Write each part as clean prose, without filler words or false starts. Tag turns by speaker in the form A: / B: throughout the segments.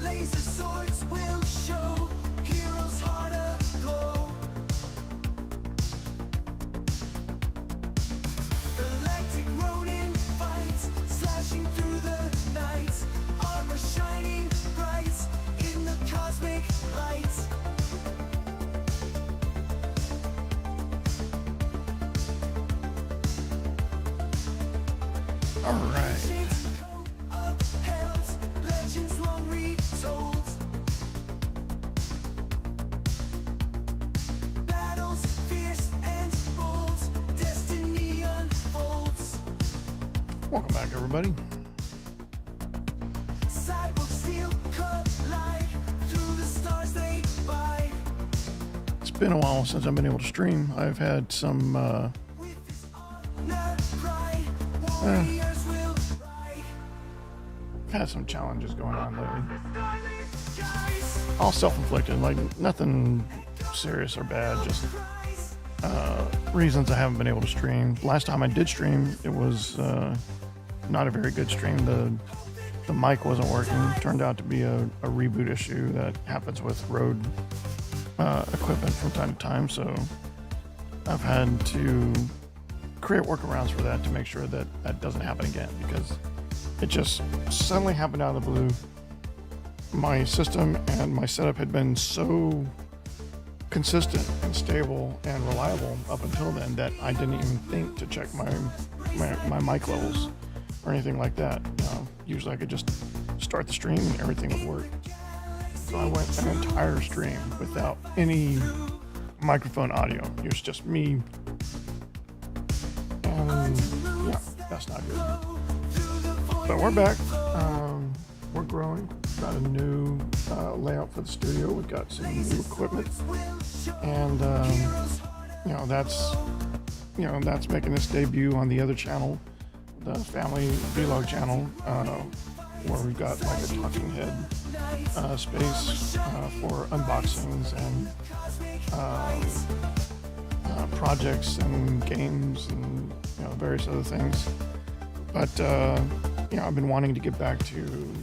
A: Laser swords will show heroes' heart aglow. Galactic Ronin fights, slashing through the night. Armor shining bright in the cosmic lights.
B: All right.
A: Legends long retold. Battles fierce and bold. Destiny unfolds.
B: Welcome back, everybody.
A: Sidewalk steel collide through the stars they bide.
B: It's been a while since I've been able to stream. I've had some
A: With his honor, pride, warriors will ride.
B: had some challenges going on lately.
A: Starlit skies,
B: All self-inflicted, like nothing serious or bad, just reasons I haven't been able to stream. Last time I did stream, it was not a very good stream. The mic wasn't working. It turned out to be a reboot issue that happens with Rode equipment from time to time. So I've had to create workarounds for that to make sure that that doesn't happen again, because it just suddenly happened out of the blue. My system and my setup had been so consistent and stable and reliable up until then that I didn't even think to check my mic levels or anything like that. Usually I could just start the stream and everything would work. So I went an entire stream without any microphone audio. It was just me. And yeah, that's not good. But we're back. We're growing. Got a new layout for the studio. We've got some new equipment, and that's making its debut on the other channel, the family vlog channel, where we've got like a talking head space for unboxings and projects and games and various other things. But I've been wanting to get back to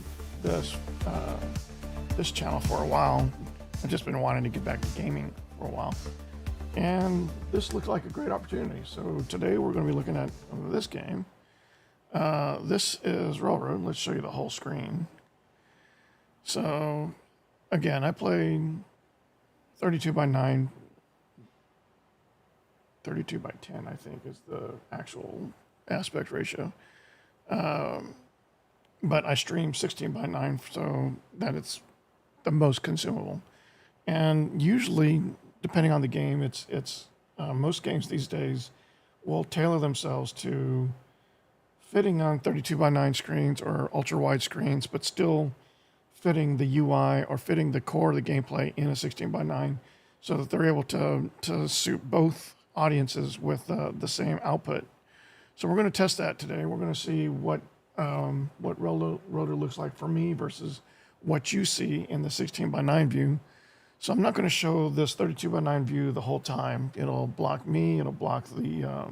B: this channel for a while. I've just been wanting to get back to gaming for a while, and this looks like a great opportunity. So today we're going to be looking at this game. This is Railroad. Let's show you the whole screen. So again, I play 32 by 9, 32 by 10, I think is the actual aspect ratio. But I stream 16 by 9 so that it's the most consumable. And usually, depending on the game, it's most games these days will tailor themselves to fitting on 32 by 9 screens or ultra wide screens, but still fitting the UI or fitting the core of the gameplay in a 16 by 9 so that they're able to suit both audiences with the same output. So we're going to test that today. We're going to see what Rotor looks like for me versus what you see in the 16 by 9 view. So I'm not going to show this 32 by 9 view the whole time. It'll block me. It'll block the.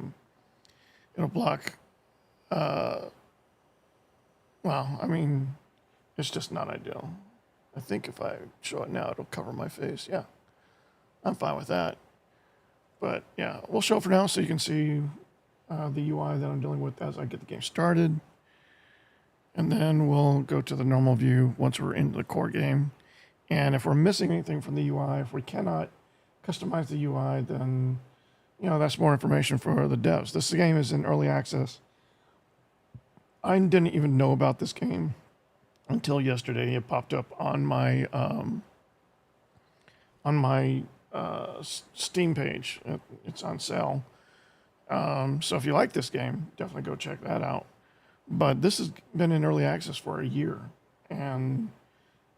B: Well, I mean, it's just not ideal. I think if I show it now, it'll cover my face. Yeah, I'm fine with that. But yeah, we'll show it for now so you can see the UI that I'm dealing with as I get the game started. And then we'll go to the normal view once we're into the core game. And if we're missing anything from the UI, if we cannot customize the UI, then, that's more information for the devs. This game is in early access. I didn't even know about this game until yesterday. It popped up on my Steam page. It's on sale. So if you like this game, definitely go check that out. But this has been in early access for a year, and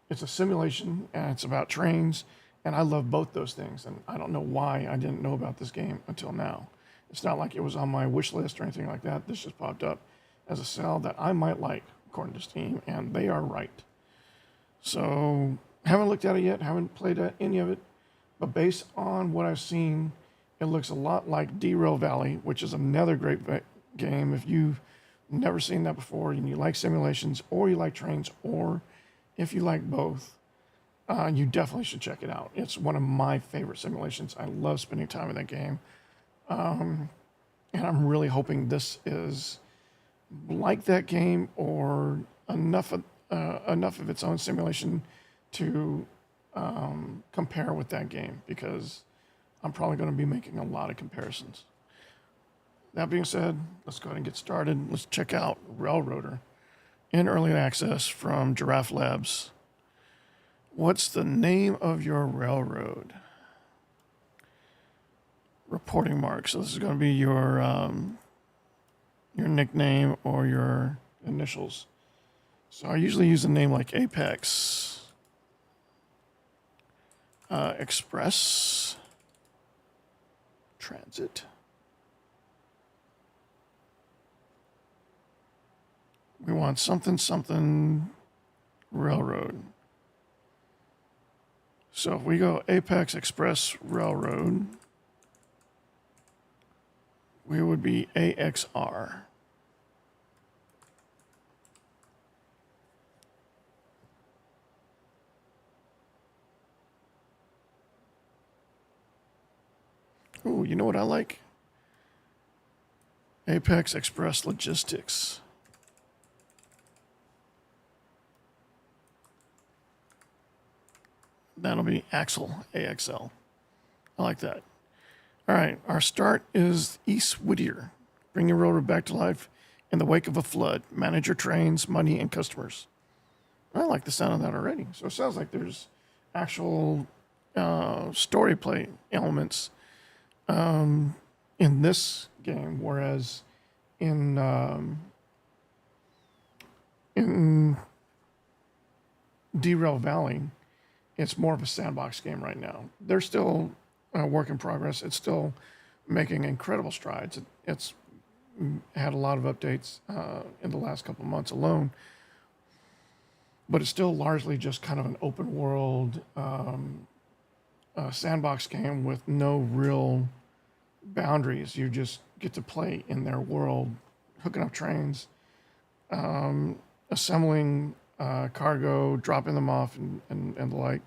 B: it's a simulation, and it's about trains, and I love both those things, and I don't know why I didn't know about this game until now. It's not like it was on my wish list or anything like that. This just popped up as a sale that I might like, according to Steam, and they are right. So, haven't looked at it yet, haven't played any of it, but based on what I've seen, it looks a lot like Derail Valley, which is another great game. If you've never seen that before and you like simulations, or you like trains, or if you like both, you definitely should check it out. It's one of my favorite simulations. I love spending time in that game. And I'm really hoping this is like that game or enough of its own simulation to compare with that game, because I'm probably going to be making a lot of comparisons. That being said, let's go ahead and get started. Let's check out Railroader in early access from Giraffe Labs. What's the name of your railroad? Reporting mark. So this is going to be your nickname or your initials. So I usually use a name like Apex, Express, Transit. We want something railroad. So if we go Apex Express Railroad, we would be AXR. Ooh, you know what I like? Apex Express Logistics. That'll be Axle, AXL. I like that. All right, our start is East Whittier. Bring your railroad back to life in the wake of a flood. Manage your trains, money, and customers. I like the sound of that already. So it sounds like there's actual story play elements in this game, whereas in Derail Valley, it's more of a sandbox game right now. They're still a work in progress. It's still making incredible strides. It's had a lot of updates in the last couple of months alone, but it's still largely just kind of an open world sandbox game with no real boundaries. You just get to play in their world, hooking up trains, assembling cargo, dropping them off, and the like.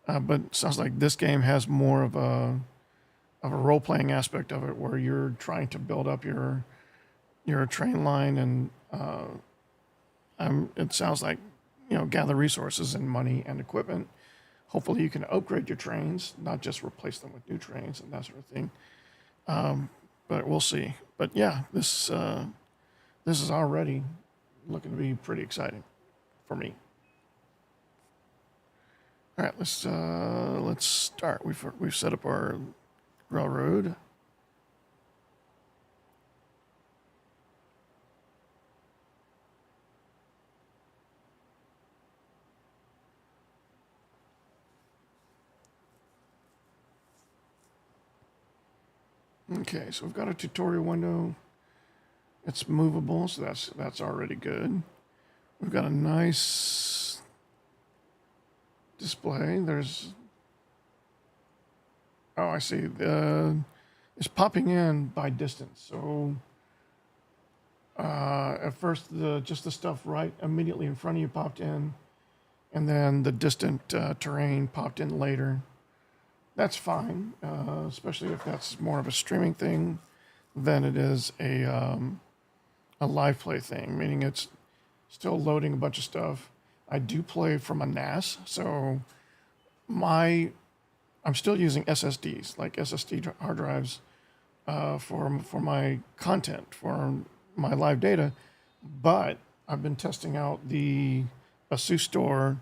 B: But it sounds like this game has more of a role-playing aspect of it, where you're trying to build up your train line, and it sounds like, gather resources and money and equipment. Hopefully you can upgrade your trains, not just replace them with new trains and that sort of thing. But we'll see. But yeah, this is already looking to be pretty exciting for me. All right, let's start. We've set up our railroad. Okay, so we've got a tutorial window. It's movable, so that's already good. We've got a nice display. I see. It's popping in by distance. So at first, just the stuff right immediately in front of you popped in, and then the distant terrain popped in later. That's fine, especially if that's more of a streaming thing than it is a live play thing, meaning it's still loading a bunch of stuff. I do play from a NAS, so I'm still using SSDs, like SSD hard drives, for my content, for my live data. But I've been testing out the ASUS Store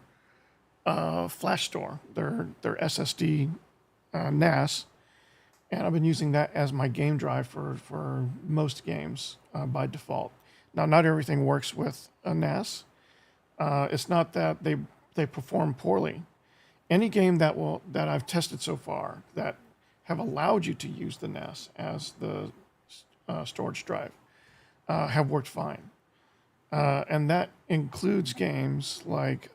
B: Flash Store, their SSD NAS, and I've been using that as my game drive for most games by default. Now, not everything works with a NAS. It's not that they perform poorly. Any game that I've tested so far that have allowed you to use the NAS as the storage drive have worked fine, and that includes games like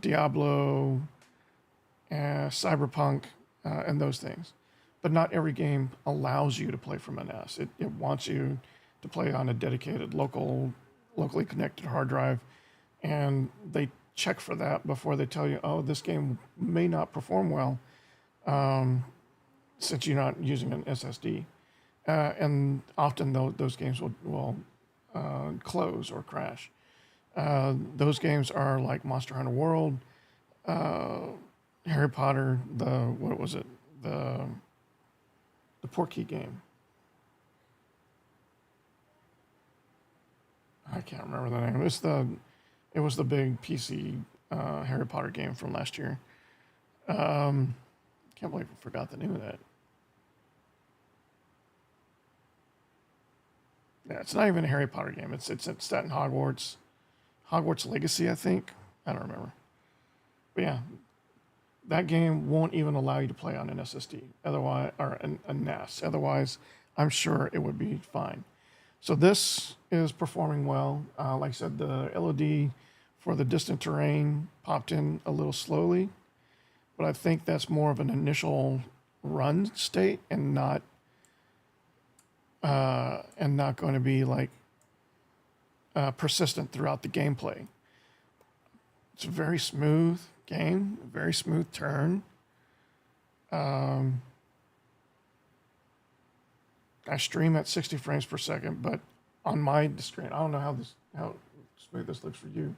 B: Diablo, Cyberpunk, and those things. But not every game allows you to play from a NAS. It wants you to play on a dedicated locally connected hard drive, and they check for that before they tell you, oh, this game may not perform well since you're not using an SSD. And often those games will close or crash. Those games are like Monster Hunter World, Harry Potter, what was it? The Portkey game. I can't remember the name. It was the big PC Harry Potter game from last year. Can't believe I forgot the name of that. Yeah, it's not even a Harry Potter game. It's set in Hogwarts Legacy, I think. I don't remember. But yeah, that game won't even allow you to play on an SSD, otherwise, or a NAS. Otherwise, I'm sure it would be fine. So this is performing well. Like I said, the LOD for the distant terrain popped in a little slowly, but I think that's more of an initial run state and not going to be like persistent throughout the gameplay. It's a very smooth game, very smooth turn. I stream at 60 frames per second, but on my screen, I don't know how smooth this looks for you,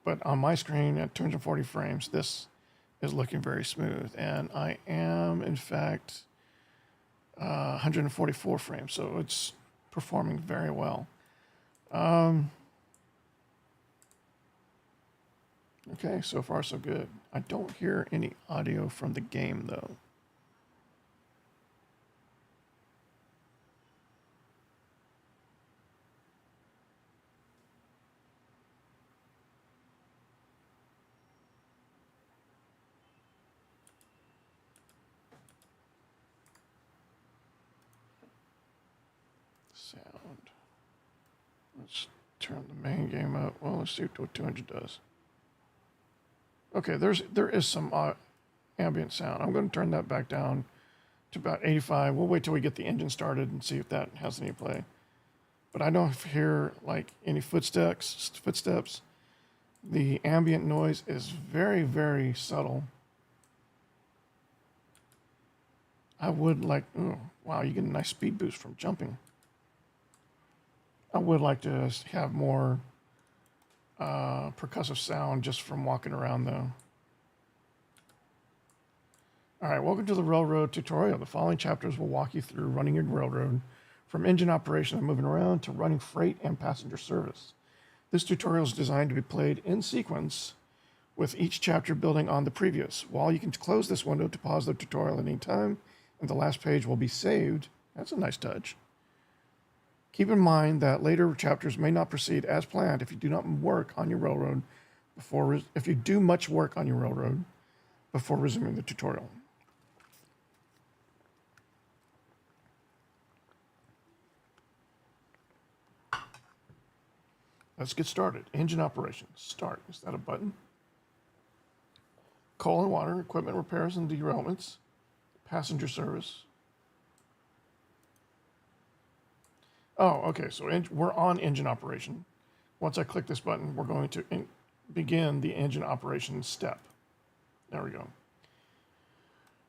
B: but on my screen at 240 frames, this is looking very smooth. And I am, in fact, 144 frames, so it's performing very well. Okay, so far so good. I don't hear any audio from the game, though. Sound. Let's turn the main game up. Well, let's see what 200 does. Okay, there is some ambient sound. I'm going to turn that back down to about 85. We'll wait till we get the engine started and see if that has any play. But I don't hear like any footsteps. The ambient noise is very, very subtle. I would like, oh, wow, you get a nice speed boost from jumping. I would like to have more percussive sound just from walking around, though. All right, welcome to the Railroad tutorial. The following chapters will walk you through running your railroad from engine operation and moving around to running freight and passenger service. This tutorial is designed to be played in sequence with each chapter building on the previous. While you can close this window to pause the tutorial at any time, and the last page will be saved. That's a nice touch. Keep in mind that later chapters may not proceed as planned if you do not work on your railroad if you do much work on your railroad before resuming the tutorial. Let's get started. Engine operations. Start. Is that a button? Coal and water, equipment repairs and derailments, passenger service. Oh, okay, so we're on engine operation. Once I click this button, we're going to begin the engine operation step. There we go.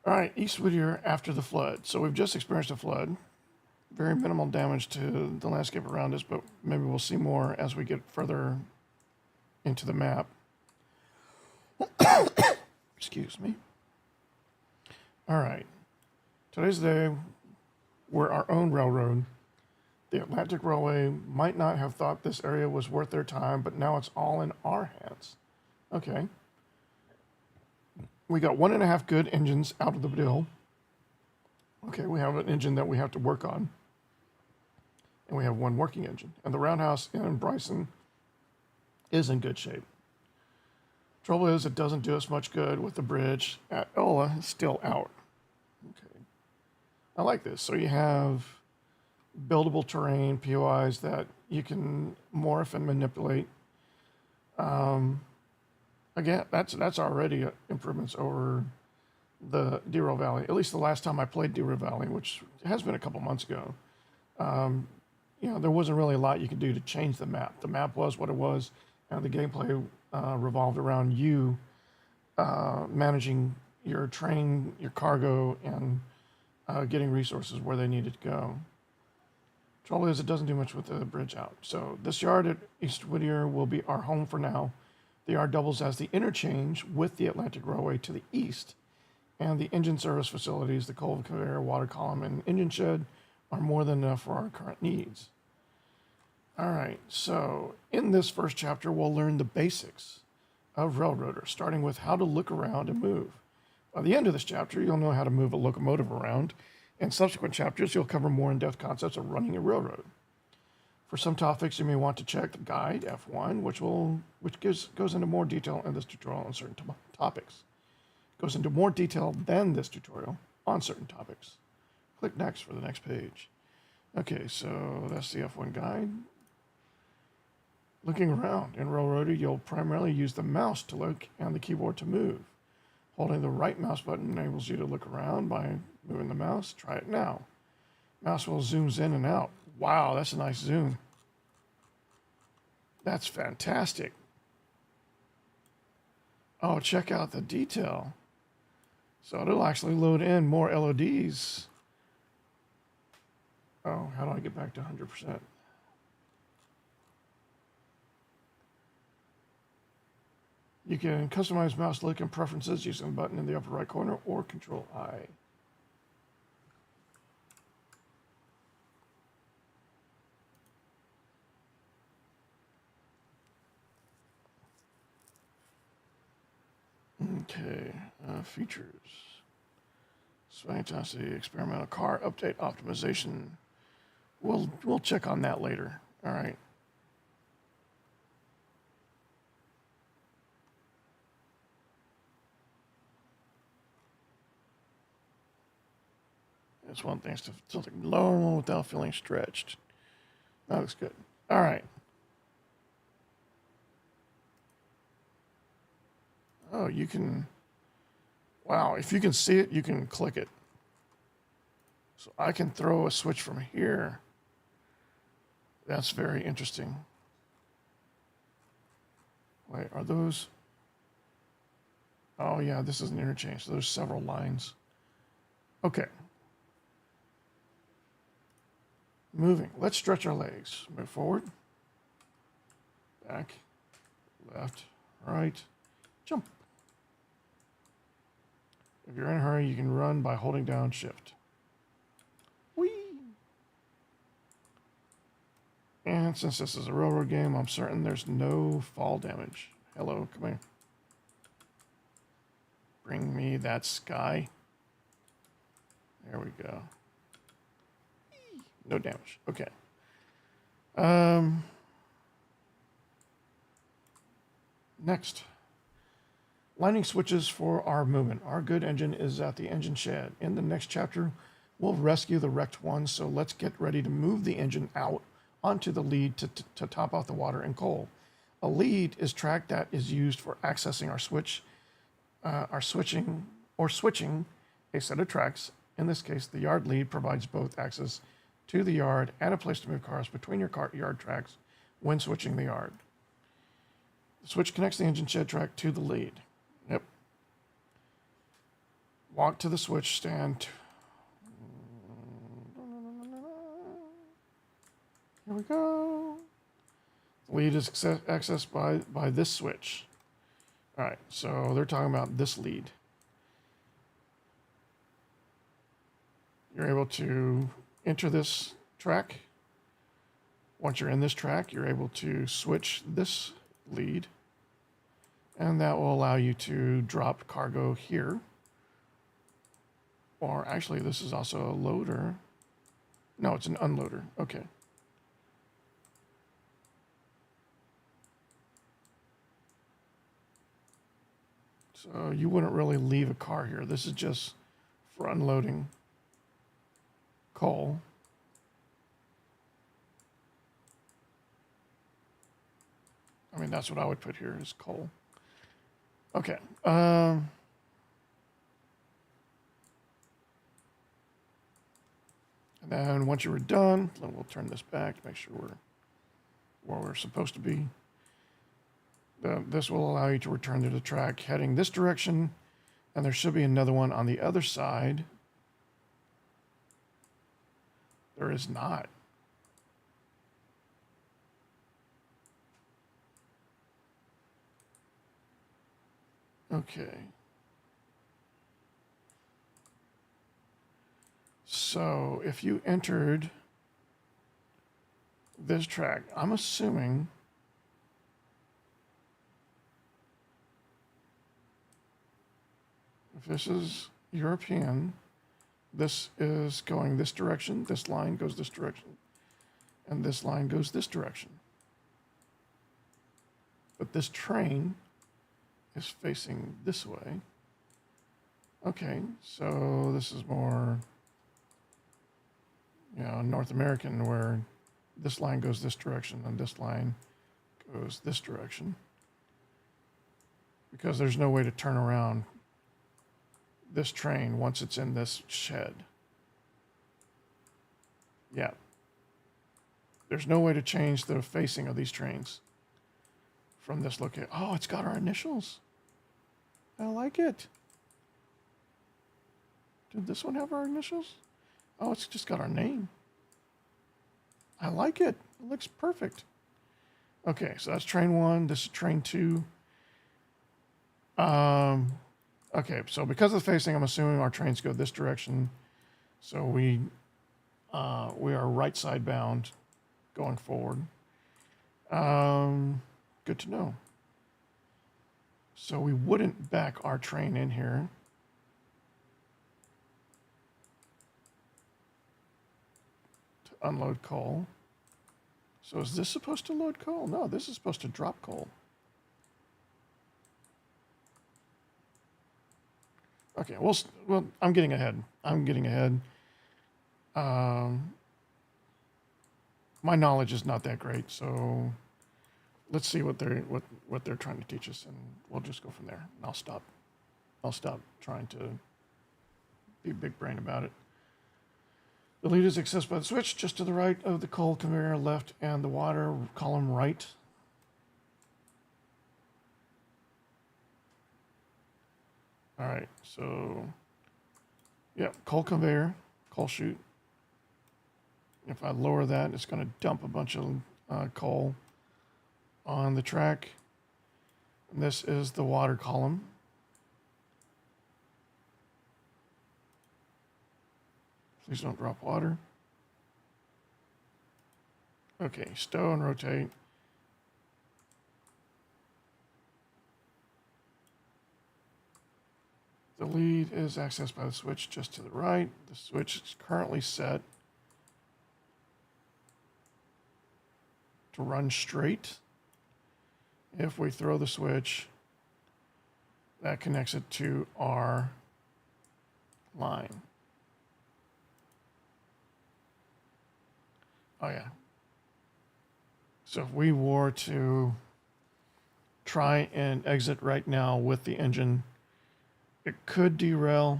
B: All right, East Whittier after the flood. So we've just experienced a flood. Very minimal damage to the landscape around us, but maybe we'll see more as we get further into the map. Excuse me. All right. Today's the day we're our own railroad. The Atlantic Railway might not have thought this area was worth their time, but now it's all in our hands. Okay. We got 1.5 good engines out of the deal. Okay, we have an engine that we have to work on. And we have one working engine. And the roundhouse in Bryson is in good shape. Trouble is, it doesn't do us much good with the bridge at Ola still out. Okay. I like this. So you have buildable terrain, POIs that you can morph and manipulate. Again, that's already improvements over the Dero Valley. At least the last time I played Dero Valley, which has been a couple months ago. There wasn't really a lot you could do to change the map. The map was what it was, and the gameplay revolved around you managing your train, your cargo, and getting resources where they needed to go. Trouble is, it doesn't do much with the bridge out. So this yard at East Whittier will be our home for now. The yard doubles as the interchange with the Atlantic Railway to the east, and the engine service facilities, the coal conveyor, water column, and engine shed are more than enough for our current needs. All right, so in this first chapter, we'll learn the basics of Railroader, starting with how to look around and move. By the end of this chapter, you'll know how to move a locomotive around. In subsequent chapters, you'll cover more in-depth concepts of running a railroad. For some topics, you may want to check the guide F1, which goes into more detail in this tutorial on certain topics. Goes into more detail than this tutorial on certain topics. Click next for the next page. Okay, so that's the F1 guide. Looking around in Railroader, you'll primarily use the mouse to look and the keyboard to move. Holding the right mouse button enables you to look around by moving the mouse. Try it now. Mouse wheel zooms in and out. Wow, that's a nice zoom. That's fantastic. Oh, check out the detail. So it'll actually load in more LODs. Oh, how do I get back to 100%? You can customize mouse look and preferences using the button in the upper right corner or Control I. Okay, features. Fantastic experimental car update optimization. We'll check on that later. All right. It's one thing to something normal without feeling stretched. That looks good. All right. Oh, you can. Wow, if you can see it, you can click it. So I can throw a switch from here. That's very interesting. Wait, are those? Oh, yeah, this is an interchange. So there's several lines. Okay. Moving. Let's stretch our legs. Move forward. Back. Left. Right. Jump. If you're in a hurry, you can run by holding down Shift. Whee! And since this is a railroad game, I'm certain there's no fall damage. Hello, come here. Bring me that sky. There we go. No damage. Okay. Next. Lining switches for our movement. Our good engine is at the engine shed. In the next chapter, we'll rescue the wrecked one, so let's get ready to move the engine out onto the lead to top out the water and coal. A lead is track that is used for accessing our switching a set of tracks. In this case, the yard lead provides both access to the yard and a place to move cars between your yard tracks when switching the yard. The switch connects the engine shed track to the lead. Yep. Walk to the switch stand. Here we go. The lead is accessed by this switch. All right, so they're talking about this lead. You're able to enter this track. Once you're in this track, you're able to switch this lead, and that will allow you to drop cargo here. Or actually, this is also a loader. No, it's an unloader. Okay. So you wouldn't really leave a car here. This is just for unloading coal. I mean, that's what I would put here is coal. Okay. And then once you were done, then we'll turn this back to make sure we're where we're supposed to be. This will allow you to return to the track heading this direction, and there should be another one on the other side. There is not. Okay. So if you entered this track, I'm assuming if this is European, this is going this direction, this line goes this direction, and this line goes this direction. But this train is facing this way. Okay, so this is more, North American, where this line goes this direction and this line goes this direction. Because there's no way to turn around this train once it's in this shed. Yeah. There's no way to change the facing of these trains from this location. Oh, it's got our initials. I like it. Did this one have our initials? Oh, it's just got our name. I like it. It looks perfect. Okay, so that's train 1. This is train 2. Okay, so because of the facing, I'm assuming our trains go this direction. So we are right side bound going forward. Good to know. So we wouldn't back our train in here. To unload coal. So is this supposed to load coal? No, this is supposed to drop coal. Okay, well, I'm getting ahead. My knowledge is not that great, so let's see what they're trying to teach us, and we'll just go from there. And I'll stop trying to be big brain about it. The lead is accessed by the switch just to the right of the coal conveyor left, and the water column right. All right, so, yeah, coal conveyor, coal chute. If I lower that, it's going to dump a bunch of coal on the track. And this is the water column. Please don't drop water. Okay, stow and rotate. The lead is accessed by the switch just to the right. The switch is currently set to run straight. If we throw the switch, that connects it to our line. Oh yeah. So if we were to try and exit right now with the engine, it could derail.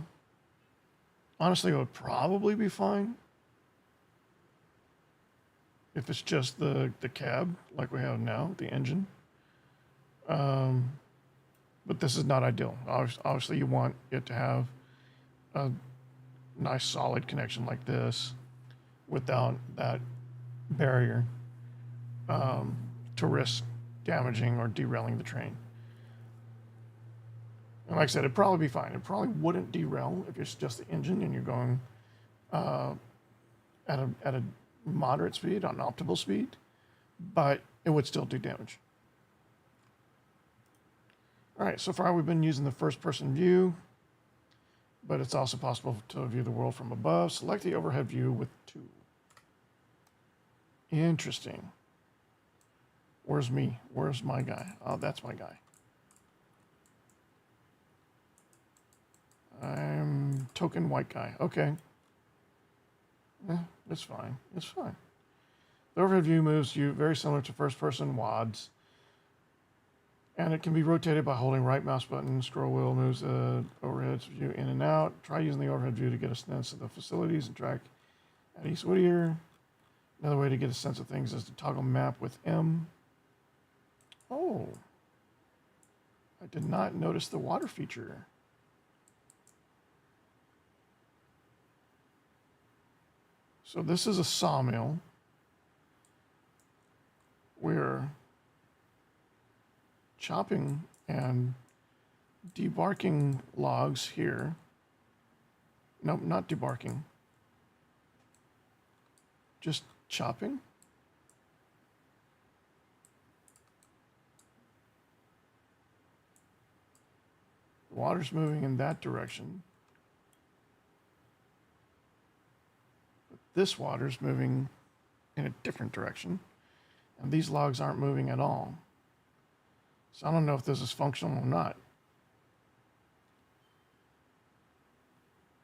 B: Honestly, it would probably be fine if it's just the cab like we have now, the engine. But this is not ideal. Obviously, you want it to have a nice solid connection like this without that barrier to risk damaging or derailing the train. And like I said, it'd probably be fine. It probably wouldn't derail if it's just the engine and you're going at a moderate speed, on optimal speed, but it would still do damage. All right, so far we've been using the first-person view, but it's also possible to view the world from above. Select the overhead view with 2. Interesting. Where's me? Where's my guy? Oh, that's my guy. I'm token white guy. Okay. It's fine. It's fine. The overhead view moves you very similar to first-person WADs. And it can be rotated by holding right mouse button. Scroll wheel moves the overhead view in and out. Try using the overhead view to get a sense of the facilities and track at East Whittier. Another way to get a sense of things is to toggle map with M. Oh. I did not notice the water feature. So this is a sawmill. We're chopping and debarking logs here. Nope, not debarking. Just chopping. The water's moving in that direction. But this water's moving in a different direction. And these logs aren't moving at all. So I don't know if this is functional or not.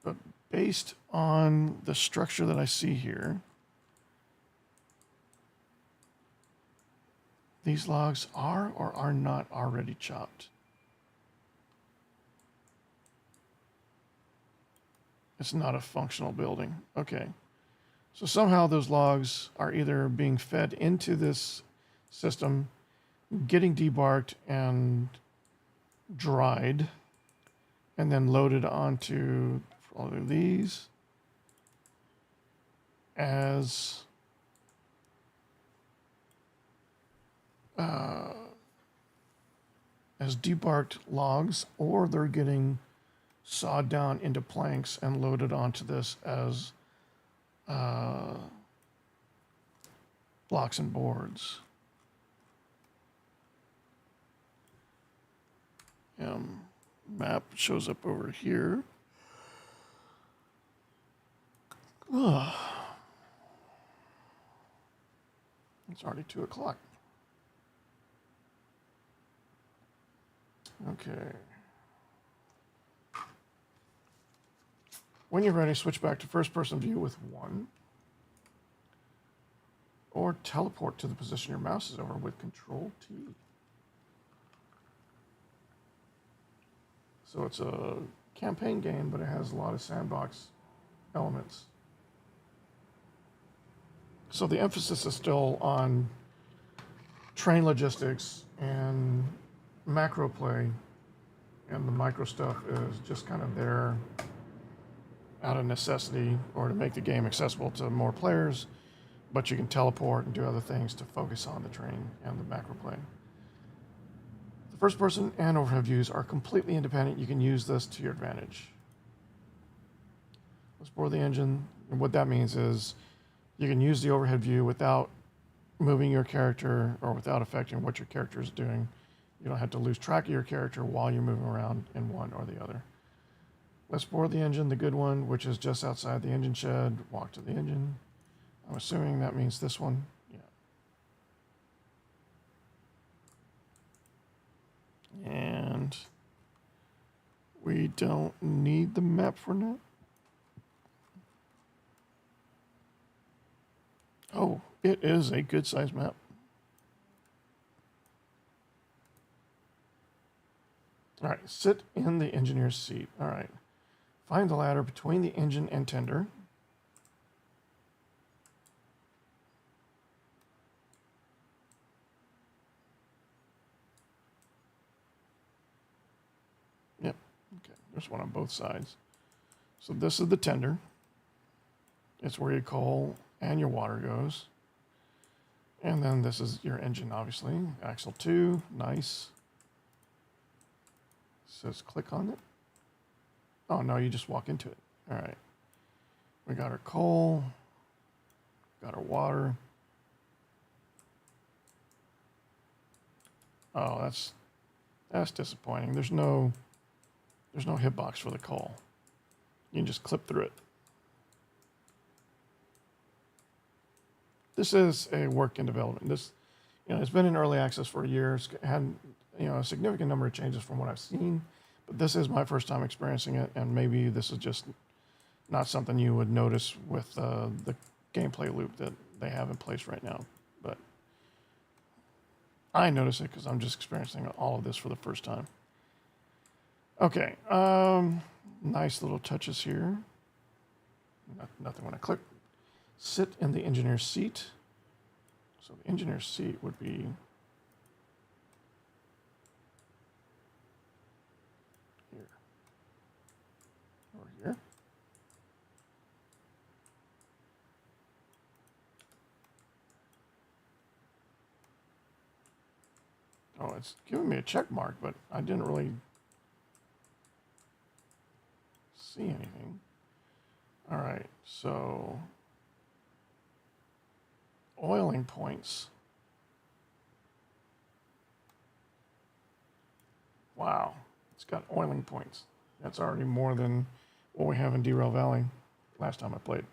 B: But based on the structure that I see here, these logs are or are not already chopped. It's not a functional building. Okay. So somehow those logs are either being fed into this system, getting debarked and dried, and then loaded onto all of these as debarked logs, or they're getting sawed down into planks and loaded onto this as blocks and boards. Map shows up over here. Ugh. It's already 2 o'clock. Okay. When you're ready, switch back to first-person view with 1. Or teleport to the position your mouse is over with Control-T. So it's a campaign game, but it has a lot of sandbox elements. So the emphasis is still on train logistics and macro play, and the micro stuff is just kind of there out of necessity or to make the game accessible to more players, but you can teleport and do other things to focus on the train and the macro play. The first person and overhead views are completely independent. You can use this to your advantage. Let's board the engine, and what that means is you can use the overhead view without moving your character or without affecting what your character is doing. You don't have to lose track of your character while you're moving around in one or the other. Let's board the engine, the good one, which is just outside the engine shed. Walk to the engine. I'm assuming that means this one. Yeah. And we don't need the map for now. Oh, it is a good size map. All right, sit in the engineer's seat. All right. Find the ladder between the engine and tender. Yep. Okay. There's one on both sides. So this is the tender. It's where your coal and your water goes. And then this is your engine, obviously. Axle 2. Nice. Says click on it. Oh, no, you just walk into it. All right. We got our coal. Got our water. Oh, that's disappointing. There's no hitbox for the coal. You can just clip through it. This is a work in development. This, it's been in early access for years. Had, a significant number of changes from what I've seen. But this is my first time experiencing it, and maybe this is just not something you would notice with the gameplay loop that they have in place right now. But I notice it because I'm just experiencing all of this for the first time. Okay, nice little touches here. Nothing when I click. Sit in the engineer's seat. So the engineer's seat would be Oh, it's giving me a check mark, but I didn't really see anything. All right, so oiling points. Wow, it's got oiling points. That's already more than what we have in Derail Valley last time I played.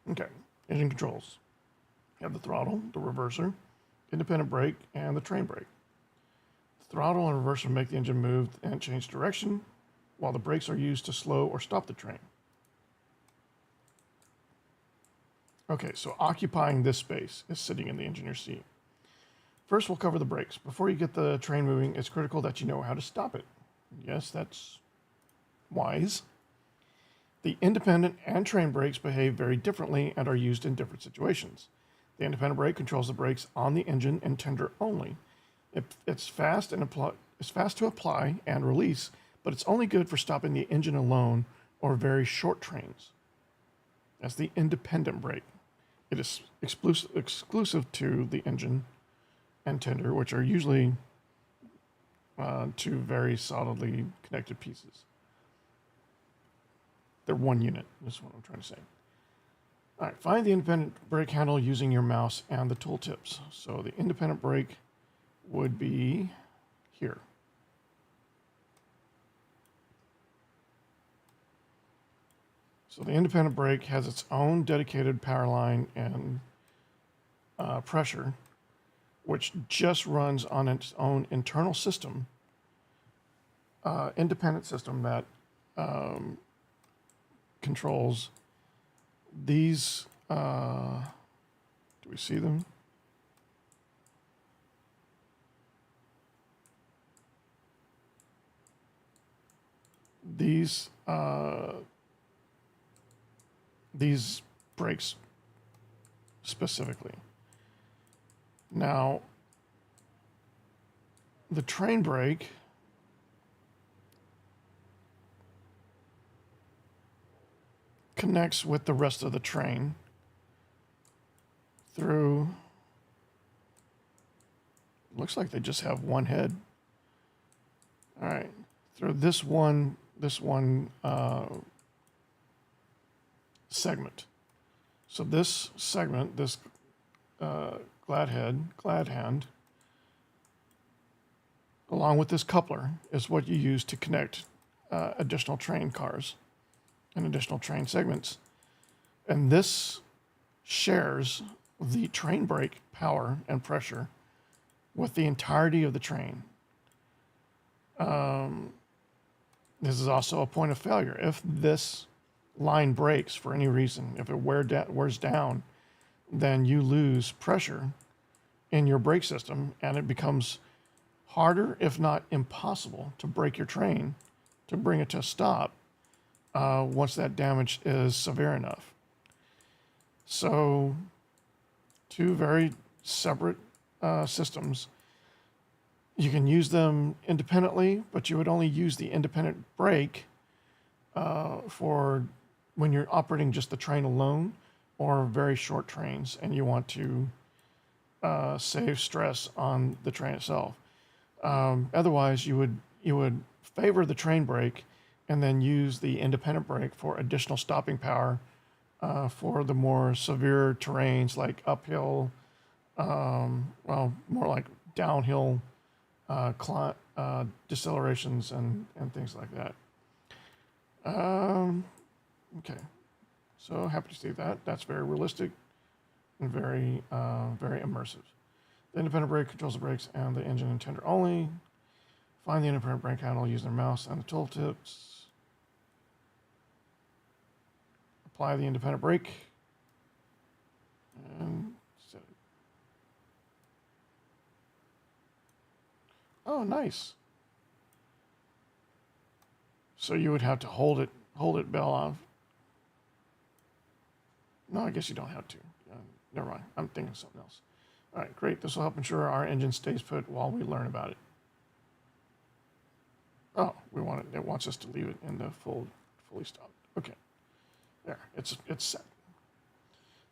B: Okay, engine controls. You have the throttle, the reverser, independent brake, and the train brake. The throttle and reverser make the engine move and change direction, while the brakes are used to slow or stop the train. Okay, so occupying this space is sitting in the engineer's seat. First, we'll cover the brakes. Before you get the train moving, it's critical that you know how to stop it. Yes, that's wise. The independent and train brakes behave very differently and are used in different situations. The independent brake controls the brakes on the engine and tender only. It's fast to apply and release, but it's only good for stopping the engine alone or very short trains. That's the independent brake. It is exclusive to the engine and tender, which are usually two very solidly connected pieces. They're one unit, is what I'm trying to say. All right, find the independent brake handle using your mouse and the tooltips. So the independent brake would be here. So the independent brake has its own dedicated power line and pressure, which just runs on its own internal system, independent system that controls these. Do we see them? These brakes specifically. Now, the train brake connects with the rest of the train through, looks like they just have one head. All right, through this one segment. So this segment, this glad hand, along with this coupler, is what you use to connect additional train cars and additional train segments. And this shares the train brake power and pressure with the entirety of the train. This is also a point of failure. If this line breaks for any reason, if it wears down, then you lose pressure in your brake system, and it becomes harder, if not impossible, to brake your train to bring it to a stop once that damage is severe enough. So, two very separate systems. You can use them independently, but you would only use the independent brake for when you're operating just the train alone or very short trains and you want to save stress on the train itself. Otherwise, you would favor the train brake and then use the independent brake for additional stopping power for the more severe terrains like uphill, well, more like downhill decelerations and things like that. Okay, so happy to see that. That's very realistic and very immersive. The independent brake controls the brakes and the engine and tender only. Find the independent brake handle using their mouse and the tooltips. Apply the independent brake and set it. Oh, nice. So you would have to hold it bell off. No, I guess you don't have to. Never mind. I'm thinking of something else. All right, great. This will help ensure our engine stays put while we learn about it. Oh, it wants us to leave it in the fully stopped. Okay. There, it's set.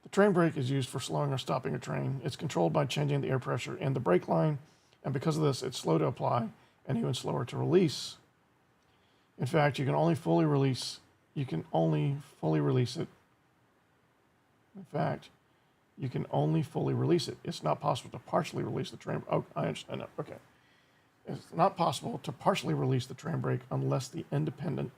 B: The train brake is used for slowing or stopping a train. It's controlled by changing the air pressure in the brake line, and because of this, it's slow to apply and even slower to release. In fact, you can only fully release it. In fact, you can only fully release it. It's not possible to partially release the train. Oh, I understand that. Okay. It's not possible to partially release the train brake unlike the independent.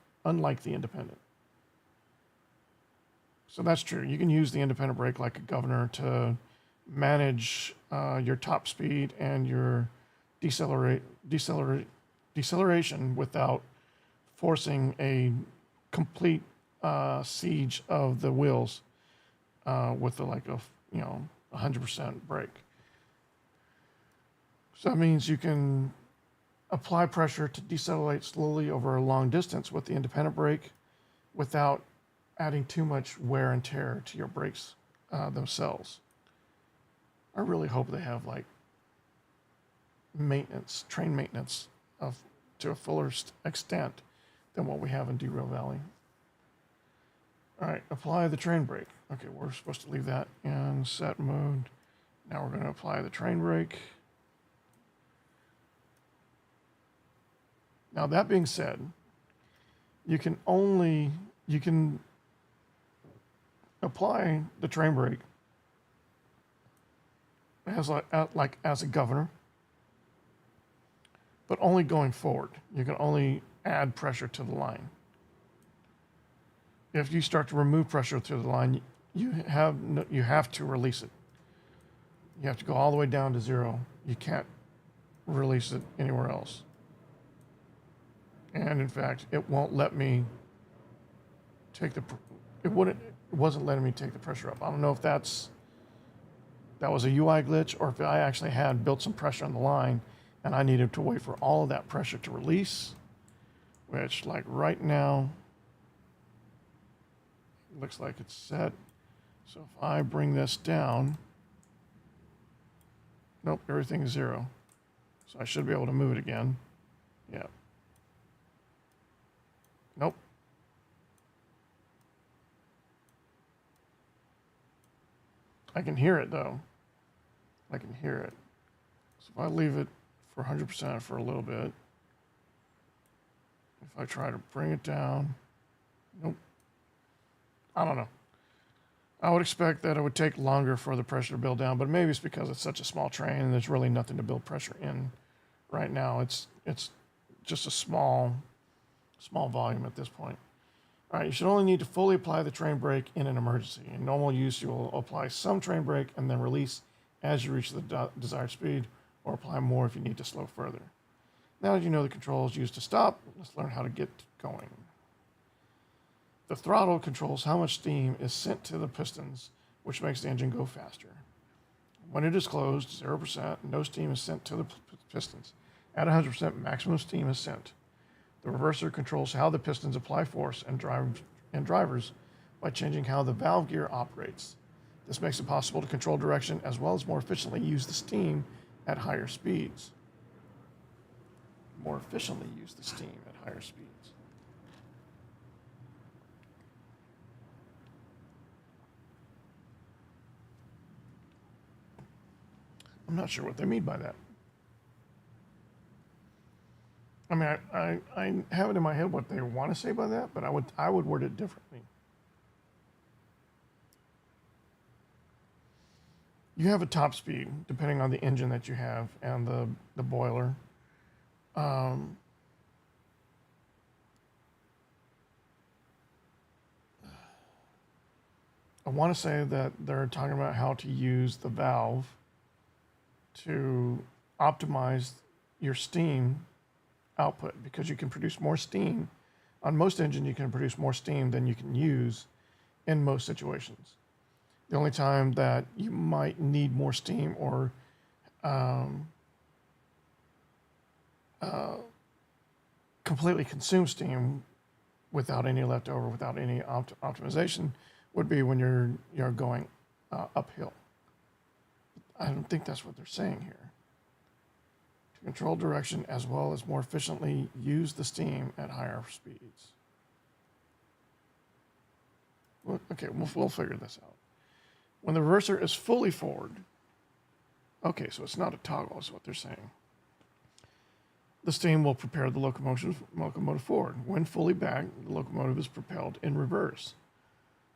B: So that's true. You can use the independent brake like a governor to manage your top speed and your deceleration without forcing a complete siege of the wheels with a 100% brake. So that means you can apply pressure to decelerate slowly over a long distance with the independent brake without adding too much wear and tear to your brakes themselves. I really hope they have like train maintenance to a fuller extent than what we have in Derail Valley. All right, apply the train brake. Okay, we're supposed to leave that in set mode. Now we're going to apply the train brake. Now that being said, you can apply the train brake as a governor, but only going forward. You can only add pressure to the line. If you start to remove pressure through the line, you have to release it. You have to go all the way down to zero. You can't release it anywhere else. And in fact, it won't let me take it wasn't letting me take the pressure up. I don't know if that was a UI glitch or if I actually had built some pressure on the line and I needed to wait for all of that pressure to release, which like right now, looks like it's set. So if I bring this down, nope, everything is zero. So I should be able to move it again. Yeah. Nope. I can hear it though. I can hear it. So if I leave it for 100% for a little bit, if I try to bring it down, nope. I don't know. I would expect that it would take longer for the pressure to build down, but maybe it's because it's such a small train and there's really nothing to build pressure in right now. It's just a small volume at this point. All right, you should only need to fully apply the train brake in an emergency. In normal use, you will apply some train brake and then release as you reach the desired speed, or apply more if you need to slow further. Now that you know the controls used to stop, let's learn how to get going. The throttle controls how much steam is sent to the pistons, which makes the engine go faster. When it is closed, 0%, no steam is sent to the pistons. At 100%, maximum steam is sent. The reverser controls how the pistons apply force and drivers by changing how the valve gear operates. This makes it possible to control direction as well as more efficiently use the steam at higher speeds. More efficiently use the steam at higher speeds. I'm not sure what they mean by that. I mean, I have it in my head what they want to say by that, but I would word it differently. You have a top speed, depending on the engine that you have and the boiler. I want to say that they're talking about how to use the valve to optimize your steam output, because you can produce more steam. On most engines, you can produce more steam than you can use in most situations. The only time that you might need more steam or completely consume steam without any leftover, without any optimization, would be when you're going uphill. I don't think that's what they're saying here. To control direction as well as more efficiently use the steam at higher speeds. Okay, we'll figure this out. When the reverser is fully forward, okay, so it's not a toggle, is what they're saying. The steam will propel the locomotive forward. When fully back, the locomotive is propelled in reverse.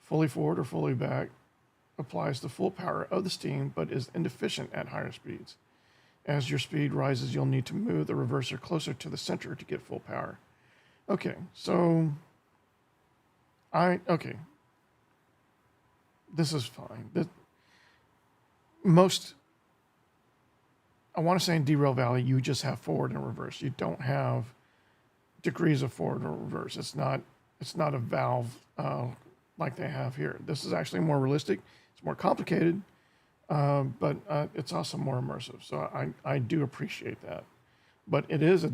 B: Fully forward or fully back applies the full power of the steam, but is inefficient at higher speeds. As your speed rises, you'll need to move the reverser closer to the center to get full power. Okay, so okay. This is fine. I want to say in derail value, you just have forward and reverse. You don't have degrees of forward or reverse. It's not a valve like they have here. This is actually more realistic. It's more complicated, but it's also more immersive. So I do appreciate that. But it is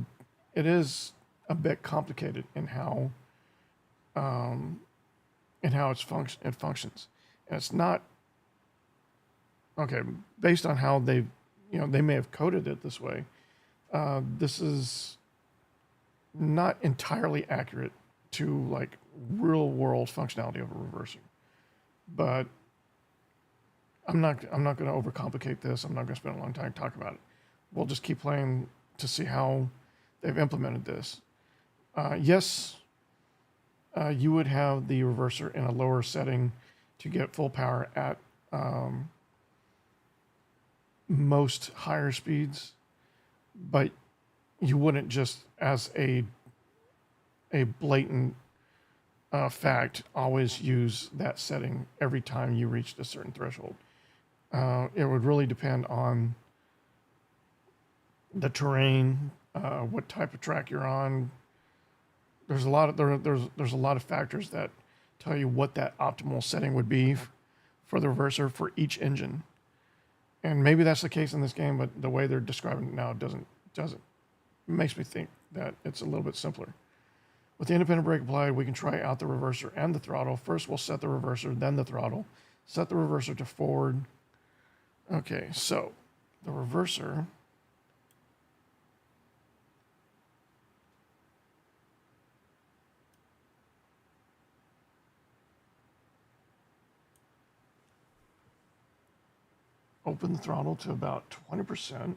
B: a bit complicated in how it functions. And it's not okay based on how they may have coded it this way. This is not entirely accurate to like real world functionality of a reverser, but I'm not going to overcomplicate this. I'm not going to spend a long time talking about it. We'll just keep playing to see how they've implemented this. Yes, you would have the reverser in a lower setting to get full power at most higher speeds, but you wouldn't just as a blatant fact always use that setting every time you reached a certain threshold. It would really depend on the terrain, what type of track you're on. There's a lot of factors that tell you what that optimal setting would be for the reverser for each engine. And maybe that's the case in this game, but the way they're describing it now doesn't. It makes me think that it's a little bit simpler. With the independent brake applied, we can try out the reverser and the throttle. First, we'll set the reverser, then the throttle. Set the reverser to forward. Okay, so the reverser. Open the throttle to about 20%.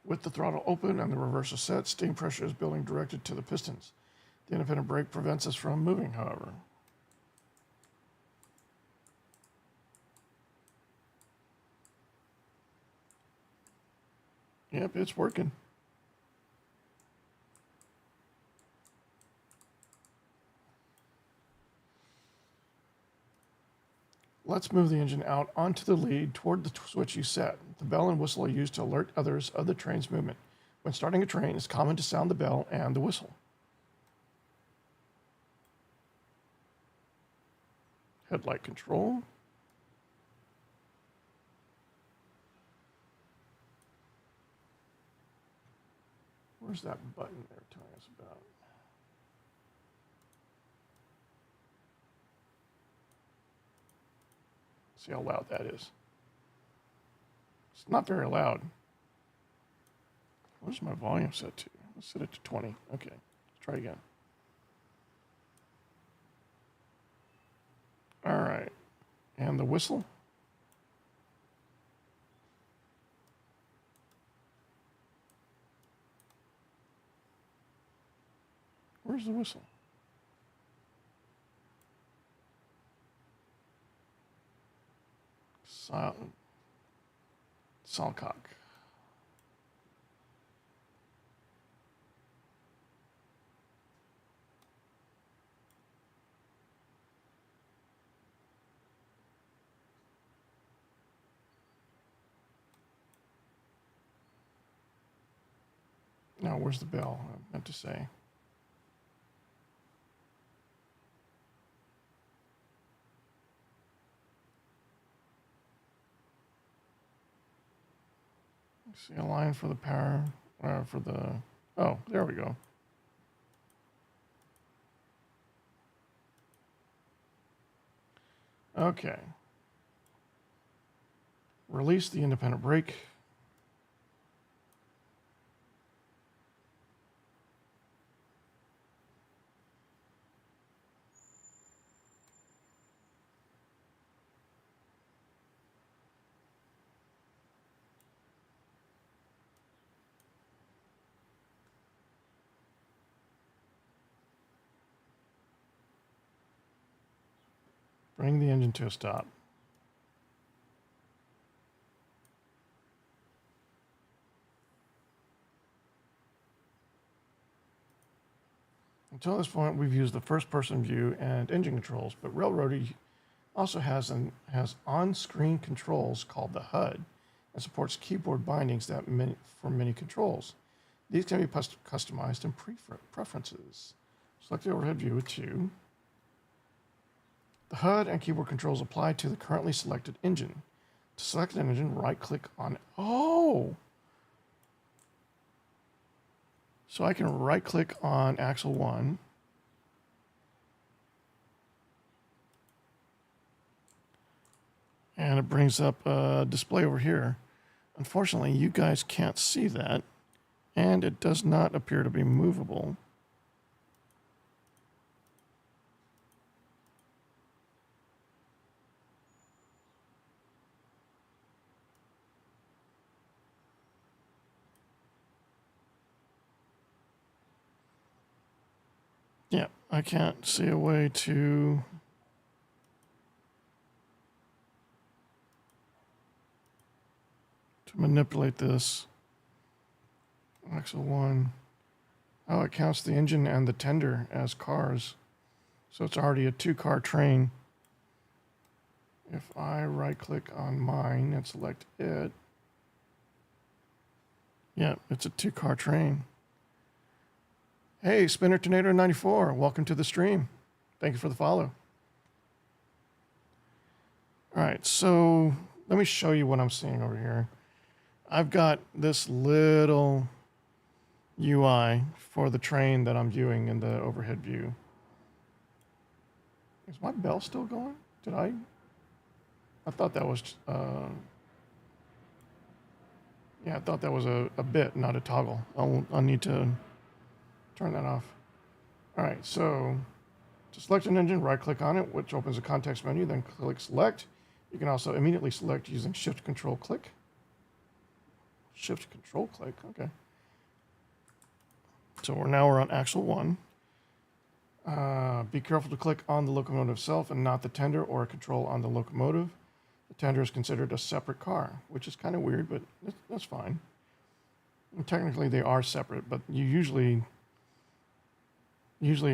B: With the throttle open and the reverser set, steam pressure is building directed to the pistons. The independent brake prevents us from moving, however. Yep, it's working. Let's move the engine out onto the lead toward the switch you set. The bell and whistle are used to alert others of the train's movement. When starting a train, it's common to sound the bell and the whistle. Headlight control. Where's that button they're telling us about? See how loud that is. It's not very loud. Where's my volume set to? Let's set it to 20. Okay, let's try again. All right, and the whistle. Where's the whistle? Salcock. Now, where's the bell? I meant to say. See a line for the power, oh, there we go. Okay. Release the independent brake. Bring the engine to a stop. Until this point, we've used the first-person view and engine controls, but Railroady also has on-screen controls called the HUD and supports keyboard bindings for many controls. These can be customized in preferences. Select the overhead view with 2. The HUD and keyboard controls apply to the currently selected engine. To select an engine, right-click on it. Oh! So I can right-click on axle 1. And it brings up a display over here. Unfortunately, you guys can't see that. And it does not appear to be movable. Yeah, I can't see a way to manipulate this. Axle 1. Oh, it counts the engine and the tender as cars. So it's already a 2-car train. If I right-click on mine and select it, yeah, it's a 2-car train. Hey, Spinner Tornado 94, welcome to the stream. Thank you for the follow. All right, so let me show you what I'm seeing over here. I've got this little UI for the train that I'm viewing in the overhead view. Is my bell still going? I thought that was, yeah, I thought that was a bit, not a toggle. I'll need to turn that off. All right, so to select an engine, right-click on it, which opens a context menu, then click Select. You can also immediately select using Shift-Control-Click. Shift-Control-Click, okay. So we're on axle 1. Be careful to click on the locomotive itself and not the tender or a control on the locomotive. The tender is considered a separate car, which is kind of weird, but that's fine. And technically, they are separate, but you usually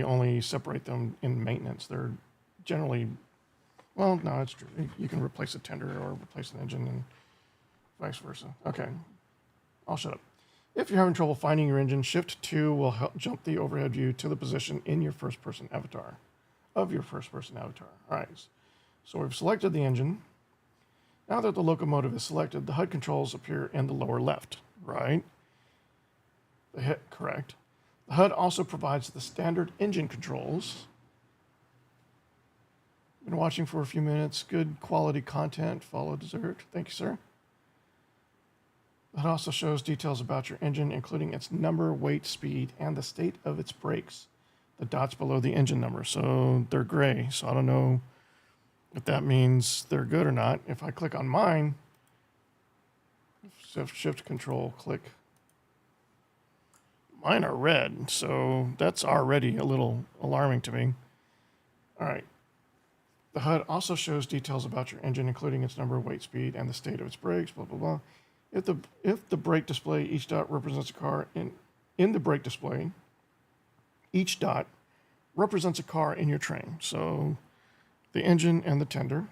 B: only separate them in maintenance. They're generally, well, no, it's true. You can replace a tender or replace an engine and vice versa. Okay, I'll shut up. If you're having trouble finding your engine, Shift 2 will help jump the overhead view to the position in your first-person avatar, All right, so we've selected the engine. Now that the locomotive is selected, the HUD controls appear in the lower left, right? Correct. The HUD also provides the standard engine controls. Been watching for a few minutes. Good quality content. Follow dessert. Thank you, sir. The HUD also shows details about your engine, including its number, weight, speed, and the state of its brakes. The dots below the engine number, so they're gray. So I don't know if that means they're good or not. If I click on mine, Shift Control click, mine are red, so that's already a little alarming to me. All right. The HUD also shows details about your engine, including its number, weight, speed, and the state of its brakes, blah, blah, blah. If the brake display, each dot represents a car in the brake display, each dot represents a car in your train. So the engine and the tender.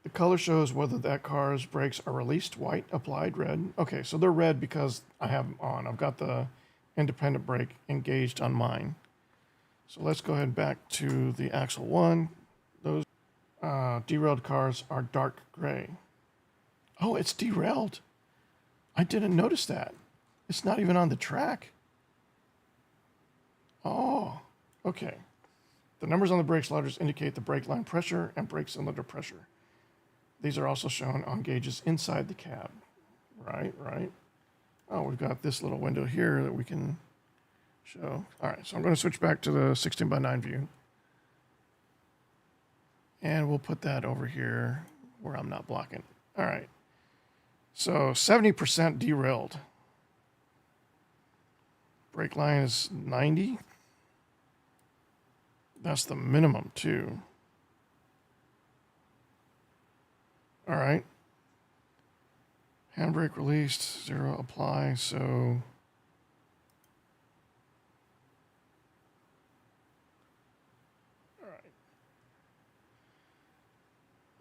B: The color shows whether that car's brakes are released, white, applied, red. Okay, so they're red because I have them on. I've got the independent brake engaged on mine. So let's go ahead back to the axle 1. Those derailed cars are dark gray. Oh, it's derailed. I didn't notice that. It's not even on the track. Oh, okay. The numbers on the brake sliders indicate the brake line pressure and brake cylinder pressure. These are also shown on gauges inside the cab. Right. Oh, we've got this little window here that we can show. All right, so I'm going to switch back to the 16 by 9 view. And we'll put that over here where I'm not blocking. All right. So 70% derailed. Brake line is 90. That's the minimum too. All right. Handbrake released, 0 apply, so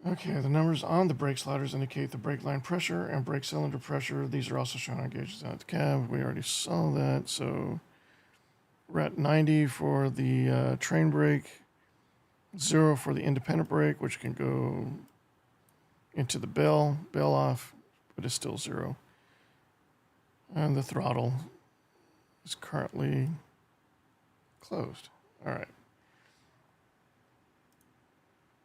B: okay, the numbers on the brake sliders indicate the brake line pressure and brake cylinder pressure. These are also shown on gauges out the cab. We already saw that. So we're at 90 for the train brake, 0 for the independent brake, which can go into the bell off, but it's still 0. And the throttle is currently closed. All right.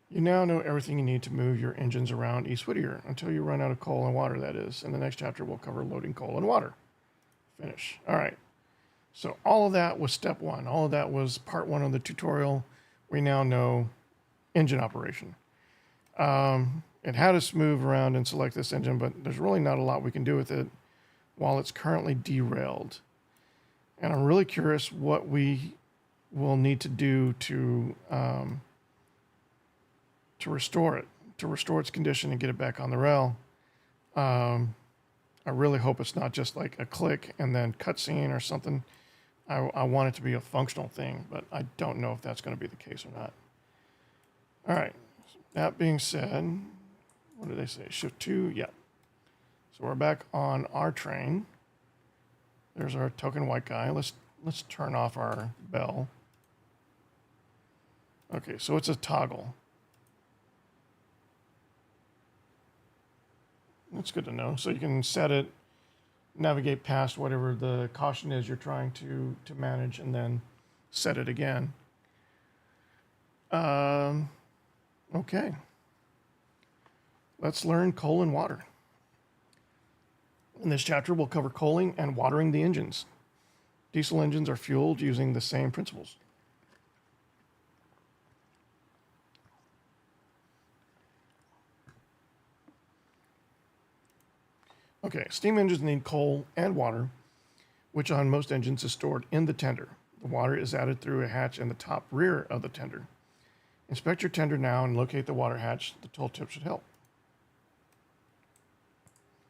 B: You now know everything you need to move your engines around East Whittier until you run out of coal and water, that is. In the next chapter, we'll cover loading coal and water. Finish. All right. So all of that was step 1. All of that was part 1 of the tutorial. We now know engine operation. It had us move around and select this engine, but there's really not a lot we can do with it while it's currently derailed. And I'm really curious what we will need to do to restore it, to restore its condition and get it back on the rail. I really hope it's not just like a click and then cutscene or something. I want it to be a functional thing, but I don't know if that's going to be the case or not. All right. That being said, what did they say? Shift 2? Yeah. So we're back on our train. There's our token white guy. Let's turn off our bell. Okay, so it's a toggle. That's good to know. So you can set it, navigate past whatever the caution is you're trying to manage, and then set it again. Okay. Let's learn coal and water. In this chapter, we'll cover coaling and watering the engines. Diesel engines are fueled using the same principles. Okay, steam engines need coal and water, which on most engines is stored in the tender. The water is added through a hatch in the top rear of the tender. Inspect your tender now and locate the water hatch. The tooltip should help.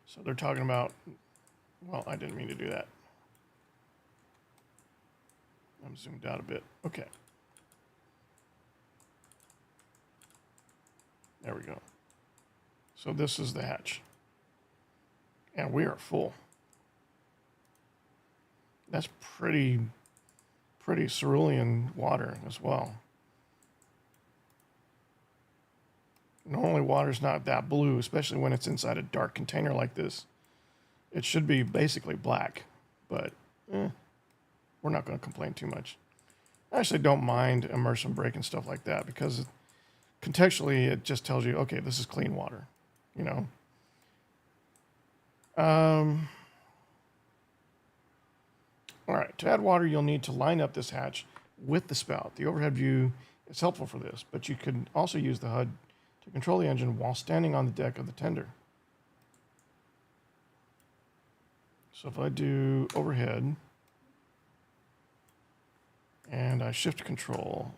B: So they're talking about, well, I didn't mean to do that. I'm zoomed out a bit. Okay. There we go. So this is the hatch. And we are full. That's pretty cerulean water as well. Normally water's not that blue, especially when it's inside a dark container like this. It should be basically black, but we're not going to complain too much. I actually don't mind immersion brake and stuff like that because contextually it just tells you, okay, this is clean water, you know. All right, to add water, you'll need to line up this hatch with the spout. The overhead view is helpful for this, but you can also use the HUD to control the engine while standing on the deck of the tender. So if I do overhead and I shift control,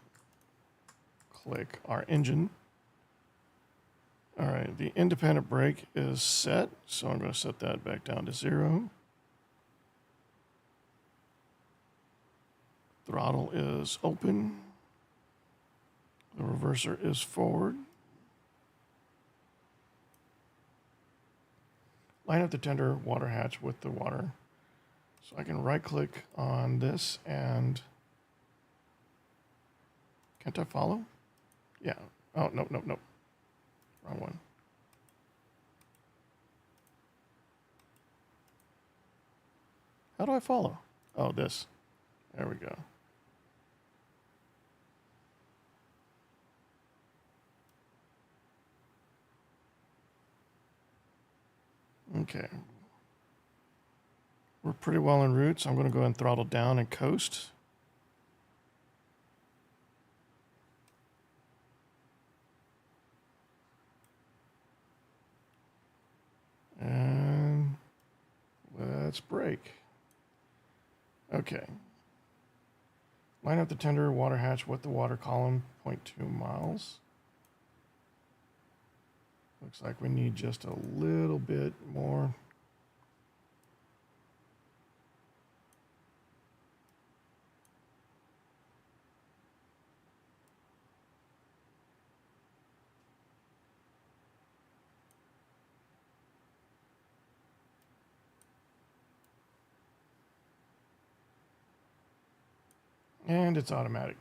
B: click our engine. All right, the independent brake is set, so I'm going to set that back down to 0. Throttle is open. The reverser is forward. Line up the tender water hatch with the water. So I can right-click on this and... Can't I follow? Yeah. Oh, nope. Wrong one. How do I follow? Oh, this. There we go. Okay. We're pretty well en route, so I'm going to go ahead and throttle down and coast. And let's brake. Okay. Line up the tender water hatch with the water column, 0.2 miles. Looks like we need just a little bit more. And it's automatic.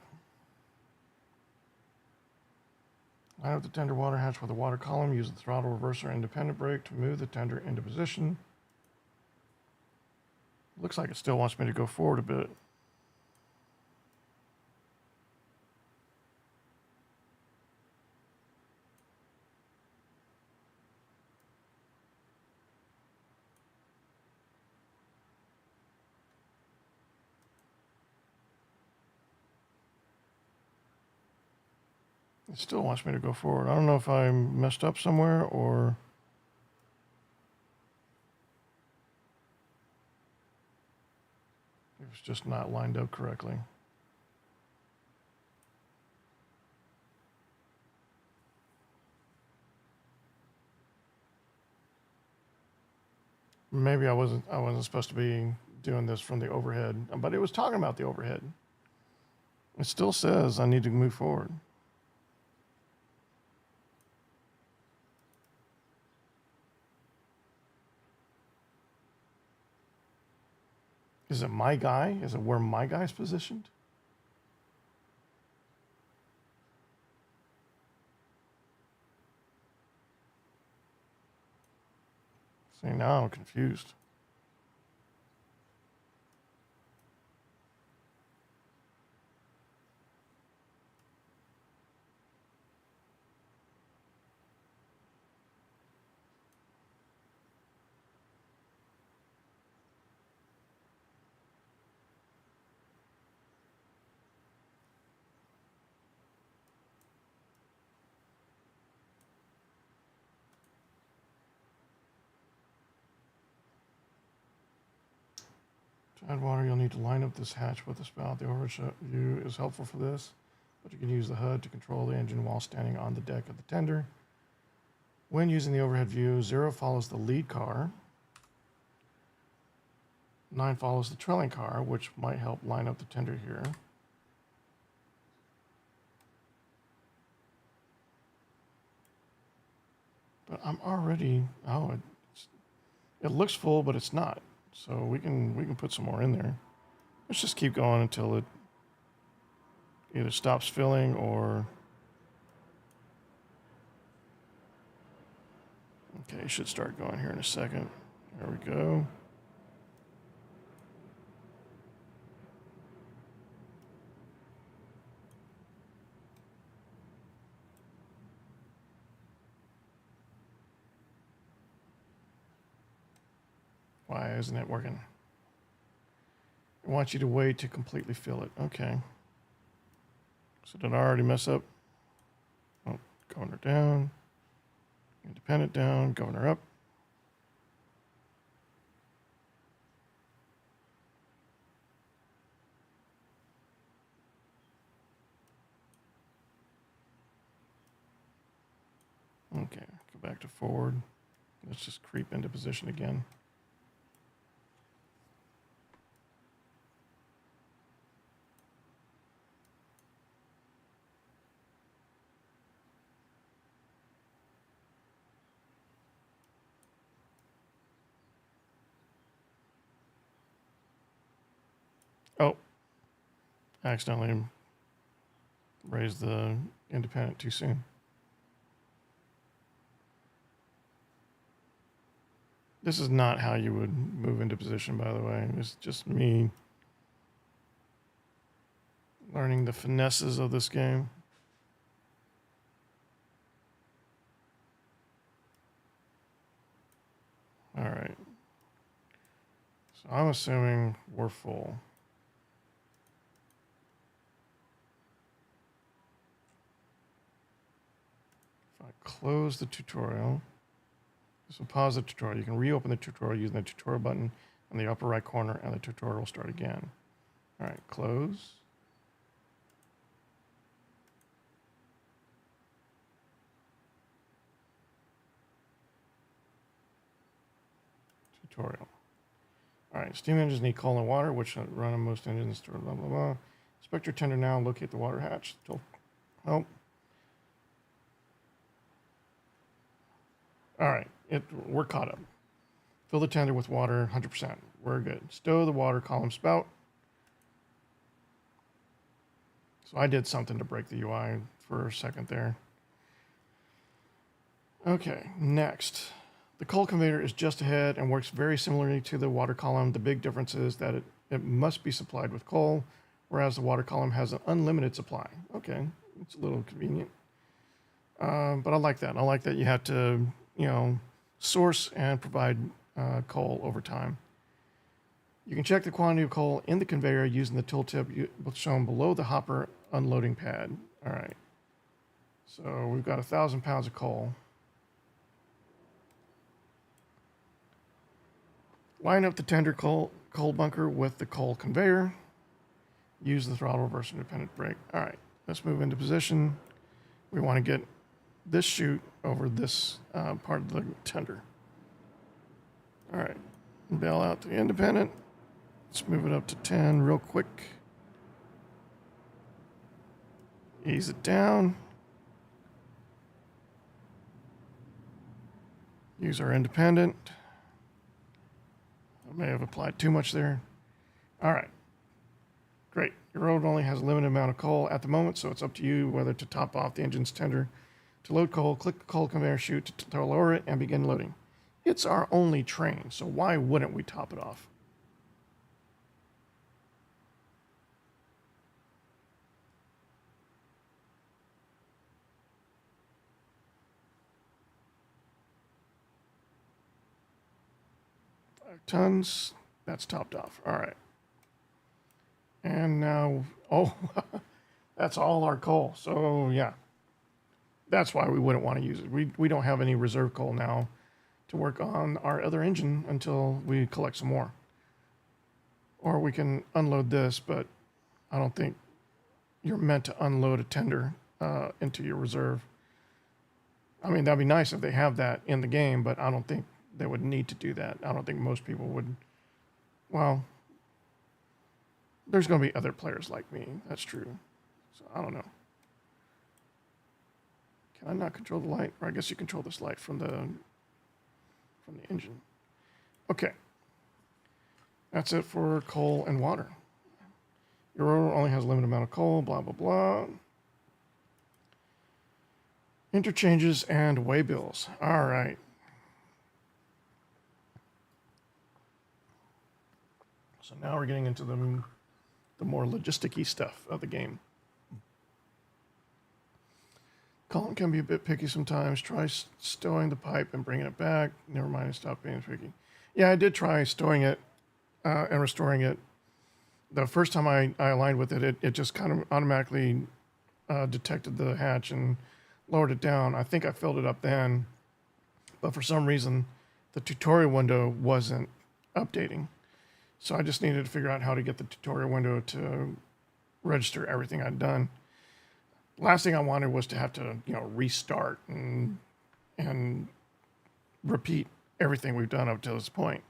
B: Line up the tender water hatch with the water column. Use the throttle reverser independent brake to move the tender into position. Looks like it still wants me to go forward a bit. It still wants me to go forward. I don't know if I messed up somewhere or it was just not lined up correctly. Maybe I wasn't supposed to be doing this from the overhead, but it was talking about the overhead. It still says I need to move forward. Is it my guy? Is it where my guy's positioned? See, now I'm confused. To add water, you'll need to line up this hatch with the spout. The overhead view is helpful for this, but you can use the HUD to control the engine while standing on the deck of the tender. When using the overhead view, 0 follows the lead car, 9 follows the trailing car, which might help line up the tender here. But I'm already, it looks full, but it's not. So we can put some more in there. Let's just keep going until it either stops filling or... Okay, it should start going here in a second. There we go. Why isn't it working? It wants you to wait to completely fill it. Okay. So did I already mess up? Oh, governor down. Independent down. Governor up. Okay, go back to forward. Let's just creep into position again. Oh, I accidentally raised the independent too soon. This is not how you would move into position, by the way. It's just me learning the finesses of this game. All right. So I'm assuming we're full. If I close the tutorial, this will pause the tutorial. You can reopen the tutorial using the tutorial button in the upper right corner, and the tutorial will start again. All right, close. Tutorial. All right, steam engines need coal and water, which run on most engines. Blah, blah, blah. Inspect your tender now and locate the water hatch. Oh. All right, we're caught up. Fill the tender with water, 100%. We're good. Stow the water column spout. So I did something to break the UI for a second there. Okay, next. The coal conveyor is just ahead and works very similarly to the water column. The big difference is that it must be supplied with coal, whereas the water column has an unlimited supply. Okay, it's a little convenient. But I like that. I like that you have to, source and provide coal over time. You can check the quantity of coal in the conveyor using the tooltip shown below the hopper unloading pad. All right. So we've got 1,000 pounds of coal. Line up the tender coal bunker with the coal conveyor. Use the throttle reverse independent brake. All right, let's move into position. We want to get this chute over this part of the tender. All right, bail out the independent. Let's move it up to 10 real quick. Ease it down. Use our independent. I may have applied too much there. All right. Great. Your road only has a limited amount of coal at the moment, so it's up to you whether to top off the engine's tender. To load coal, click the coal conveyor chute to lower it and begin loading. It's our only train, so why wouldn't we top it off? Tons, that's topped off. All right. And now, that's all our coal. So yeah, that's why we wouldn't want to use it. We don't have any reserve coal now to work on our other engine until we collect some more. Or we can unload this, but I don't think you're meant to unload a tender into your reserve. I mean, that'd be nice if they have that in the game, but I don't think they would need to do that. I don't think most people would. Well, there's going to be other players like me. That's true. So I don't know. Can I not control the light? Or I guess you control this light from the engine. Okay. That's it for coal and water. Your road only has a limited amount of coal, blah, blah, blah. Interchanges and way bills. All right. So now we're getting into the more logistic-y stuff of the game. Colin can be a bit picky sometimes. Try stowing the pipe and bringing it back. Never mind, stop being picky. Yeah, I did try stowing it and restoring it. The first time I aligned with it, it just kind of automatically detected the hatch and lowered it down. I think I filled it up then, but for some reason, the tutorial window wasn't updating. So I just needed to figure out how to get the tutorial window to register everything I'd done. Last thing I wanted was to have to, restart and repeat everything we've done up to this point.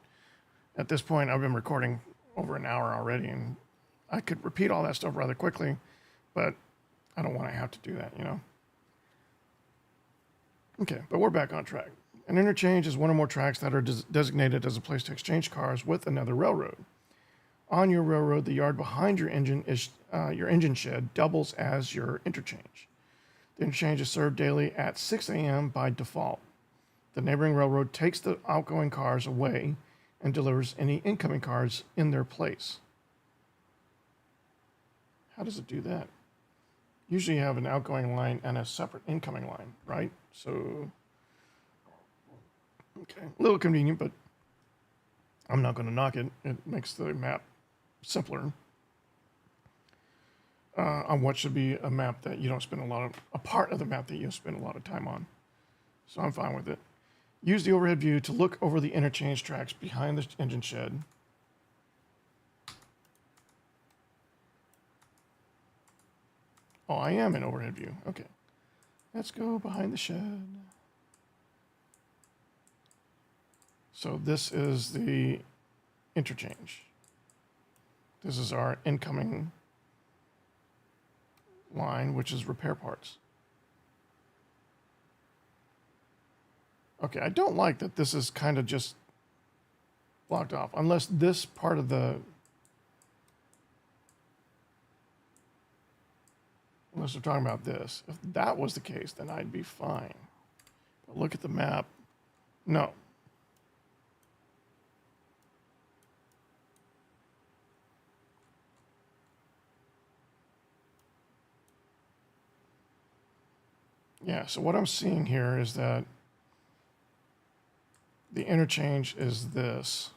B: At this point, I've been recording over an hour already, and I could repeat all that stuff rather quickly, but I don't want to have to do that, Okay, but we're back on track. An interchange is one or more tracks that are designated as a place to exchange cars with another railroad. On your railroad, the yard behind your engine shed doubles as your interchange. The interchange is served daily at 6 a.m. by default. The neighboring railroad takes the outgoing cars away and delivers any incoming cars in their place. How does it do that? Usually you have an outgoing line and a separate incoming line, right? So, okay, a little convenient, but I'm not going to knock it. It makes the map simpler on what should be a map that you don't spend a part of the map that you spend a lot of time on. So I'm fine with it. Use the overhead view to look over the interchange tracks behind the engine shed. Oh, I am in overhead view. Okay. Let's go behind the shed. So this is the interchange. This is our incoming line, which is repair parts. Okay, I don't like that this is kind of just blocked off, unless this part of the, unless we're talking about this. If that was the case, then I'd be fine. But look at the map. No. Yeah, so what I'm seeing here is that the interchange is this.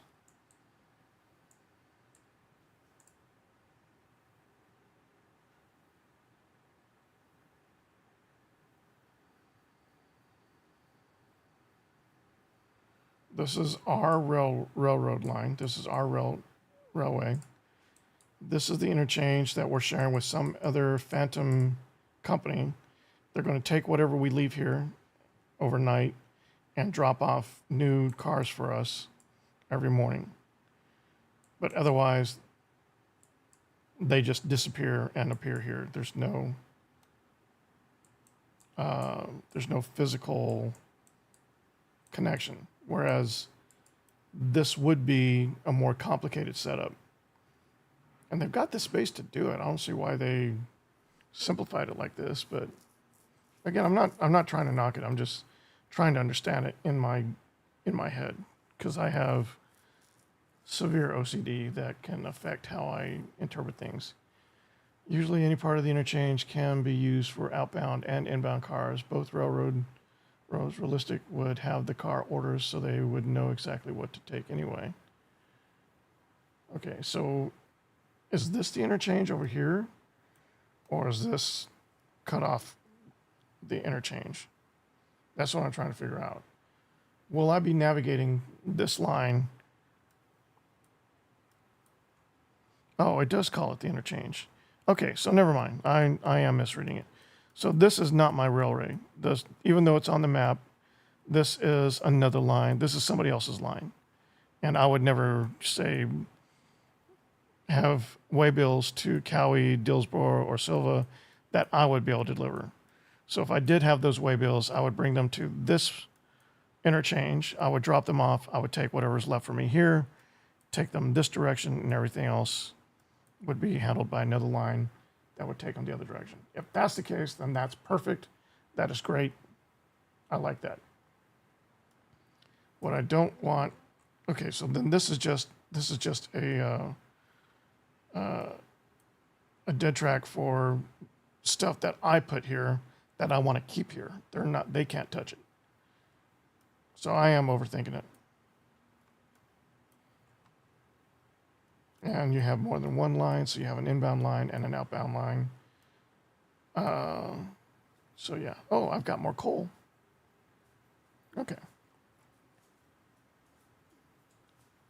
B: This is our railroad line. This is our railway. This is the interchange that we're sharing with some other phantom company. They're going to take whatever we leave here overnight and drop off new cars for us every morning. But otherwise, they just disappear and appear here. There's no physical connection. Whereas this would be a more complicated setup. And they've got the space to do it. I don't see why they simplified it like this, but again, I'm not trying to knock it. I'm just trying to understand it in my head, because I have severe OCD that can affect how I interpret things. Usually any part of the interchange can be used for outbound and inbound cars. Both railroads realistic would have the car orders, so they would know exactly what to take anyway. Okay, so is this the interchange over here, or is this cut off the interchange? That's what I'm trying to figure out. Will I be navigating this line? Oh, it does call it the interchange. Okay, so never mind. I am misreading it. So this is not my railway. Even though it's on the map, this is another line. This is somebody else's line. And I would never say have waybills to Cowie, Dillsborough, or Silva that I would be able to deliver. So if I did have those waybills, I would bring them to this interchange. I would drop them off. I would take whatever's left for me here, take them this direction, and everything else would be handled by another line that would take them the other direction. If that's the case, then that's perfect. That is great. I like that. What I don't want, okay, so then this is just a dead track for stuff that I put here that I want to keep here. They can't touch it. So I am overthinking it. And you have more than one line, so you have an inbound line and an outbound line. So yeah. Oh, I've got more coal. Okay.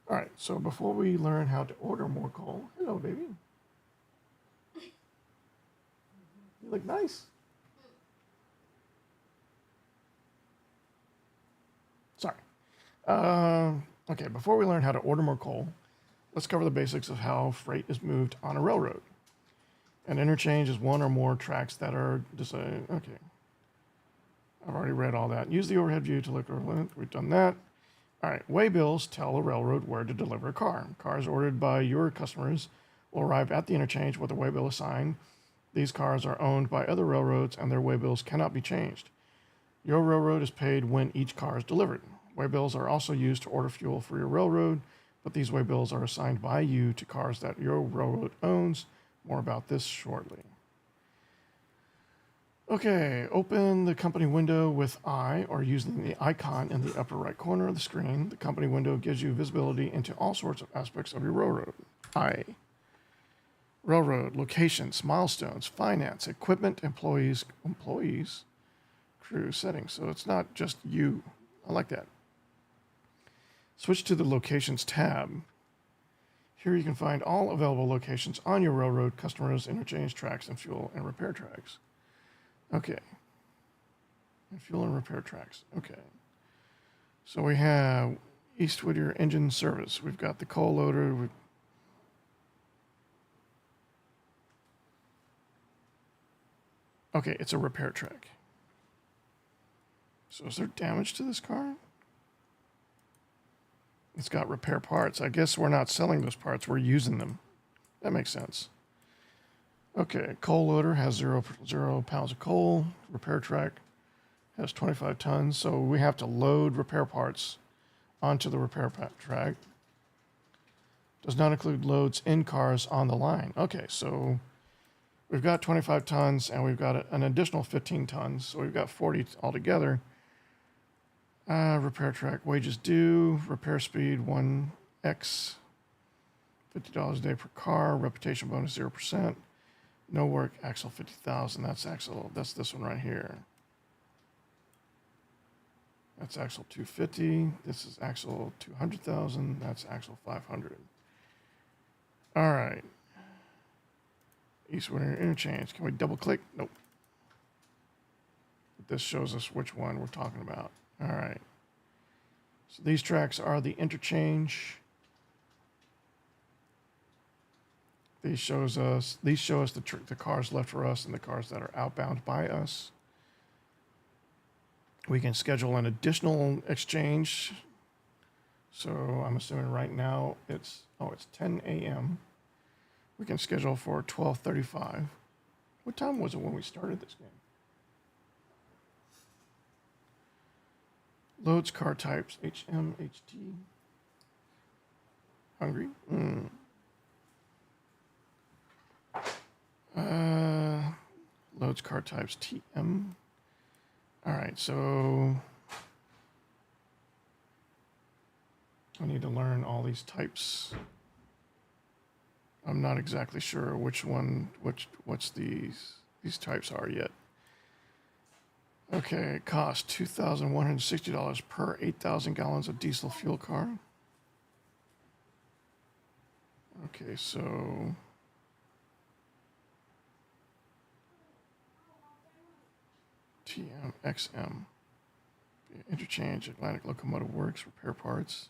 B: All right, so before we learn how to order more coal, hello, baby. You look nice. Sorry. Okay, before we learn how to order more coal, let's cover the basics of how freight is moved on a railroad. An interchange is one or more tracks that are decided. Okay. I've already read all that. Use the overhead view to look over it. We've done that. All right. Waybills tell a railroad where to deliver a car. Cars ordered by your customers will arrive at the interchange with a waybill assigned. These cars are owned by other railroads and their waybills cannot be changed. Your railroad is paid when each car is delivered. Waybills are also used to order fuel for your railroad, but these waybills are assigned by you to cars that your railroad owns. More about this shortly. Okay, open the company window with I or using the icon in the upper right corner of the screen. The company window gives you visibility into all sorts of aspects of your railroad. Railroad, locations, milestones, finance, equipment, employees, crew settings. So it's not just you. I like that. Switch to the locations tab. Here you can find all available locations on your railroad, customers, interchange tracks, and fuel and repair tracks. Okay. And fuel and repair tracks. Okay. So we have East Whittier engine service. We've got the coal loader. Okay, it's a repair track. So is there damage to this car? It's got repair parts. I guess we're not selling those parts. We're using them. That makes sense. Okay, coal loader has zero pounds of coal. Repair track has 25 tons. So we have to load repair parts onto the repair track. Does not include loads in cars on the line. Okay, so we've got 25 tons and we've got an additional 15 tons. So we've got 40 altogether. Repair track, wages due, repair speed 1x, $50 a day per car, reputation bonus 0%. No work, axle 50,000. That's axle. That's this one right here. That's axle 250. This is axle 200,000. That's axle 500. All right. East Winter interchange. Can we double click? Nope. This shows us which one we're talking about. All right. So these tracks are the interchange. These show us the cars left for us and the cars that are outbound by us. We can schedule an additional exchange. So I'm assuming right now it's 10 a.m. We can schedule for 12:35. What time was it when we started this game? Loads car types, HM, HT. Hungry? Loads car types, TM. All right, so I need to learn all these types. I'm not exactly sure which these types are yet. Okay, cost $2,160 per 8,000 gallons of diesel fuel car. Okay, so TM, XM, interchange, Atlantic Locomotive Works, repair parts.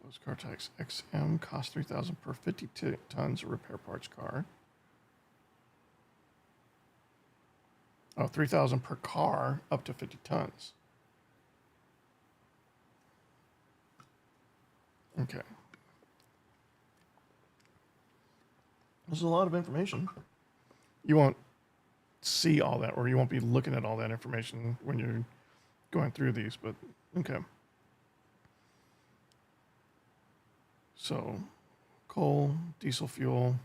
B: Those car types, XM, cost $3,000 per 50 tons of repair parts car. Oh, $3,000 per car, up to 50 tons. Okay. There's a lot of information. You won't see all that, or you won't be looking at all that information when you're going through these, but okay. So, coal, diesel fuel.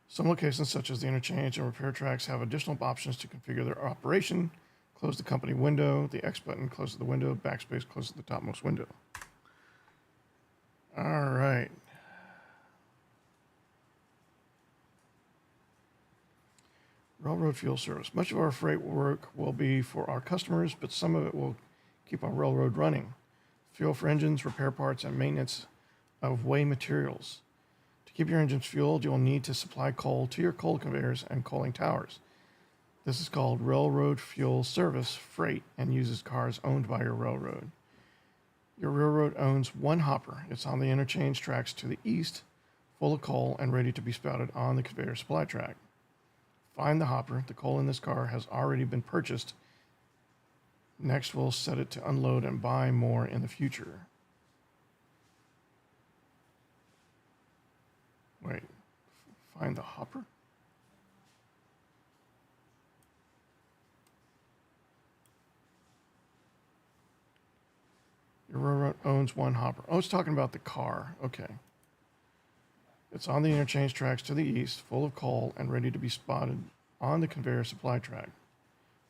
B: Some locations, such as the interchange and repair tracks, have additional options to configure their operation. Close the company window. The X button closes the window. Backspace closes the topmost window. All right. Railroad fuel service. Much of our freight work will be for our customers, but some of it will keep our railroad running. Fuel for engines, repair parts, and maintenance of way materials. To keep your engines fueled, you'll need to supply coal to your coal conveyors and coaling towers. This is called railroad fuel service freight and uses cars owned by your railroad. Your railroad owns one hopper. It's on the interchange tracks to the east, full of coal and ready to be spouted on the conveyor supply track. Find the hopper. The coal in this car has already been purchased. Next, we'll set it to unload and buy more in the future. Wait, find the hopper? Your railroad owns one hopper. Oh, it's talking about the car. Okay. It's on the interchange tracks to the east, full of coal and ready to be spotted on the conveyor supply track.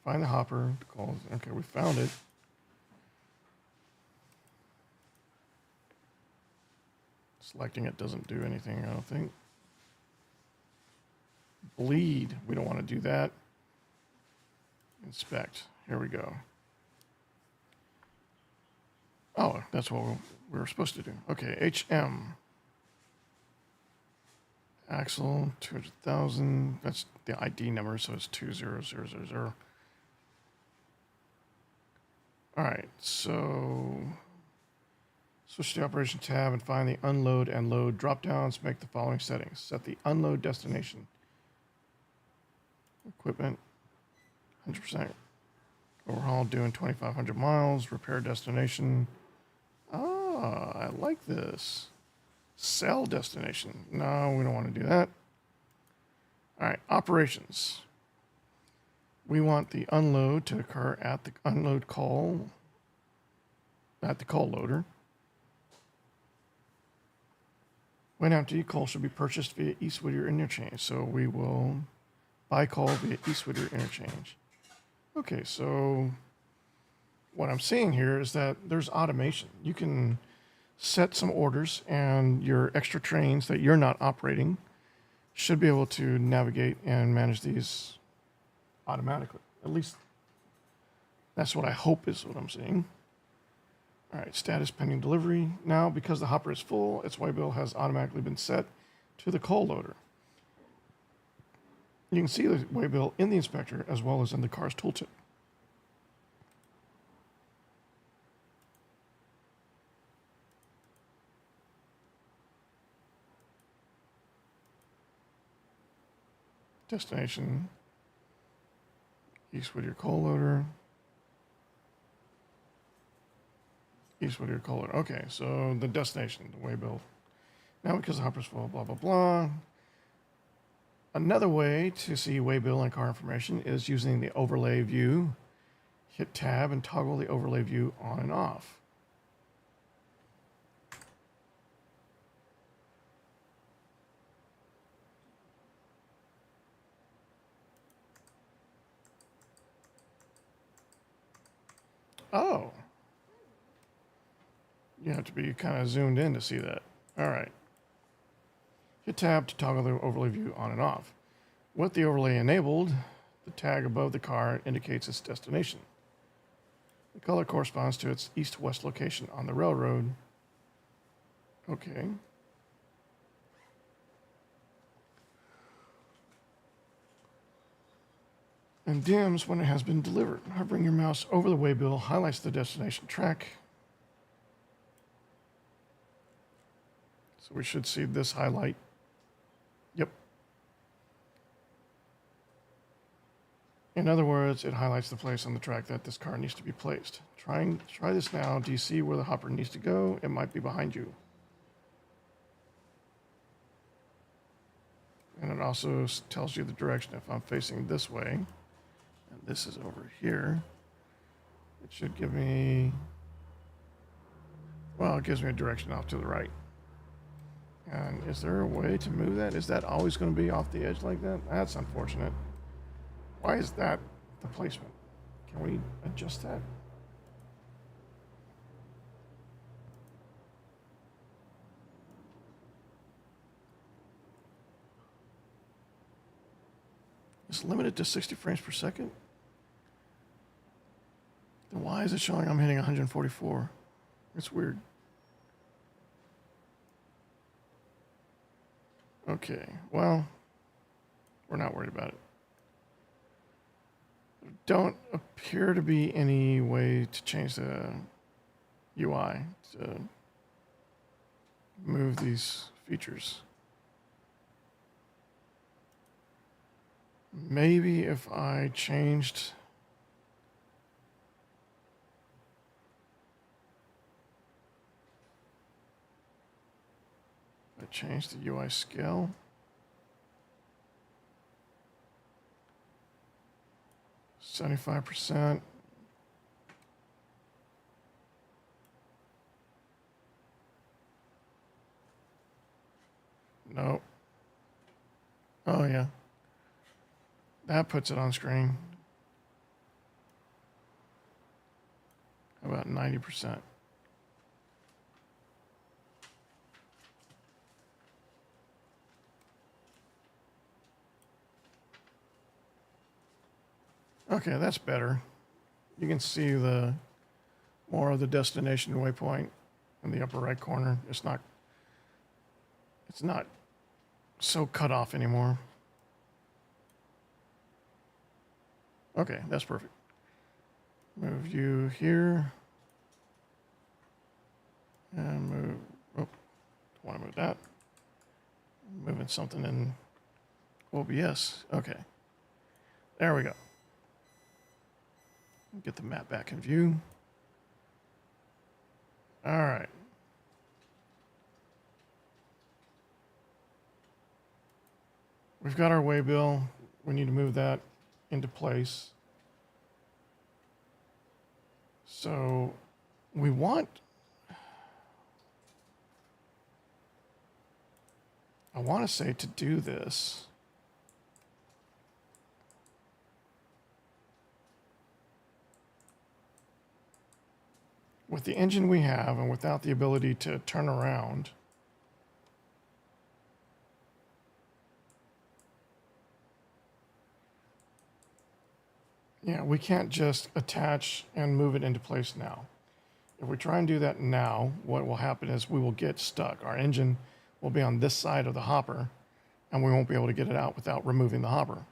B: Find the hopper. The coal. Okay, we found it. Selecting it doesn't do anything, I don't think. Bleed. We don't want to do that. Inspect. Here we go. Oh, that's what we were supposed to do. Okay, HM. Axle, 200,000. That's the ID number, so it's 20000. All right, so switch to the operation tab and find the unload and load drop downs. Make the following settings. Set the unload destination. Equipment, 100%. Overhaul doing 2,500 miles. Repair destination. Ah, I like this. Sell destination. No, we don't want to do that. All right, operations. We want the unload to occur at the unload call, at the call loader. When empty, coal should be purchased via East Whittier interchange. So we will buy coal via East Whittier interchange. Okay, so what I'm seeing here is that there's automation. You can set some orders, and your extra trains that you're not operating should be able to navigate and manage these automatically. At least that's what I hope is what I'm seeing. All right, status pending delivery. Now, because the hopper is full, its waybill has automatically been set to the coal loader. You can see the waybill in the inspector as well as in the car's tooltip. Destination, East Whittier coal loader. East Whittier coal loader. Okay, so the destination, the waybill. Now because the hopper's full, blah, blah, blah. Another way to see waybill and car information is using the overlay view. Hit tab and toggle the overlay view on and off. Oh. You have to be kind of zoomed in to see that. All right. Hit tab to toggle the overlay view on and off. With the overlay enabled, the tag above the car indicates its destination. The color corresponds to its east-west location on the railroad. Okay. And dims when it has been delivered. Hovering your mouse over the waybill highlights the destination track. So we should see this highlight. Yep. In other words, it highlights the place on the track that this car needs to be placed. Try this now. Do you see where the hopper needs to go? It might be behind you. And it also tells you the direction. If I'm facing this way, and this is over here, it should give me, well, it gives me a direction off to the right. And is there a way to move that? Is that always going to be off the edge like that? That's unfortunate. Why is that the placement? Can we adjust that? It's limited to 60 frames per second. Then why is it showing I'm hitting 144? It's weird. Okay, well, we're not worried about it. There don't appear to be any way to change the UI to move these features. Maybe if I changed the UI scale. %. Oh. Oh, yeah. That puts it on screen. How about 90%? Okay, that's better. You can see the more of the destination waypoint in the upper right corner. It's not so cut off anymore. Okay, that's perfect. Move you here. And move, oh, don't want to move that. Moving something in OBS. Okay. There we go. Get the map back in view. All right. We've got our waybill. We need to move that into place. So we want, I want to say to do this, with the engine we have and without the ability to turn around, yeah, we can't just attach and move it into place now. If we try and do that now, what will happen is we will get stuck. Our engine will be on this side of the hopper, and we won't be able to get it out without removing the hopper.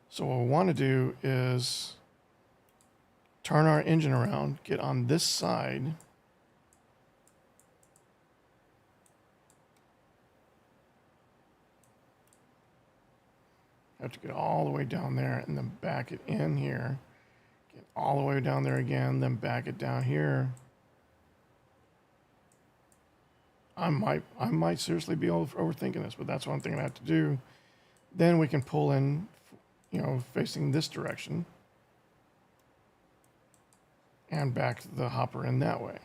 B: So what we want to do is turn our engine around, get on this side, have to get all the way down there and then back it in here, get all the way down there again, then back it down here. I might seriously be overthinking this, but that's one thing I have to do. Then we can pull in, facing this direction and back the hopper in that way.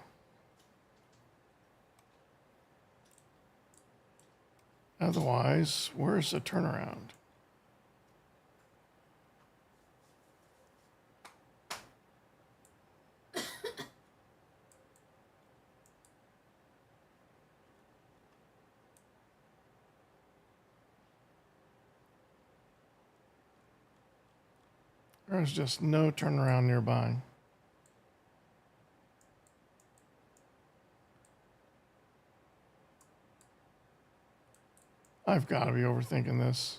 B: Otherwise, where's the turnaround? There's just no turnaround nearby. I've got to be overthinking this.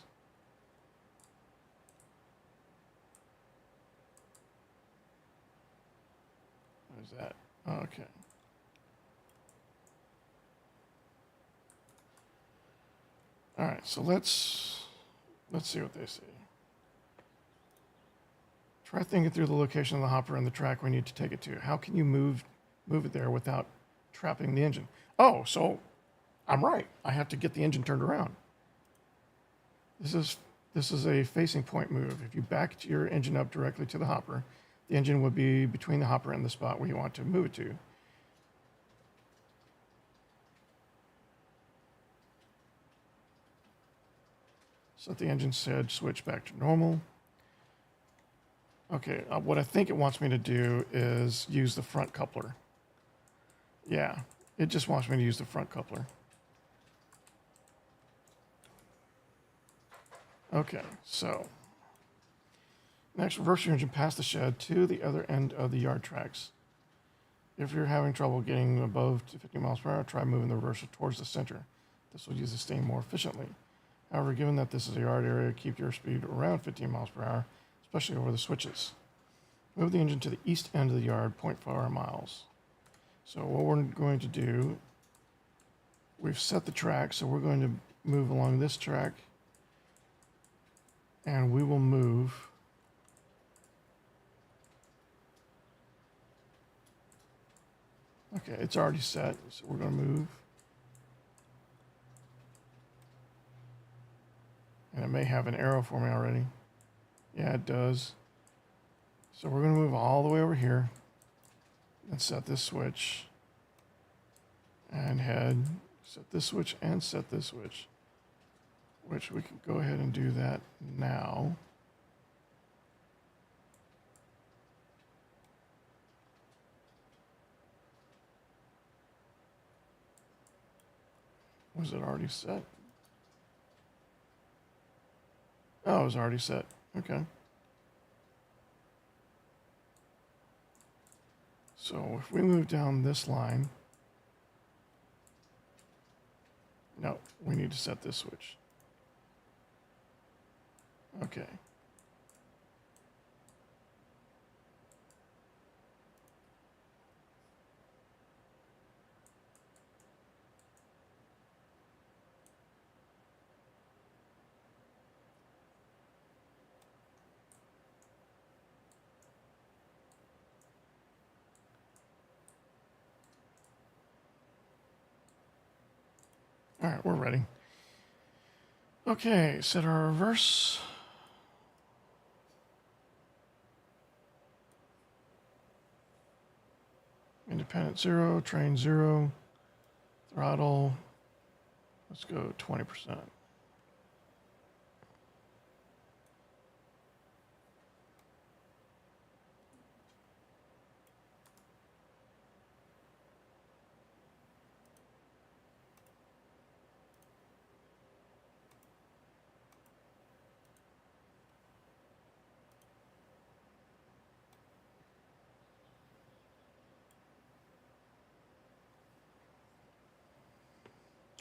B: What is that? Okay. All right, so let's see what they say. Try thinking through the location of the hopper and the track we need to take it to. How can you move it there without trapping the engine? Oh, so I'm right. I have to get the engine turned around. This is a facing point move. If you back your engine up directly to the hopper, the engine would be between the hopper and the spot where you want to move it to. Set the engine switch back to normal. Okay, what I think it wants me to do is use the front coupler. Yeah, it just wants me to use the front coupler. Okay, so next, reverse your engine past the shed to the other end of the yard tracks. If you're having trouble getting above 50 miles per hour, try moving the reverser towards the center. This will use the steam more efficiently. However, given that this is a yard area, keep your speed around 15 miles per hour, especially over the switches. Move the engine to the east end of the yard, 0.4 miles. So what we're going to do, we've set the track, so we're going to move along this track, and we will move okay, it's already set, so we're going to move. And it may have an arrow for me already. Yeah, it does. So we're going to move all the way over here and set this switch and head, set this switch and set this switch. which we can go ahead and do that now. Was it already set? Oh, it was already set. Okay. So if we move down this line, no, we need to set this switch. Okay. All right, we're ready. Okay, set our reverse. Independent 0, train 0, throttle. Let's go 20%.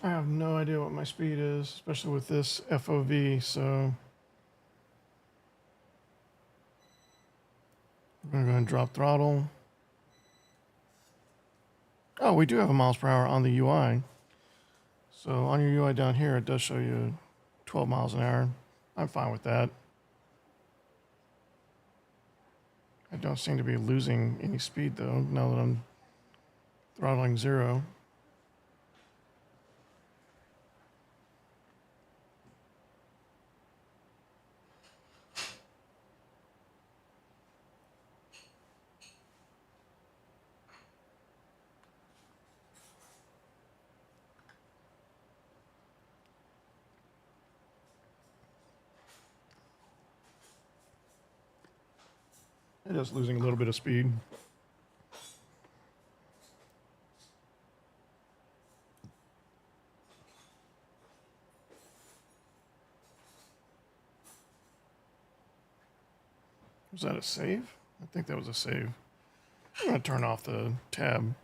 B: I have no idea what my speed is, especially with this FOV, so I'm going to go ahead and drop throttle. Oh, we do have a miles per hour on the UI. So on your UI down here, it does show you 12 miles an hour. I'm fine with that. I don't seem to be losing any speed though, now that I'm throttling 0. It is losing a little bit of speed. Was that a save? I think that was a save. I'm going to turn off the tab.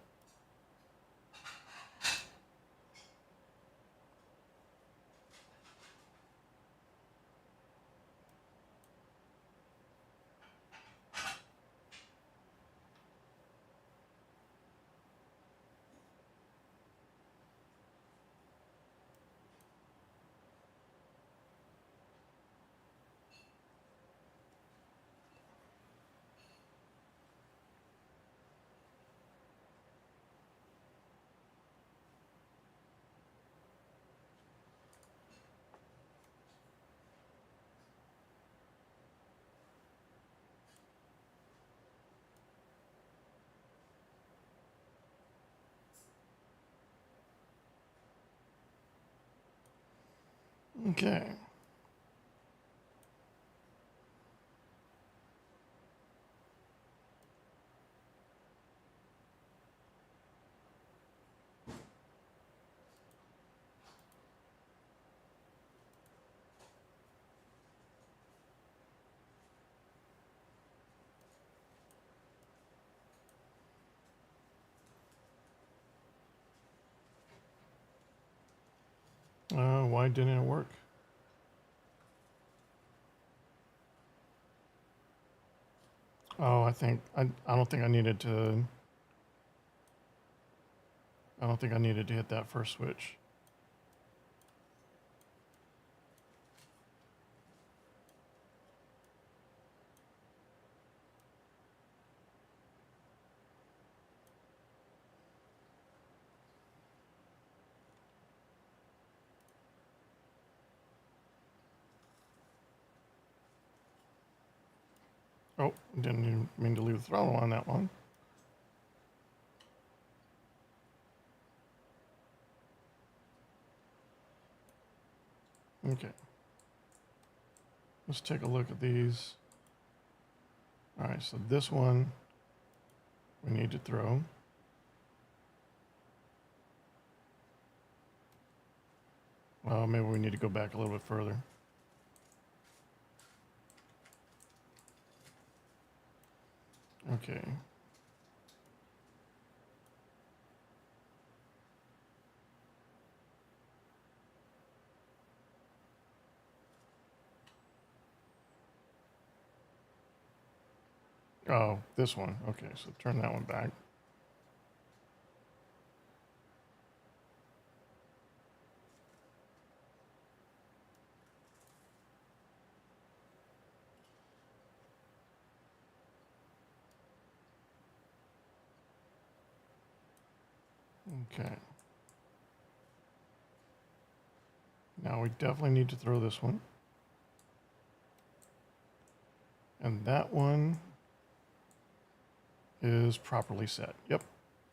B: Okay. Why didn't it work? Oh, I don't think I needed to. I don't think I needed to hit that first switch. Oh, didn't even mean to leave the throttle on that one. Okay. Let's take a look at these. All right, so this one we need to throw. Well, maybe we need to go back a little bit further. Okay. Oh, this one. Okay, so turn that one back. Okay. Now we definitely need to throw this one. And that one is properly set. Yep.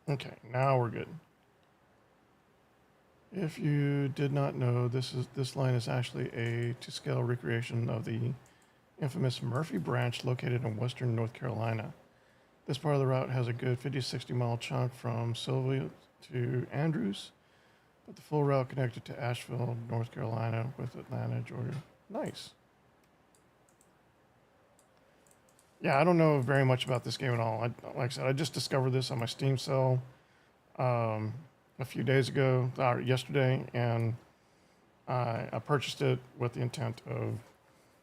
B: Okay, now we're good. If you did not know, this line is actually a to-scale recreation of the infamous Murphy branch located in western North Carolina. This part of the route has a good 50-60 mile chunk from Sylvia to Andrews, but the full route connected to Asheville, North Carolina with Atlanta, Georgia. Nice. Yeah, I don't know very much about this game at all. Like I said, I just discovered this on my Steam sale a few days ago, yesterday, and I purchased it with the intent of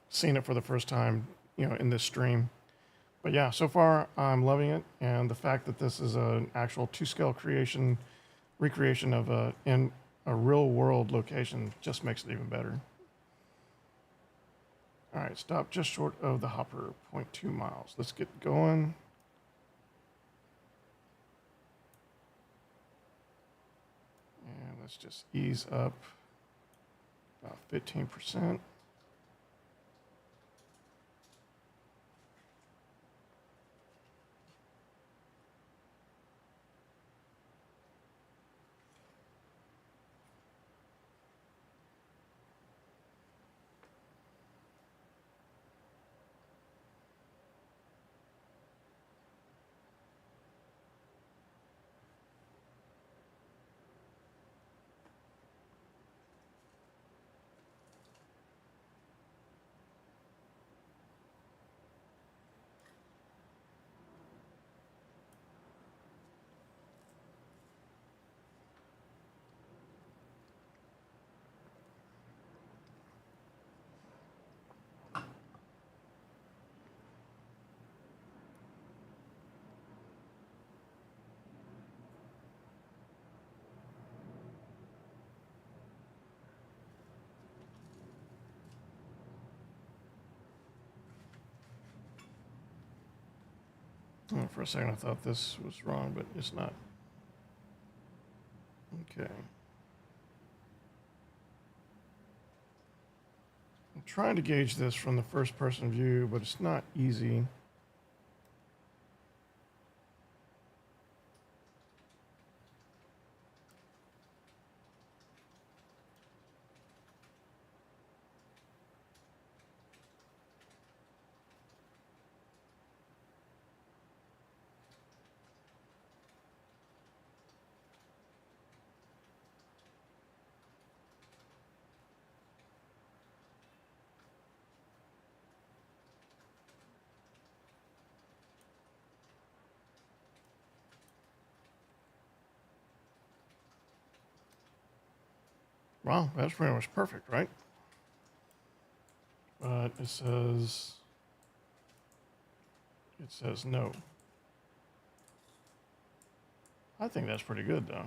B: seeing it for the first time, in this stream. But yeah, so far I'm loving it, and the fact that this is an actual to-scale recreation of in a real-world location just makes it even better. All right, stop just short of the hopper, 0.2 miles. Let's get going. And let's just ease up about 15%. Oh, for a second I thought this was wrong, but it's not. Okay. I'm trying to gauge this from the first person view, but it's not easy. Wow, that's pretty much perfect, right? But it says no. I think that's pretty good, though.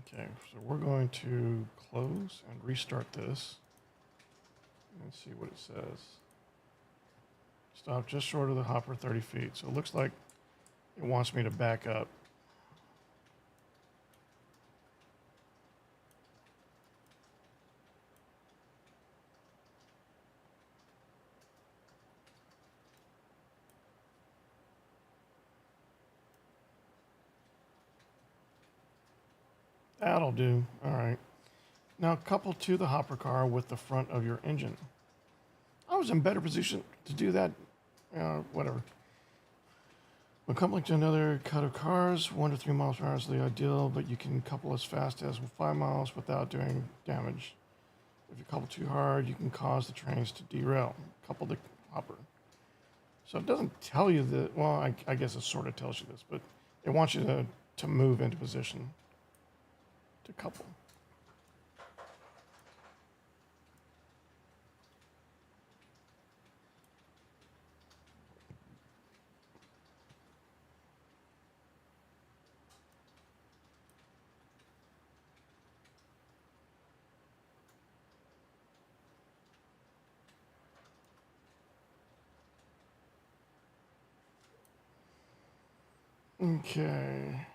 B: Okay, so we're going to close and restart this and see what it says. Stop just short of the hopper, 30 feet. So it looks like it wants me to back up. That'll do. All right. Now couple to the hopper car with the front of your engine. I was in better position to do that. Whatever. When coupling to another cut of cars, 1 to 3 miles per hour is the ideal, but you can couple as fast as 5 miles without doing damage. If you couple too hard, you can cause the trains to derail. Couple the hopper. So it doesn't tell you that, well, I guess it sort of tells you this, but it wants you to move into position to couple. Okay.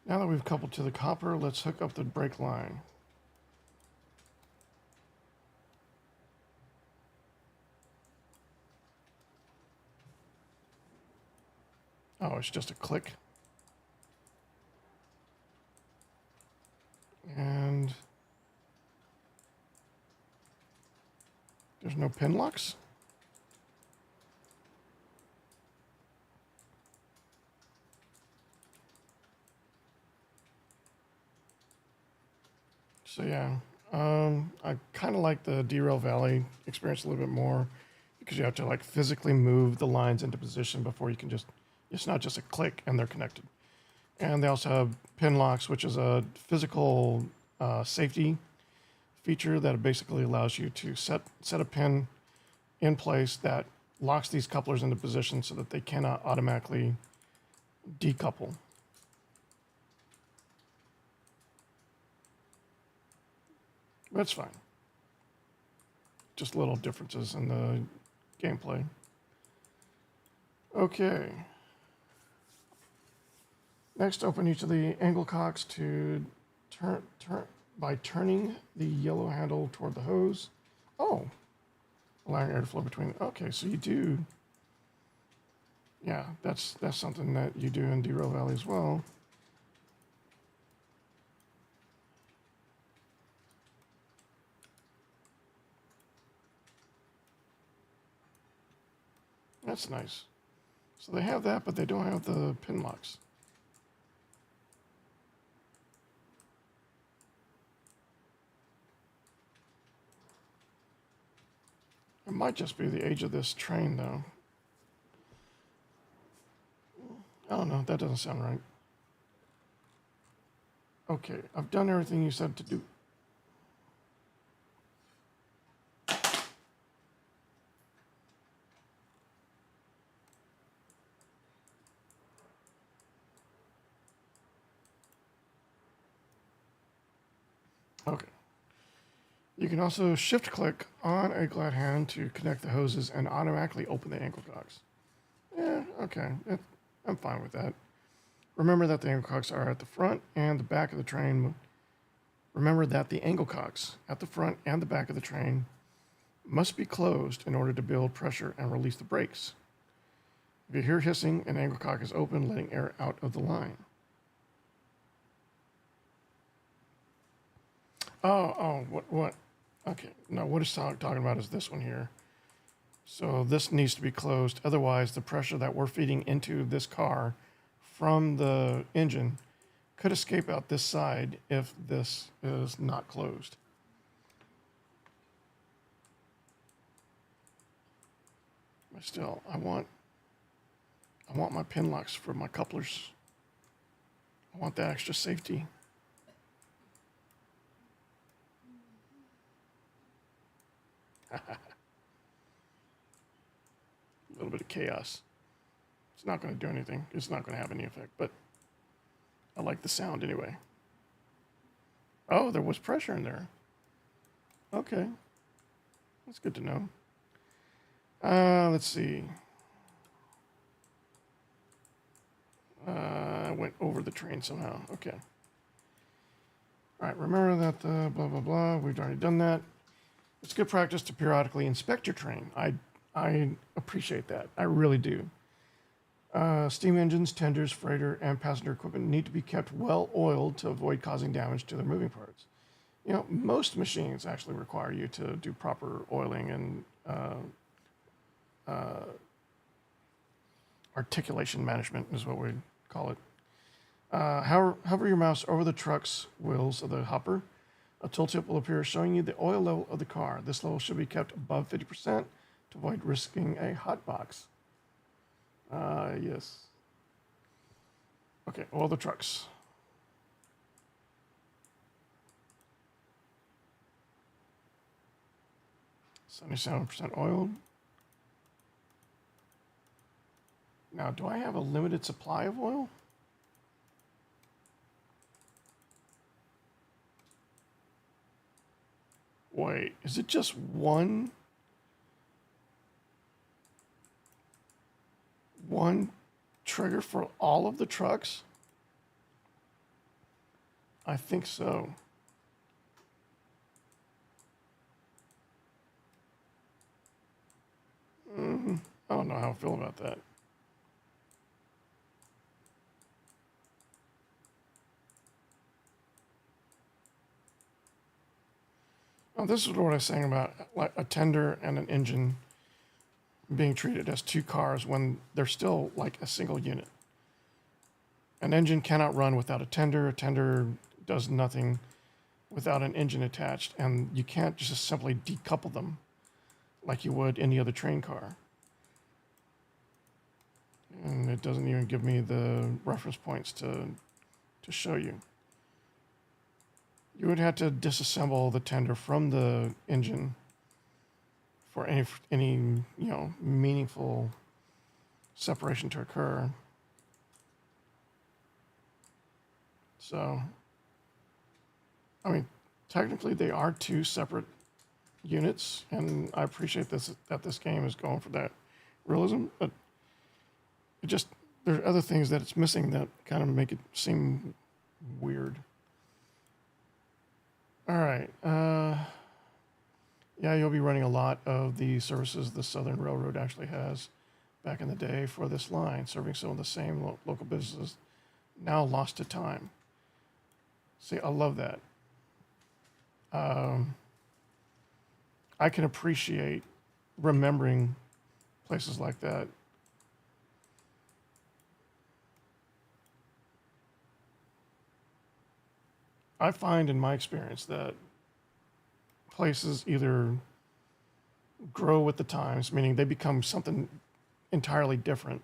B: Now that we've coupled to the copper, let's hook up the brake line. Oh, it's just a click. And there's no pin locks? So yeah, I kind of like the derail valley experience a little bit more because you have to like physically move the lines into position before you can just, it's not just a click and they're connected. And they also have pin locks, which is a physical safety feature that basically allows you to set a pin in place that locks these couplers into position so that they cannot automatically decouple. That's fine. Just little differences in the gameplay. Okay. Next, open each of the angle cocks to turn by turning the yellow handle toward the hose. Oh, allowing air to flow between. Okay, so you do. Yeah, that's something that you do in Derail Valley as well. That's nice. So they have that, but they don't have the pin locks. It might just be the age of this train, though. I don't know. That doesn't sound right. Okay, I've done everything you said to do. Okay. You can also shift click on a glad hand to connect the hoses and automatically open the ankle cocks. Yeah, okay. I'm fine with that. Remember that the ankle cocks are at the front and the back of the train. Remember that the ankle cocks at the front and the back of the train must be closed in order to build pressure and release the brakes. If you hear hissing, an ankle cock is open, letting air out of the line. Oh, what? Okay, no, what it's talking about is this one here. So this needs to be closed. Otherwise, the pressure that we're feeding into this car from the engine could escape out this side if this is not closed. But still, I want my pin locks for my couplers. I want that extra safety. A little bit of chaos. It's not going to do anything. It's not going to have any effect, but I like the sound anyway. Oh, there was pressure in there. Okay. That's good to know. Let's see. I went over the train somehow. Okay. All right, remember that blah, blah, blah. We've already done that. It's good practice to periodically inspect your train. I appreciate that. I really do. Steam engines, tenders, freighter, and passenger equipment need to be kept well oiled to avoid causing damage to their moving parts. You know, most machines actually require you to do proper oiling and articulation management is what we call it. Hover your mouse over the truck's wheels of the hopper. A tooltip will appear showing you the oil level of the car. This level should be kept above 50% to avoid risking a hot box. Yes. Okay, oil the trucks. 77% oiled. Now, do I have a limited supply of oil? Wait, is it just one trigger for all of the trucks? I think so. I don't know how I feel about that. Oh, this is what I was saying about like a tender and an engine being treated as two cars when they're still like a single unit. An engine cannot run without a tender. A tender does nothing without an engine attached, and you can't just simply decouple them like you would any other train car. And it doesn't even give me the reference points to show you. You would have to disassemble the tender from the engine for any meaningful separation to occur. So, I mean, technically they are two separate units, and I appreciate that this game is going for that realism, but there are other things that it's missing that kind of make it seem weird. All right. Yeah, you'll be running a lot of the services the Southern Railroad actually has back in the day for this line, serving some of the same local businesses now lost to time. See, I love that. I can appreciate remembering places like that. I find in my experience that places either grow with the times, meaning they become something entirely different,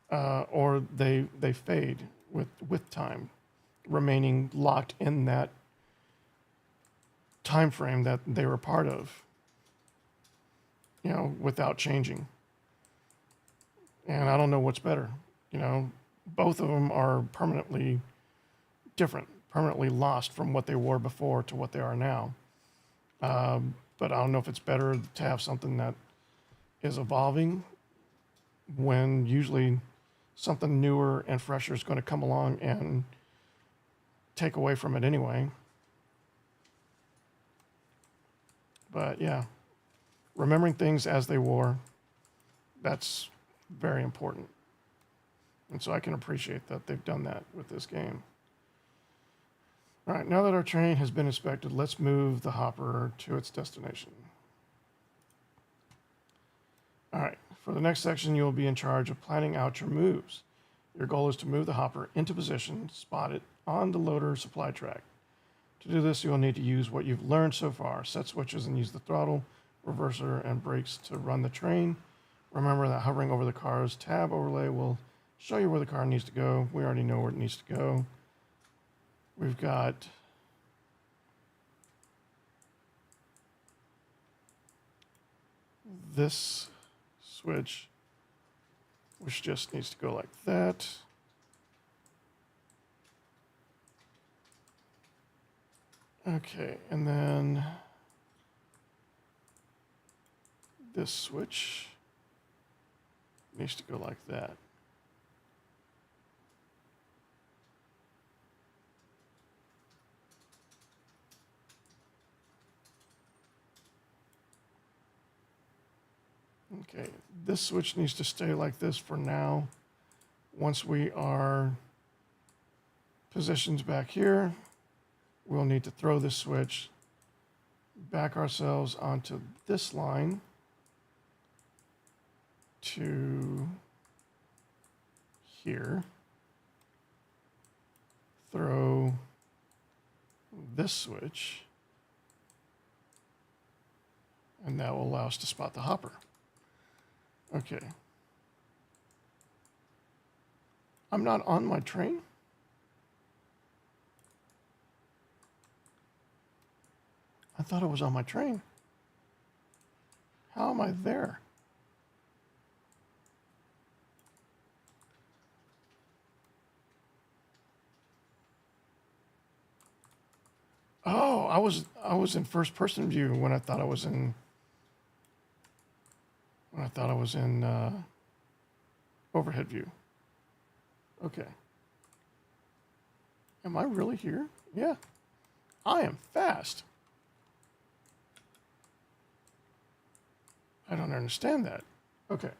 B: or they fade with time, remaining locked in that time frame that they were part of, without changing. And I don't know what's better. Both of them are permanently different, permanently lost from what they were before to what they are now. But I don't know if it's better to have something that is evolving when usually something newer and fresher is going to come along and take away from it anyway. But yeah, remembering things as they were, that's very important. And so I can appreciate that they've done that with this game. All right, now that our train has been inspected, let's move the hopper to its destination. All right, for the next section, you'll be in charge of planning out your moves. Your goal is to move the hopper into position, spot it on the loader supply track. To do this, you'll need to use what you've learned so far, set switches and use the throttle, reverser, and brakes to run the train. Remember that hovering over the car's tab overlay will show you where the car needs to go. We already know where it needs to go. We've got this switch, which just needs to go like that. Okay, and then this switch needs to go like that. Okay, this switch needs to stay like this for now. Once we are positioned back here, we'll need to throw this switch back ourselves onto this line to here. Throw this switch, and that will allow us to spot the hopper. Okay. I'm not on my train. I thought I was on my train. How am I there? Oh, I was in first person view when I thought I was in overhead view. Okay. Am I really here? Yeah. I am fast. I don't understand that. Okay.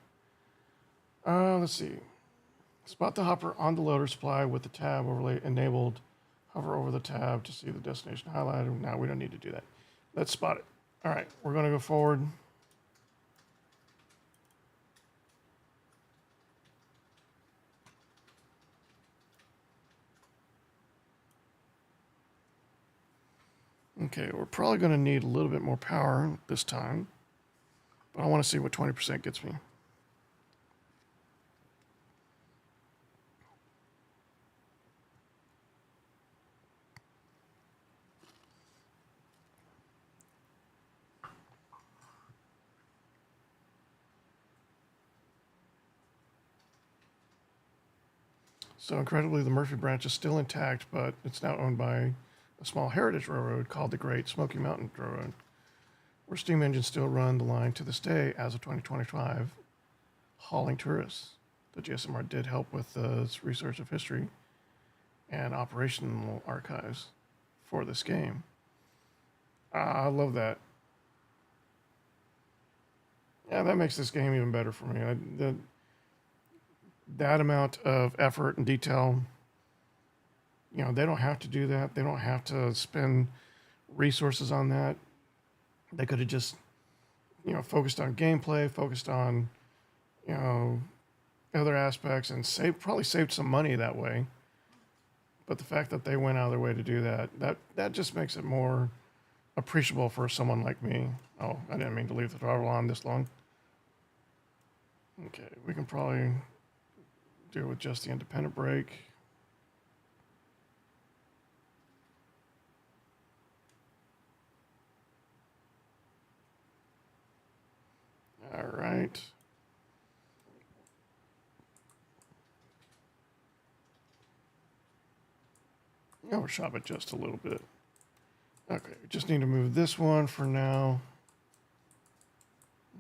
B: Let's see. Spot the hopper on the loader supply with the tab overlay enabled. Hover over the tab to see the destination highlighted. Now we don't need to do that. Let's spot it. All right, we're going to go forward. Okay, we're probably going to need a little bit more power this time, but I want to see what 20% gets me. So incredibly, the Murphy branch is still intact, but it's now owned by a small heritage railroad called the Great Smoky Mountain Railroad, where steam engines still run the line to this day as of 2025, hauling tourists. The GSMR did help with the research of history and operational archives for this game. I love that. Yeah, that makes this game even better for me. That amount of effort and detail, you know, they don't have to do that. They don't have to spend resources on that. They could have just, you know, focused on gameplay, focused on, you know, other aspects, and probably saved some money that way. But the fact that they went out of their way to do that just makes it more appreciable for someone like me. Oh, I didn't mean to leave the throttle on this long. Okay, we can probably do it with just the independent brake. All right. Overshot it just a little bit. Okay, we just need to move this one for now.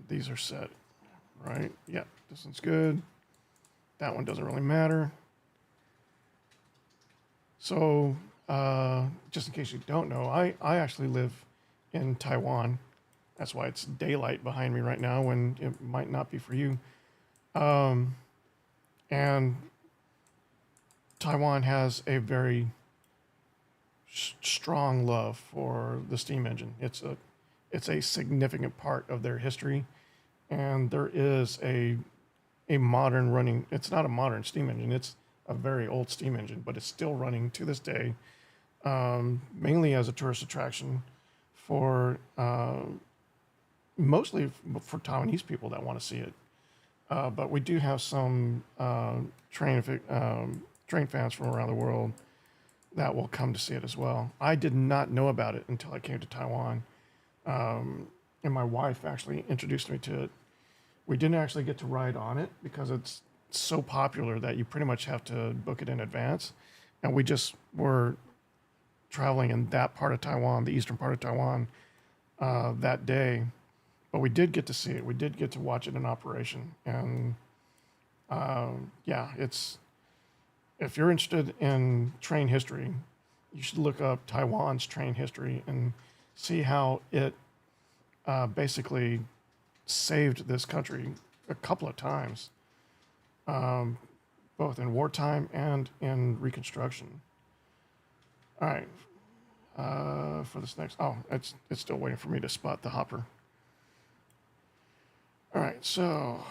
B: These are set, right? Yep, this one's good. That one doesn't really matter. So, just in case you don't know, I actually live in Taiwan. That's why it's daylight behind me right now when it might not be for you. And Taiwan has a very strong love for the steam engine. It's a significant part of their history, and there is a modern running. It's not a modern steam engine. It's a very old steam engine, but it's still running to this day, mainly as a tourist attraction for mostly for Taiwanese people that want to see it. But we do have some train fans from around the world that will come to see it as well. I did not know about it until I came to Taiwan, and my wife actually introduced me to it. We didn't actually get to ride on it because it's so popular that you pretty much have to book it in advance. And we just were traveling in that part of Taiwan, the eastern part of Taiwan, that day. But we did get to see it. We did get to watch it in operation. And yeah, if you're interested in train history, you should look up Taiwan's train history and see how it basically saved this country a couple of times, both in wartime and in Reconstruction. All right, for this next, oh, it's still waiting for me to spot the hopper. All right, so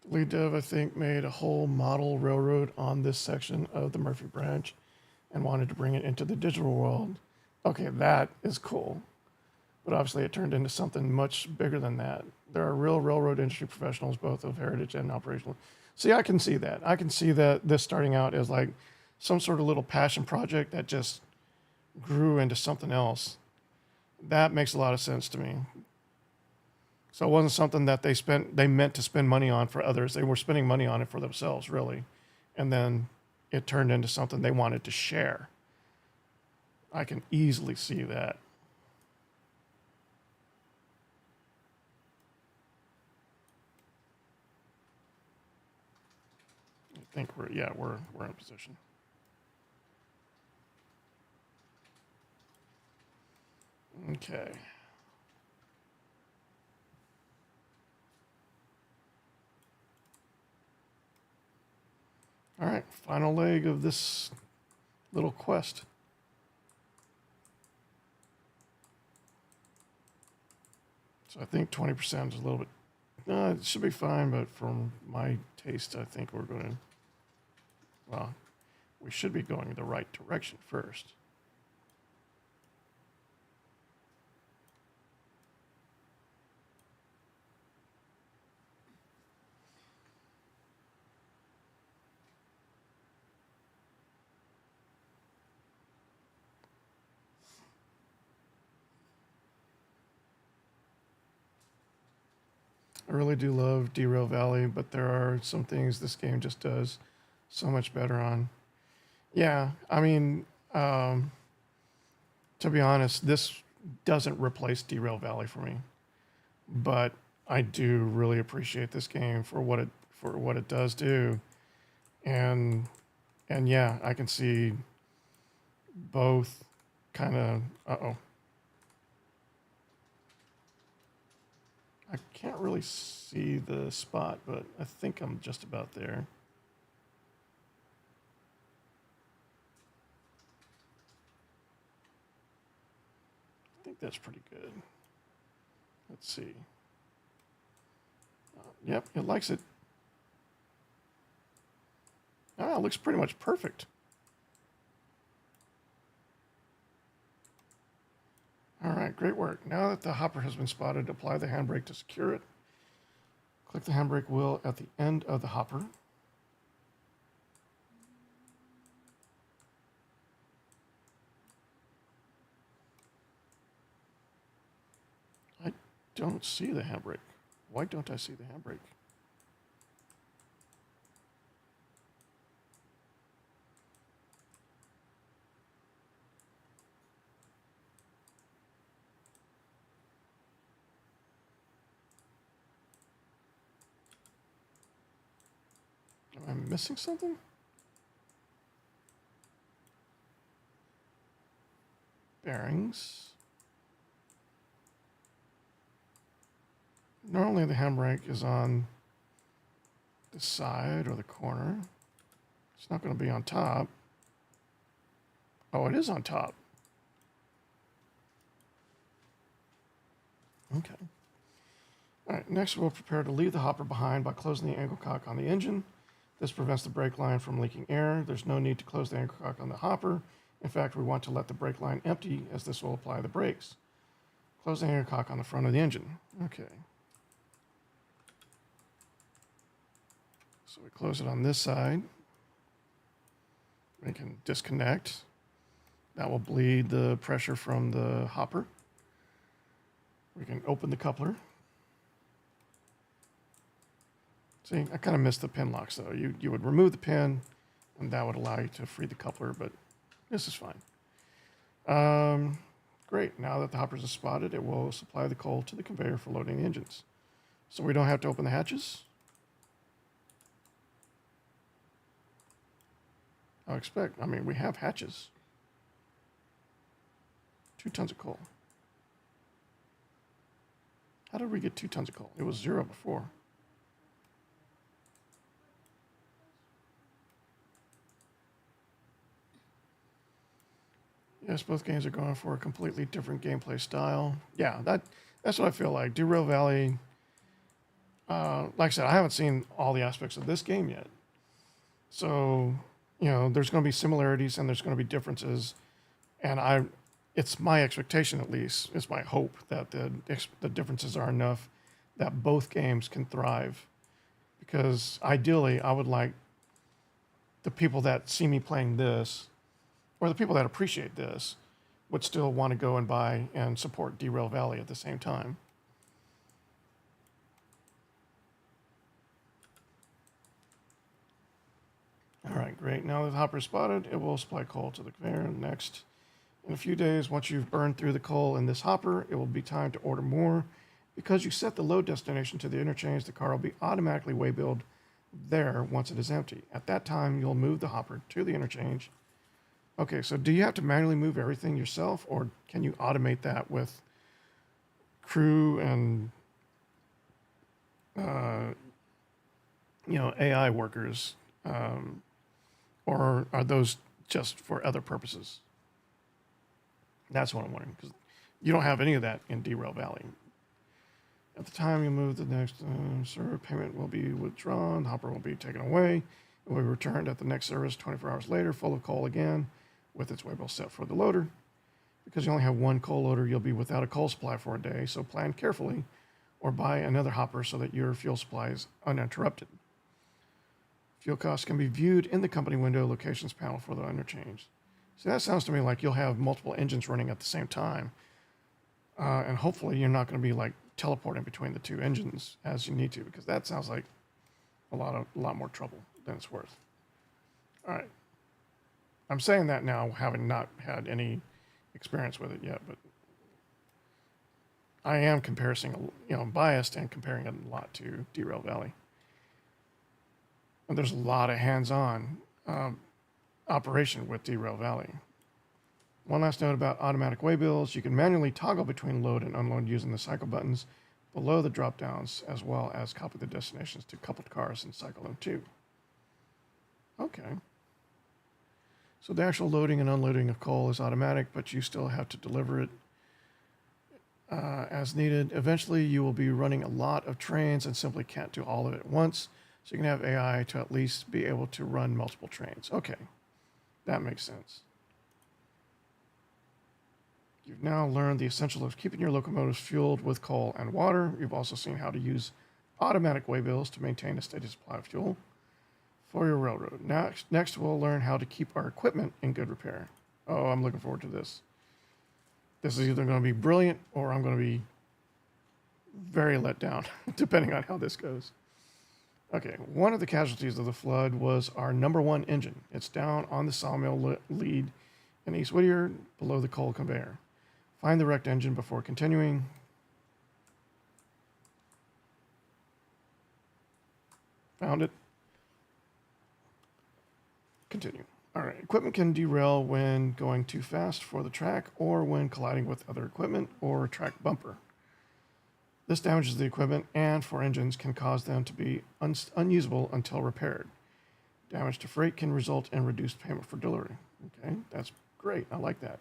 B: lead dev, I think, made a whole model railroad on this section of the Murphy branch and wanted to bring it into the digital world. Okay, that is cool. But obviously it turned into something much bigger than that. There are real railroad industry professionals, both of heritage and operational. See, I can see that. I can see that this starting out as like some sort of little passion project that just grew into something else. That makes a lot of sense to me. So it wasn't something that they meant to spend money on for others. They were spending money on it for themselves, really. And then it turned into something they wanted to share. I can easily see that. I think we're in position. Okay. All right, final leg of this little quest. So I think 20% is a little bit, it should be fine, but from my taste, I think we're going to, well, we should be going in the right direction first. I really do love Derail Valley, but there are some things this game just does so much better on. Yeah, I mean, to be honest, this doesn't replace Derail Valley for me, but I do really appreciate this game for what it does do, and yeah, I can see both kind of. I can't really see the spot, but I think I'm just about there. I think that's pretty good. Let's see. Yep, it likes it. Ah, it looks pretty much perfect. All right, great work. Now that the hopper has been spotted, apply the handbrake to secure it. Click the handbrake wheel at the end of the hopper. I don't see the handbrake. Why don't I see the handbrake? Am I missing something? Bearings. Normally the handbrake is on the side or the corner. It's not going to be on top. Oh, it is on top. Okay. All right, next we'll prepare to leave the hopper behind by closing the angle cock on the engine. This prevents the brake line from leaking air. There's no need to close the angle cock on the hopper. In fact, we want to let the brake line empty as this will apply the brakes. Close the angle cock on the front of the engine. Okay. So we close it on this side. We can disconnect. That will bleed the pressure from the hopper. We can open the coupler. See, I kind of missed the pin locks though. You would remove the pin and that would allow you to free the coupler, but this is fine. Great, now that the hoppers are spotted, it will supply the coal to the conveyor for loading the engines. So we don't have to open the hatches? I mean, we have hatches. 2 tons of coal. How did we get 2 tons of coal? It was 0 before. Yes, both games are going for a completely different gameplay style. Yeah, that's what I feel like. Derail Valley, like I said, I haven't seen all the aspects of this game yet. So, you know, there's going to be similarities and there's going to be differences. And it's my expectation, at least, it's my hope that the differences are enough that both games can thrive. Because ideally, I would like the people that see me playing this, or the people that appreciate this, would still want to go and buy and support Derail Valley at the same time. All right, great. Now that the hopper is spotted, it will supply coal to the conveyor. Next, in a few days, once you've burned through the coal in this hopper, it will be time to order more. Because you set the load destination to the interchange, the car will be automatically way-billed there once it is empty. At that time, you'll move the hopper to the interchange. Okay, so do you have to manually move everything yourself, or can you automate that with crew and AI workers, or are those just for other purposes? That's what I'm wondering, because you don't have any of that in Derail Valley. At the time you move the next server, payment will be withdrawn, the hopper will be taken away, it will be returned at the next service 24 hours later, full of coal again, with its waybill set for the loader. Because you only have one coal loader, you'll be without a coal supply for a day, so plan carefully, or buy another hopper so that your fuel supply is uninterrupted. Fuel costs can be viewed in the company window locations panel for the interchange. So that sounds to me like you'll have multiple engines running at the same time. And hopefully you're not going to be like teleporting between the 2 engines as you need to, because that sounds like a lot more trouble than it's worth. All right. I'm saying that now, having not had any experience with it yet, but I am biased and comparing it a lot to Derail Valley. And there's a lot of hands-on operation with Derail Valley. One last note about automatic waybills. You can manually toggle between load and unload using the cycle buttons below the drop-downs, as well as copy the destinations to coupled cars and cycle them too. Okay. So the actual loading and unloading of coal is automatic, but you still have to deliver it as needed. Eventually, you will be running a lot of trains and simply can't do all of it at once. So you can have AI to at least be able to run multiple trains. Okay, that makes sense. You've now learned the essentials of keeping your locomotives fueled with coal and water. You've also seen how to use automatic waybills to maintain a steady supply of fuel for your railroad. Next, we'll learn how to keep our equipment in good repair. Oh, I'm looking forward to this. This is either going to be brilliant or I'm going to be very let down, depending on how this goes. Okay, one of the casualties of the flood was our #1 engine. It's down on the sawmill lead in East Whittier, below the coal conveyor. Find the wrecked engine before continuing. Found it. Continue. All right, equipment can derail when going too fast for the track or when colliding with other equipment or a track bumper. This damages the equipment and for engines can cause them to be unusable until repaired. Damage to freight can result in reduced payment for delivery. Okay, that's great. I like that.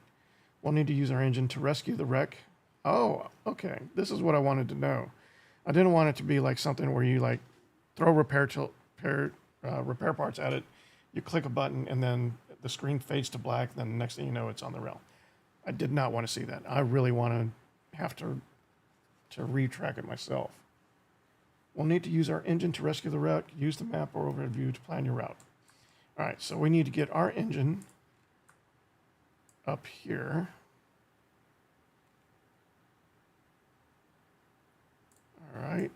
B: We'll need to use our engine to rescue the wreck. Oh, okay. This is what I wanted to know. I didn't want it to be like something where you like throw repair parts at it, you click a button, and then the screen fades to black, then the next thing you know, it's on the rail. I did not want to see that. I really want to have to retrack it myself. We'll need to use our engine to rescue the wreck. Use the map or overview to plan your route. All right, so we need to get our engine up here. All right.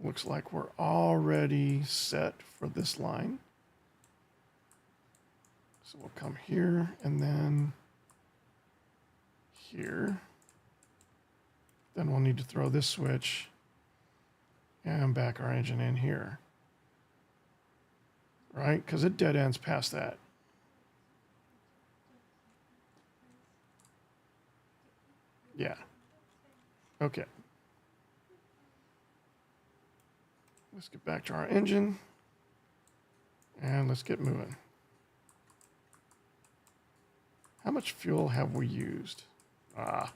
B: Looks like we're already set for this line. So we'll come here and then here. Then we'll need to throw this switch and back our engine in here. Right? Because it dead ends past that. Yeah. Okay. Let's get back to our engine. And let's get moving. How much fuel have we used? I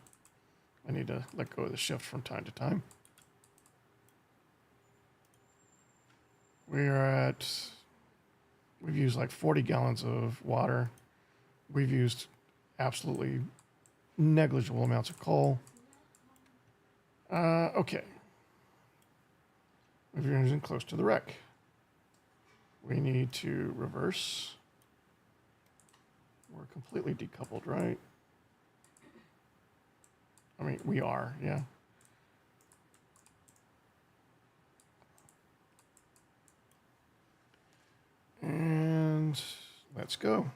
B: need to let go of the shift from time to time. We've used like 40 gallons of water. We've used absolutely negligible amounts of coal. Okay. We're getting close to the wreck. We need to reverse. We're completely decoupled, right? I mean, we are, yeah. And let's go.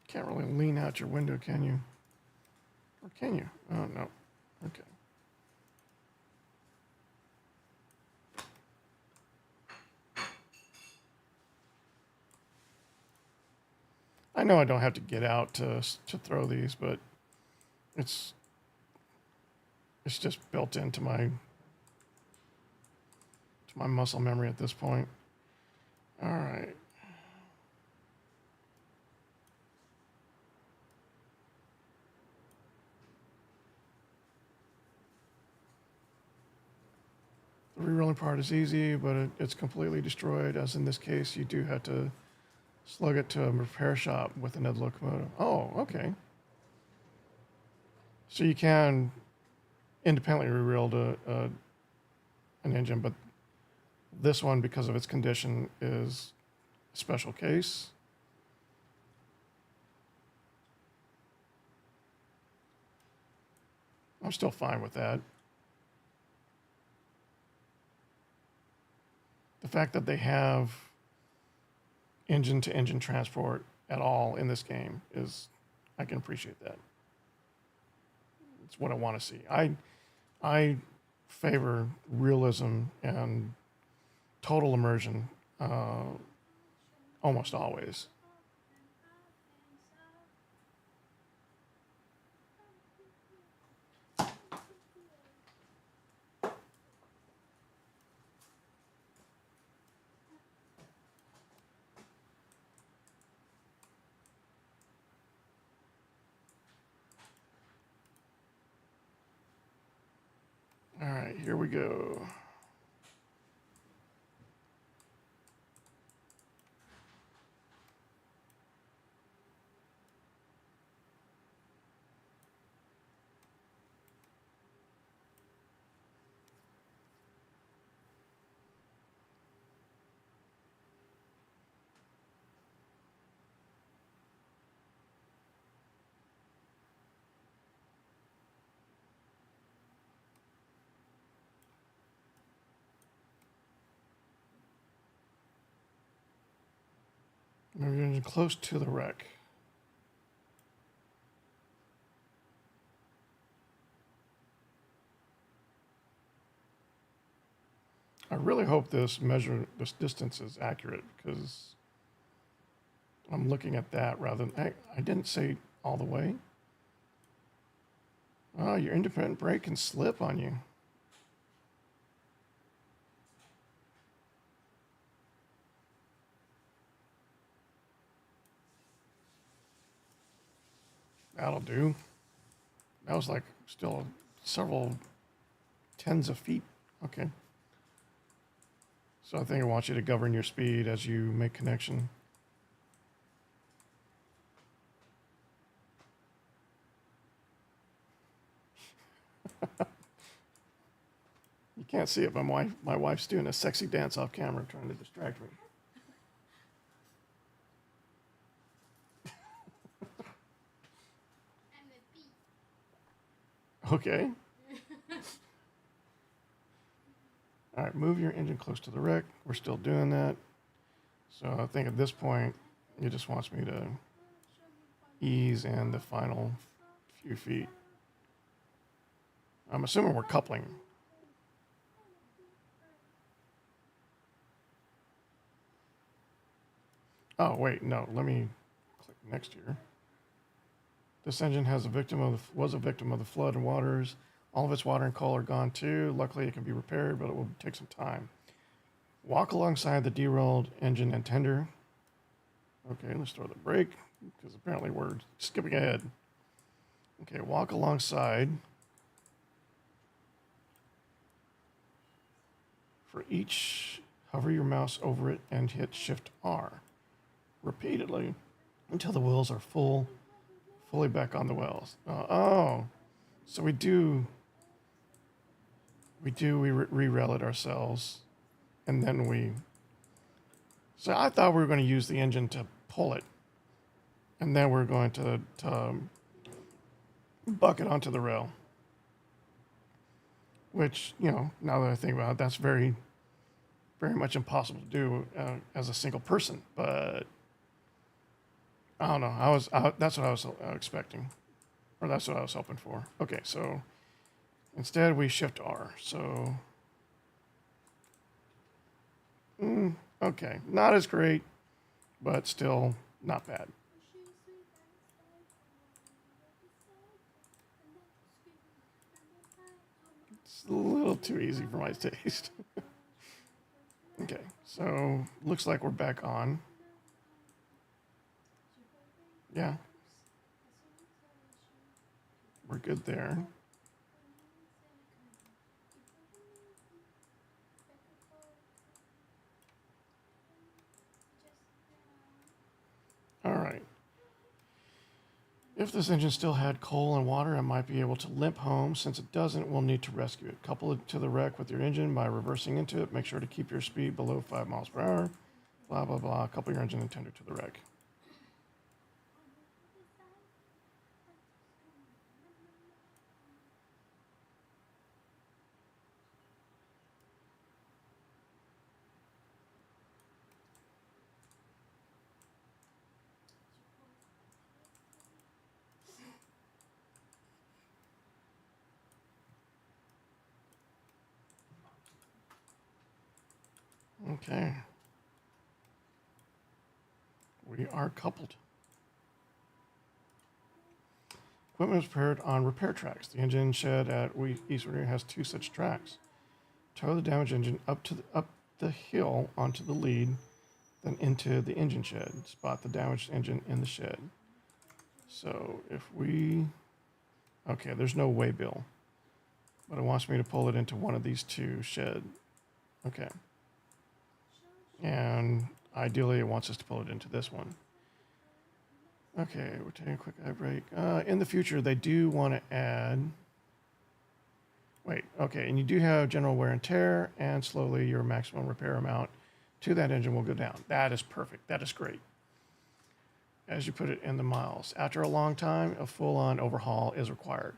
B: Can't really lean out your window, can you? Or can you? Oh, no. Okay. I know I don't have to get out to throw these, but it's just built into my muscle memory at this point. All right. The re-rolling part is easy, but it's completely destroyed. As in this case, you do have to slug it to a repair shop with another locomotive. Oh, okay. So you can independently re-roll an engine, but this one, because of its condition, is a special case. I'm still fine with that. The fact that they have engine-to-engine transport at all in this game is, I can appreciate that. It's what I want to see. I favor realism and total immersion almost always. All right, here we go. We're getting close to the wreck. I really hope this distance is accurate, because I'm looking at that rather than, I didn't say all the way. Oh, your independent brake can slip on you. That'll do. That was like still several tens of feet. Okay. So I think I want you to govern your speed as you make connection. You can't see it, but my wife's doing a sexy dance off camera trying to distract me. Okay. All right, move your engine close to the wreck. We're still doing that. So I think at this point, it just wants me to ease in the final few feet. I'm assuming we're coupling. Oh, wait, no, let me click next here. This engine was a victim of the flood and waters. All of its water and coal are gone too. Luckily, it can be repaired, but it will take some time. Walk alongside the derailed engine and tender. Okay, let's throw the brake, because apparently we're skipping ahead. Okay, walk alongside. For each, hover your mouse over it and hit Shift R repeatedly until the wheels are fully back on the wheels. So we re-rail it ourselves, and then so I thought we were going to use the engine to pull it, and then we're going to buck it onto the rail, which, you know, now that I think about it, that's very, very much impossible to do as a single person, but I don't know. That's what I was expecting, or that's what I was hoping for. Okay, so instead we Shift R. So, okay, not as great, but still not bad. It's a little too easy for my taste. Okay, so looks like we're back on. Yeah. We're good there. All right. If this engine still had coal and water, I might be able to limp home. Since it doesn't, we'll need to rescue it. Couple it to the wreck with your engine by reversing into it. Make sure to keep your speed below 5 miles per hour. Blah, blah, blah. Couple your engine and tender to the wreck. Okay. We are coupled. Equipment is prepared on repair tracks. The engine shed at East Orion has 2 such tracks. Tow the damaged engine up the hill onto the lead, then into the engine shed. Spot the damaged engine in the shed. So if we... Okay, there's no way bill, but it wants me to pull it into one of these 2 shed. Okay. And ideally it wants us to pull it into this one. Okay, we're taking a quick eye break. In the future, they do want to add... Wait, okay, and you do have general wear and tear, and slowly your maximum repair amount to that engine will go down. That is perfect. That is great. As you put it in the miles. After a long time, a full-on overhaul is required.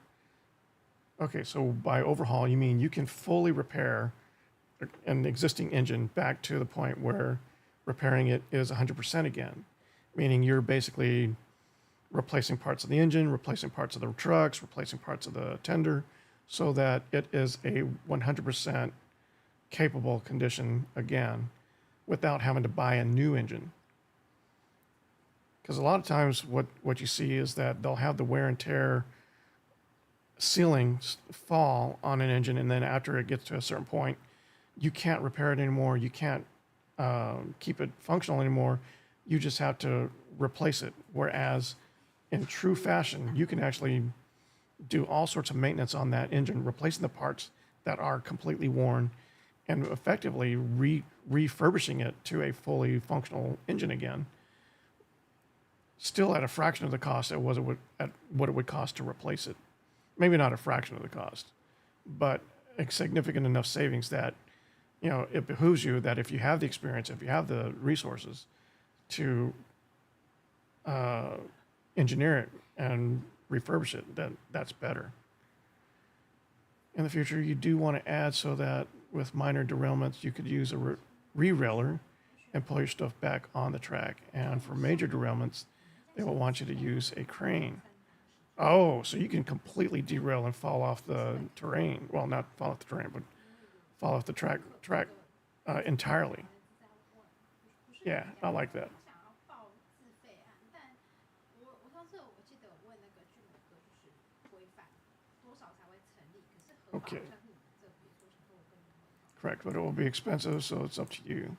B: Okay, so by overhaul, you mean you can fully repair an existing engine back to the point where repairing it is 100% again, meaning you're basically replacing parts of the engine, replacing parts of the trucks, replacing parts of the tender, so that it is a 100% capable condition again without having to buy a new engine. Because a lot of times what you see is that they'll have the wear and tear ceilings fall on an engine, and then after it gets to a certain point, you can't repair it anymore. You can't keep it functional anymore. You just have to replace it. Whereas in true fashion, you can actually do all sorts of maintenance on that engine, replacing the parts that are completely worn and effectively refurbishing it to a fully functional engine again. Still at a fraction of the cost at what it would cost to replace it. Maybe not a fraction of the cost, but a significant enough savings that, you know, it behooves you that if you have the experience, if you have the resources to engineer it and refurbish it, then that's better. In the future, you do want to add so that with minor derailments, you could use a re-railer and pull your stuff back on the track. And for major derailments, they will want you to use a crane. Oh, so you can completely derail and fall off the terrain. Well, not fall off the terrain, but fall off the track entirely. Yeah, I like that. Okay. Correct, but it will be expensive, so it's up to you.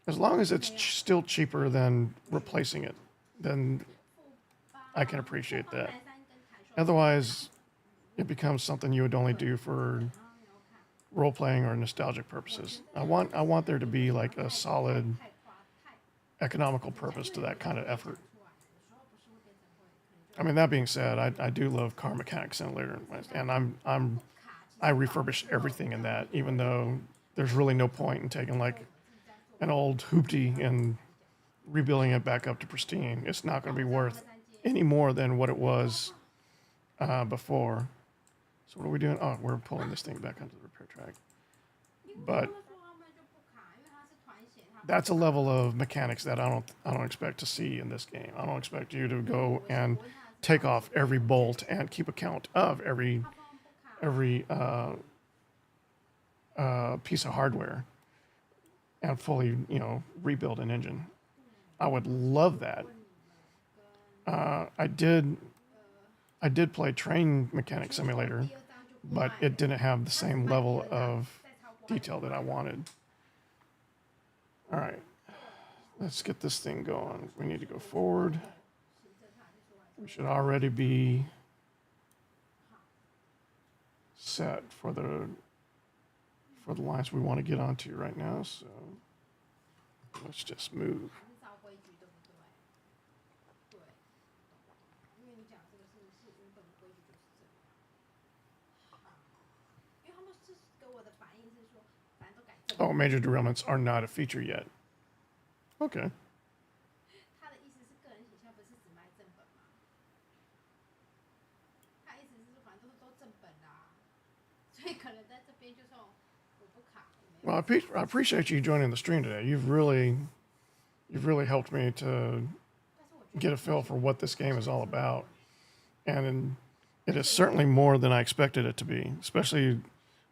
B: As long as it's still cheaper than replacing it, then I can appreciate that. Otherwise, it becomes something you would only do for role-playing or nostalgic purposes. I want there to be like a solid economical purpose to that kind of effort. I mean, that being said, I do love car mechanics simulator, and I refurbish everything in that, even though there's really no point in taking like an old hoopty and rebuilding it back up to pristine. It's not going to be worth any more than what it was before. So what are we doing? Oh, we're pulling this thing back onto the repair track. But that's a level of mechanics that I don't expect to see in this game. I don't expect you to go and take off every bolt and keep account of every piece of hardware and fully, you know, rebuild an engine. I would love that. I did play Train Mechanic Simulator, but it didn't have the same level of detail that I wanted. All right, let's get this thing going. We need to go forward. We should already be set for the lines we want to get onto right now. So let's just move. Oh, major derailments are not a feature yet. Okay. Well, I appreciate you joining the stream today. You've really helped me to get a feel for what this game is all about, and it is certainly more than I expected it to be, especially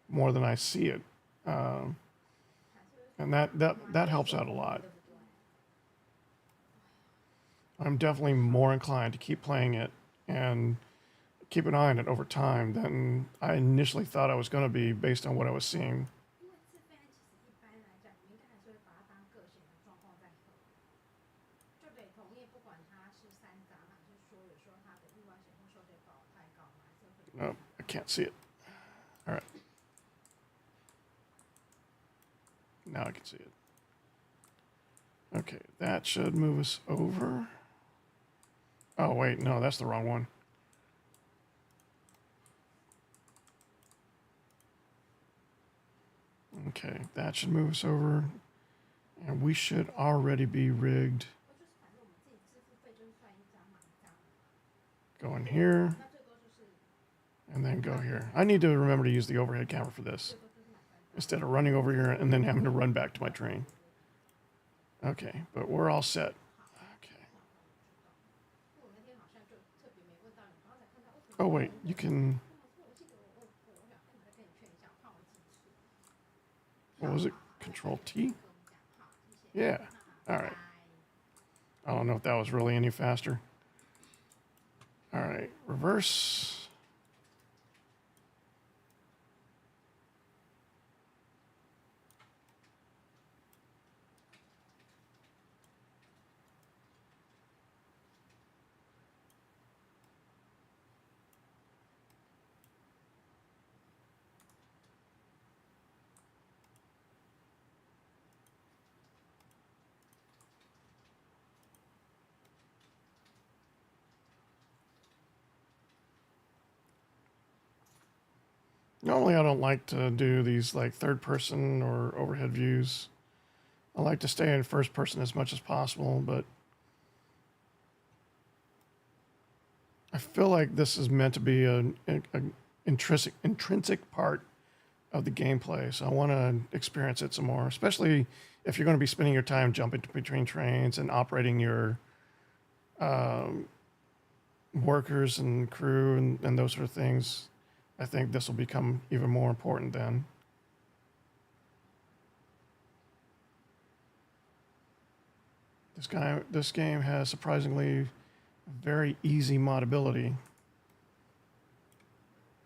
B: more than I see it. And that helps out a lot. I'm definitely more inclined to keep playing it and keep an eye on it over time than I initially thought I was going to be based on what I was seeing. No, I can't see it. All right. Now I can see it. Okay, that should move us over. Oh, wait, no, that's the wrong one. Okay, that should move us over. And we should already be rigged. Go in here. And then go here. I need to remember to use the overhead camera for this, instead of running over here and then having to run back to my train. Okay, but we're all set. Okay. Oh, wait, you can... What was it? Control T? Yeah, all right. I don't know if that was really any faster. All right, reverse... Normally, I don't like to do these like third person or overhead views. I like to stay in first person as much as possible, but I feel like this is meant to be an intrinsic part of the gameplay. So I want to experience it some more, especially if you're going to be spending your time jumping between trains and operating your workers and crew and those sort of things. I think this will become even more important then. This game has surprisingly very easy modability.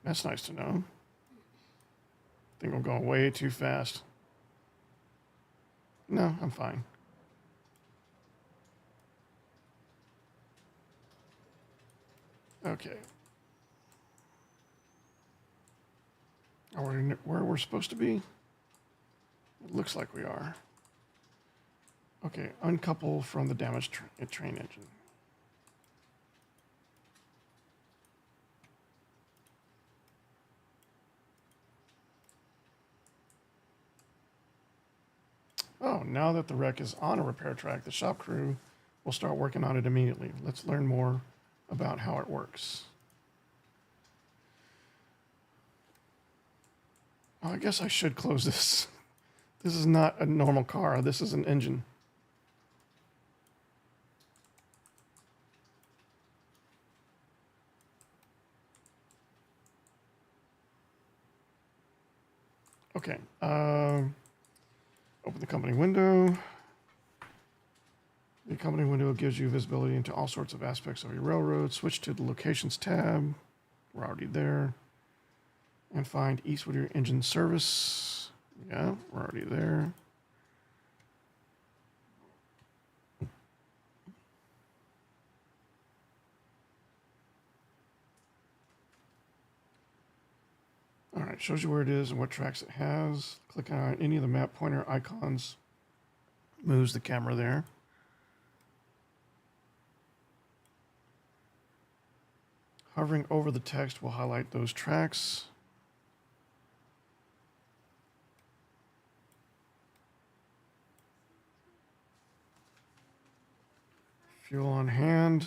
B: That's nice to know. I think I'm going way too fast. No, I'm fine. Okay. Are we where we're supposed to be? It looks like we are. Okay, uncouple from the damaged train engine. Oh, now that the wreck is on a repair track, the shop crew will start working on it immediately. Let's learn more about how it works. Oh, I guess I should close this. This is not a normal car. This is an engine. Okay. Open the company window. The company window gives you visibility into all sorts of aspects of your railroad. Switch to the locations tab. We're already there. And find Eastwood Engine Service. Yeah, we're already there. All right, shows you where it is and what tracks it has. Clicking on any of the map pointer icons moves the camera there. Hovering over the text will highlight those tracks. Fuel on hand.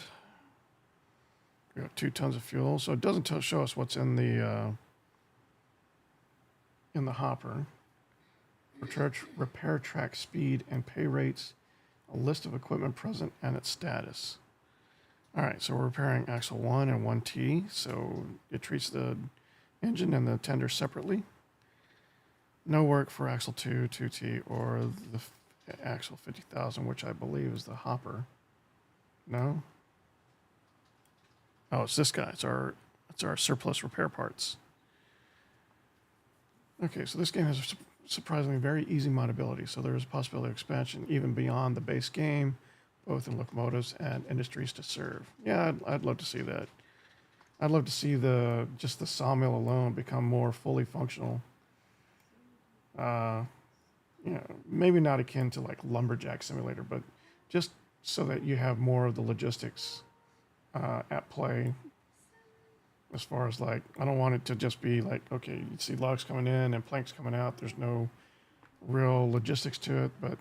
B: We got 2 tons of fuel, so it doesn't show us what's in the hopper. Repair track speed and pay rates, a list of equipment present and its status. All right, so we're repairing axle 1 and 1T, so it treats the engine and the tender separately. No work for axle 2, 2T, or the axle 50,000, which I believe is the hopper. No? Oh, it's this guy. It's our surplus repair parts. Okay, so this game has surprisingly very easy modability, so there is a possibility of expansion even beyond the base game, both in locomotives and industries to serve. Yeah, I'd love to see that. I'd love to see just the sawmill alone become more fully functional. You know, maybe not akin to like Lumberjack Simulator, but just so that you have more of the logistics at play. As far as like, I don't want it to just be like, okay, you see logs coming in and planks coming out. There's no real logistics to it, but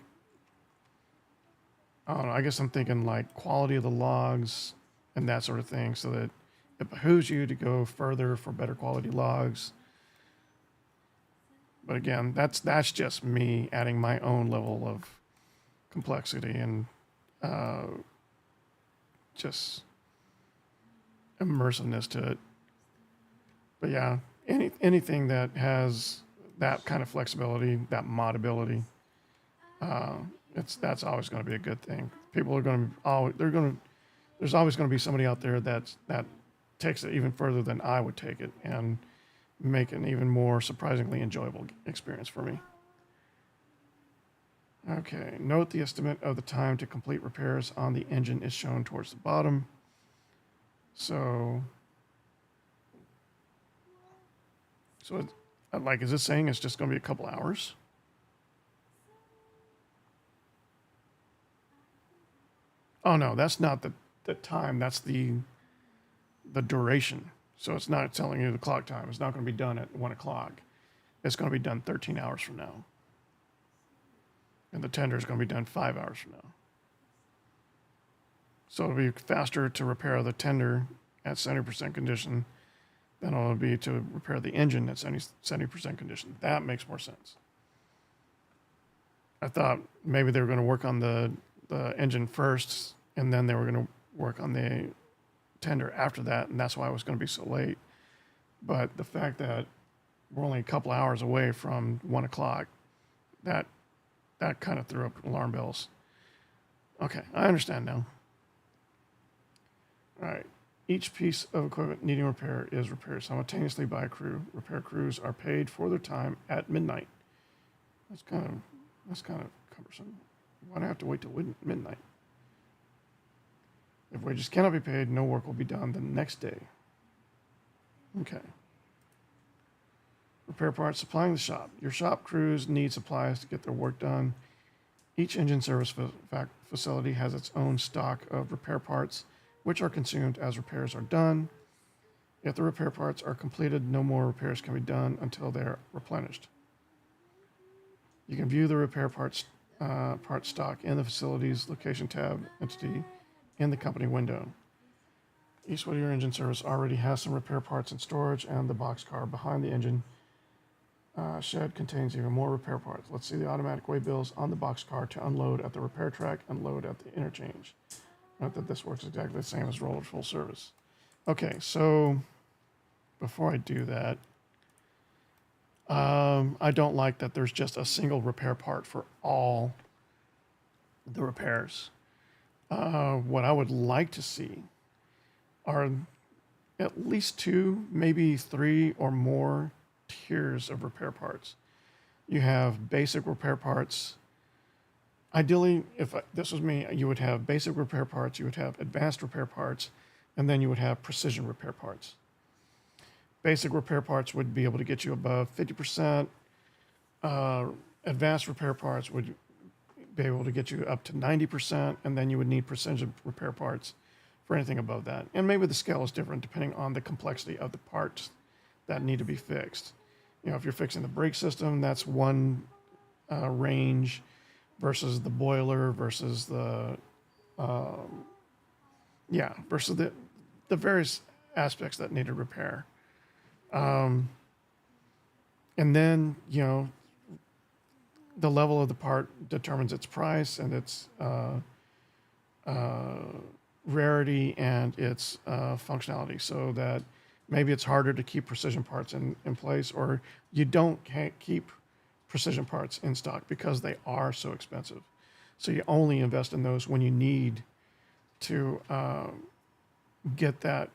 B: I don't know. I guess I'm thinking like quality of the logs and that sort of thing, so that it behooves you to go further for better quality logs. But again, that's just me adding my own level of complexity and just immersiveness to it. But yeah, anything that has that kind of flexibility, that modability, that's always going to be a good thing. People are going to there's always going to be somebody out there that takes it even further than I would take it and make an even more surprisingly enjoyable experience for me. Okay, note the estimate of the time to complete repairs on the engine is shown towards the bottom. So like, is this saying it's just going to be a couple hours? Oh no, that's not the time. That's the duration. So it's not telling you the clock time. It's not going to be done at 1 o'clock. It's going to be done 13 hours from now. And the tender is going to be done 5 hours from now. So it'll be faster to repair the tender at 70% condition than it'll be to repair the engine at 70% condition. That makes more sense. I thought maybe they were going to work on the engine first, and then they were going to work on the tender after that, and that's why it was going to be so late. But the fact that we're only a couple hours away from 1 o'clock, that kind of threw up alarm bells. Okay, I understand now. All right. Each piece of equipment needing repair is repaired simultaneously by a crew. Repair crews are paid for their time at midnight. That's kind of cumbersome. Why do I have to wait till midnight? If wages cannot be paid, no work will be done the next day. Okay. Repair parts supplying the shop. Your shop crews need supplies to get their work done. Each engine service facility has its own stock of repair parts, which are consumed as repairs are done. If the repair parts are completed, no more repairs can be done until they're replenished. You can view the repair parts stock in the facilities location tab entity in the company window. Each Whittier engine service already has some repair parts in storage, and the boxcar behind the engine shed contains even more repair parts. Let's see the automatic way bills on the boxcar to unload at the repair track and load at the interchange. Note that this works exactly the same as roller full service. Okay, so before I do that, I don't like that there's just a single repair part for all the repairs. What I would like to see are at least 2, maybe 3 or more tiers of repair parts. You have basic repair parts. Ideally, if this was me, you would have basic repair parts, you would have advanced repair parts, and then you would have precision repair parts. Basic repair parts would be able to get you above 50%. Advanced repair parts would be able to get you up to 90%, and then you would need precision repair parts for anything above that. And maybe the scale is different depending on the complexity of the parts that need to be fixed. You know, if you're fixing the brake system, that's one range versus the boiler versus the versus the various aspects that needed repair. And then, you know, the level of the part determines its price and its rarity and its functionality, so that maybe it's harder to keep precision parts in place, or you can't keep precision parts in stock because they are so expensive. So you only invest in those when you need to get that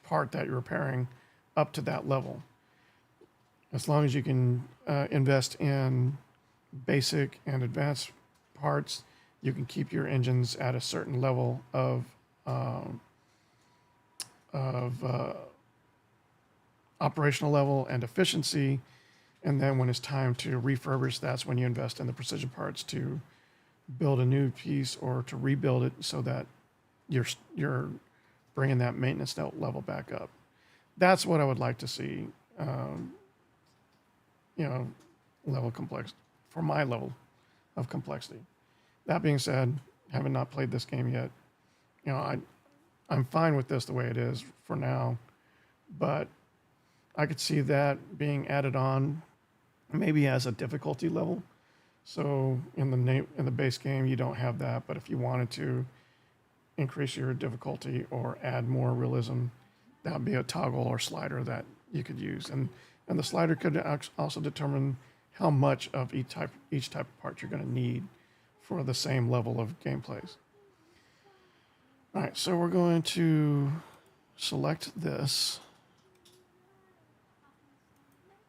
B: part that you're repairing up to that level. As long as you can invest in basic and advanced parts, you can keep your engines at a certain level of operational level and efficiency. And then when it's time to refurbish, that's when you invest in the precision parts to build a new piece or to rebuild it so that you're bringing that maintenance level back up. That's what I would like to see, level complex for my level of complexity. That being said, having not played this game yet, I'm fine with this the way it is for now, but I could see that being added on maybe as a difficulty level. So in the base game, you don't have that, but if you wanted to increase your difficulty or add more realism, that would be a toggle or slider that you could use. And the slider could also determine how much of each type of part you're going to need for the same level of gameplays. All right, so we're going to select this,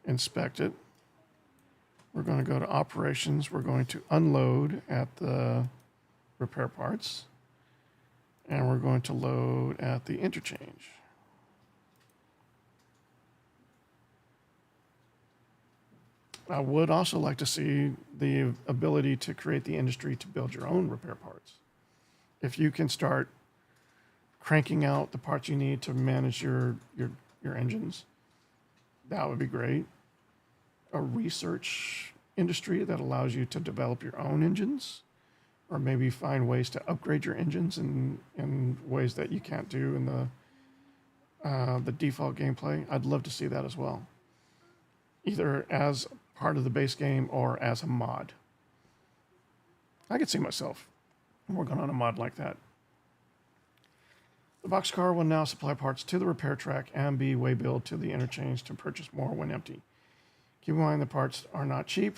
B: inspect it. We're going to go to operations. We're going to unload at the repair parts, and we're going to load at the interchange. I would also like to see the ability to create the industry to build your own repair parts. If you can start cranking out the parts you need to manage your engines. That would be great. A research industry that allows you to develop your own engines, or maybe find ways to upgrade your engines in ways that you can't do in the default gameplay. I'd love to see that as well, either as part of the base game or as a mod. I could see myself working on a mod like that. The boxcar will now supply parts to the repair track and be way-billed to the interchange to purchase more when empty. Keep in mind the parts are not cheap.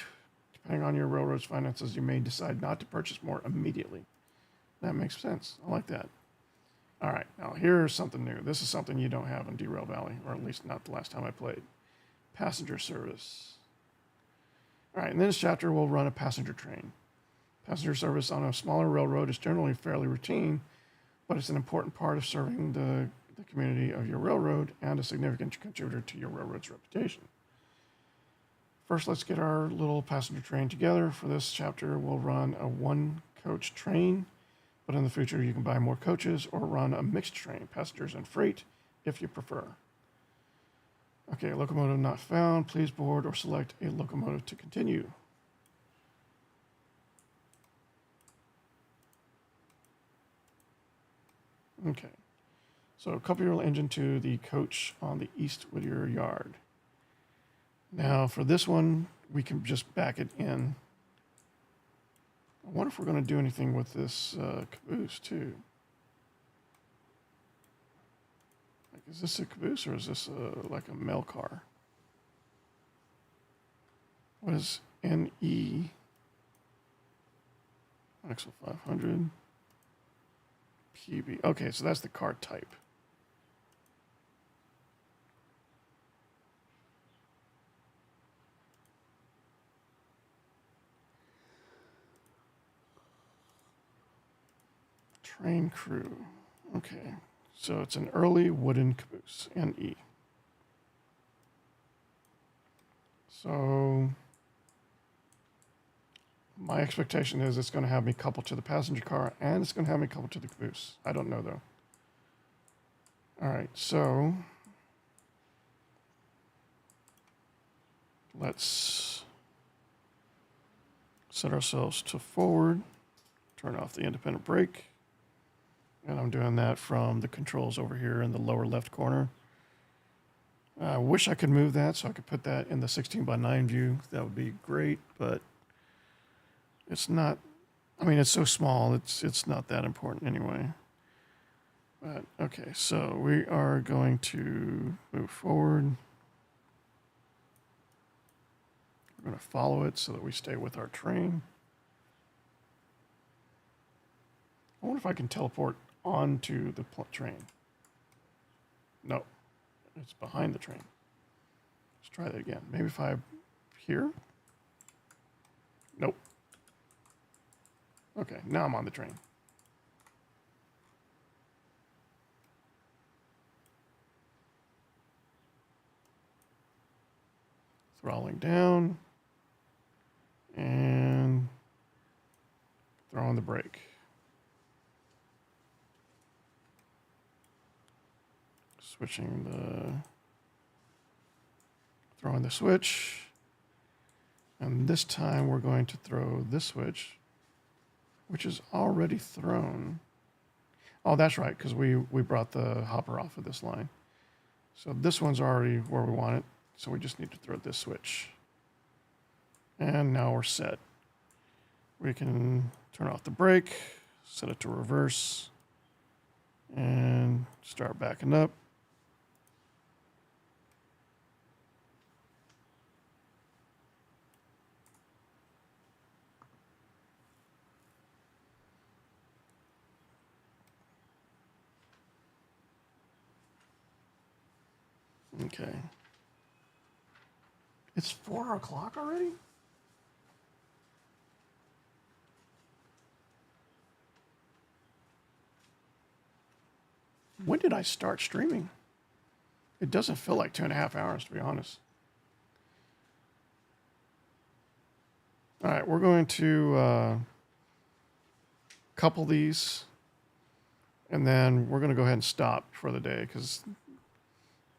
B: Depending on your railroad's finances, you may decide not to purchase more immediately. That makes sense. I like that. All right, now here's something new. This is something you don't have in Derail Valley, or at least not the last time I played. Passenger service. All right, in this chapter, we'll run a passenger train. Passenger service on a smaller railroad is generally fairly routine, but it's an important part of serving the community of your railroad and a significant contributor to your railroad's reputation. First, let's get our little passenger train together. For this chapter, we'll run a one-coach train, but in the future, you can buy more coaches or run a mixed train, passengers and freight, if you prefer. Okay, locomotive not found. Please board or select a locomotive to continue. Okay, so couple your engine to the coach on the East Whittier yard. Now for this one, we can just back it in. I wonder if we're going to do anything with this caboose too. Like, is this a caboose or is this like a mail car? What is NE? Axle 500. PB. Okay, so that's the car type. Train crew. Okay, so it's an early wooden caboose, NE. So my expectation is it's going to have me coupled to the passenger car and it's going to have me coupled to the caboose. I don't know though. All right, so let's set ourselves to forward, turn off the independent brake. And I'm doing that from the controls over here in the lower left corner. I wish I could move that so I could put that in the 16:9 view. That would be great, but it's not. I mean, it's so small, it's not that important anyway. But okay, so we are going to move forward. We're going to follow it so that we stay with our train. I wonder if I can teleport onto the train. No, it's behind the train. Let's try that again. Maybe if I here? Nope. Okay, now I'm on the train. Throttling down and throwing the brake. Throwing the switch, and this time we're going to throw this switch, which is already thrown. Oh, that's right, because we brought the hopper off of this line. So this one's already where we want it, so we just need to throw this switch. And now we're set. We can turn off the brake, set it to reverse, and start backing up. Okay. It's 4 o'clock already? When did I start streaming? It doesn't feel like 2.5 hours, to be honest. All right, we're going to couple these And then we're going to go ahead and stop for the day because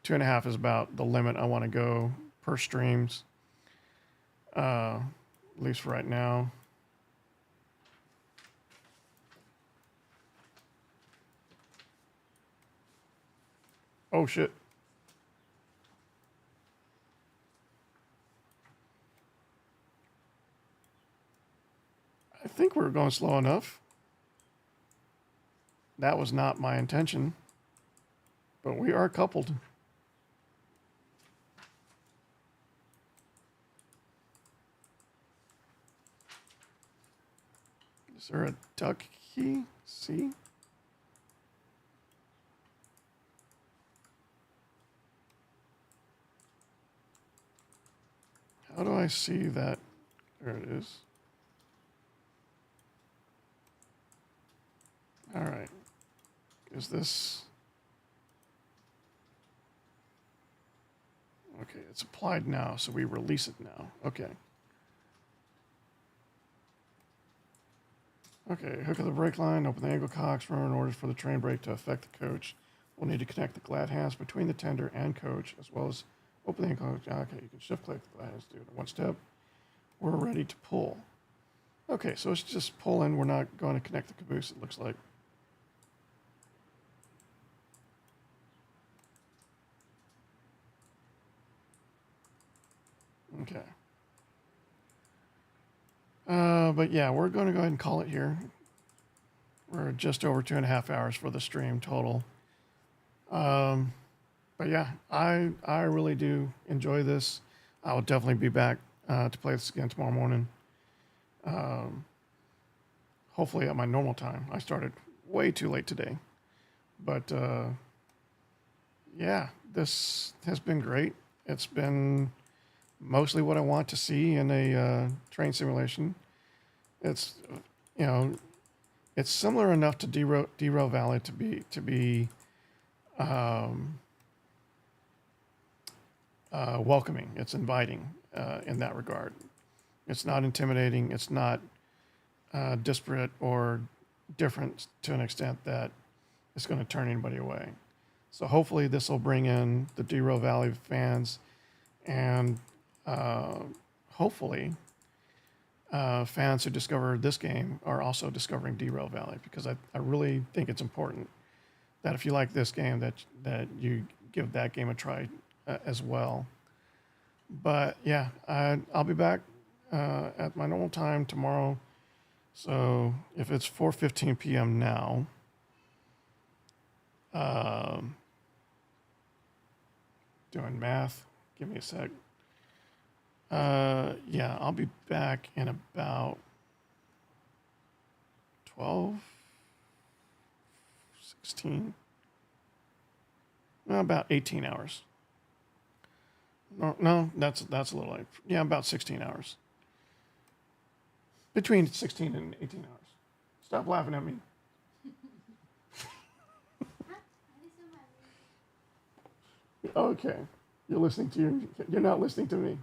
B: 2.5 is about the limit I want to go per streams, at least for right now. Oh, shit. I think we're going slow enough. That was not my intention, but we are coupled. Is there a duck key? See? How do I see that? There it is. All right. Is this... Okay, it's applied now, so we release it now. Okay. Okay, hook of the brake line, open the angle cocks, run in order for the train brake to affect the coach. We'll need to connect the glad hands between the tender and coach, as well as open the angle cocks. Okay, you can shift click the glad hands to do it in one step. We're ready to pull. Okay, so it's just pulling. We're not going to connect the caboose, it looks like. Okay. But yeah, we're going to go ahead and call it here. We're just over 2.5 hours for the stream total. But yeah, I really do enjoy this. I will definitely be back to play this again tomorrow morning. Hopefully at my normal time. I started way too late today. But yeah, this has been great. It's been mostly what I want to see in a train simulation. It's, you know, it's similar enough to Derail Valley to be welcoming. It's inviting in that regard. It's not intimidating. It's not disparate or different to an extent that it's going to turn anybody away. So hopefully this will bring in the Derail Valley fans and hopefully fans who discover this game are also discovering Derail Valley, because I really think it's important that if you like this game that you give that game a try as well. But yeah, I'll be back at my normal time tomorrow. So if it's 4:15 p.m. now, doing math, give me a sec. Yeah, I'll be back in about 12, 16, about 18 hours. No, that's a little late. Yeah, about 16 hours. Between 16 and 18 hours. Stop laughing at me. Okay. You're not listening to me.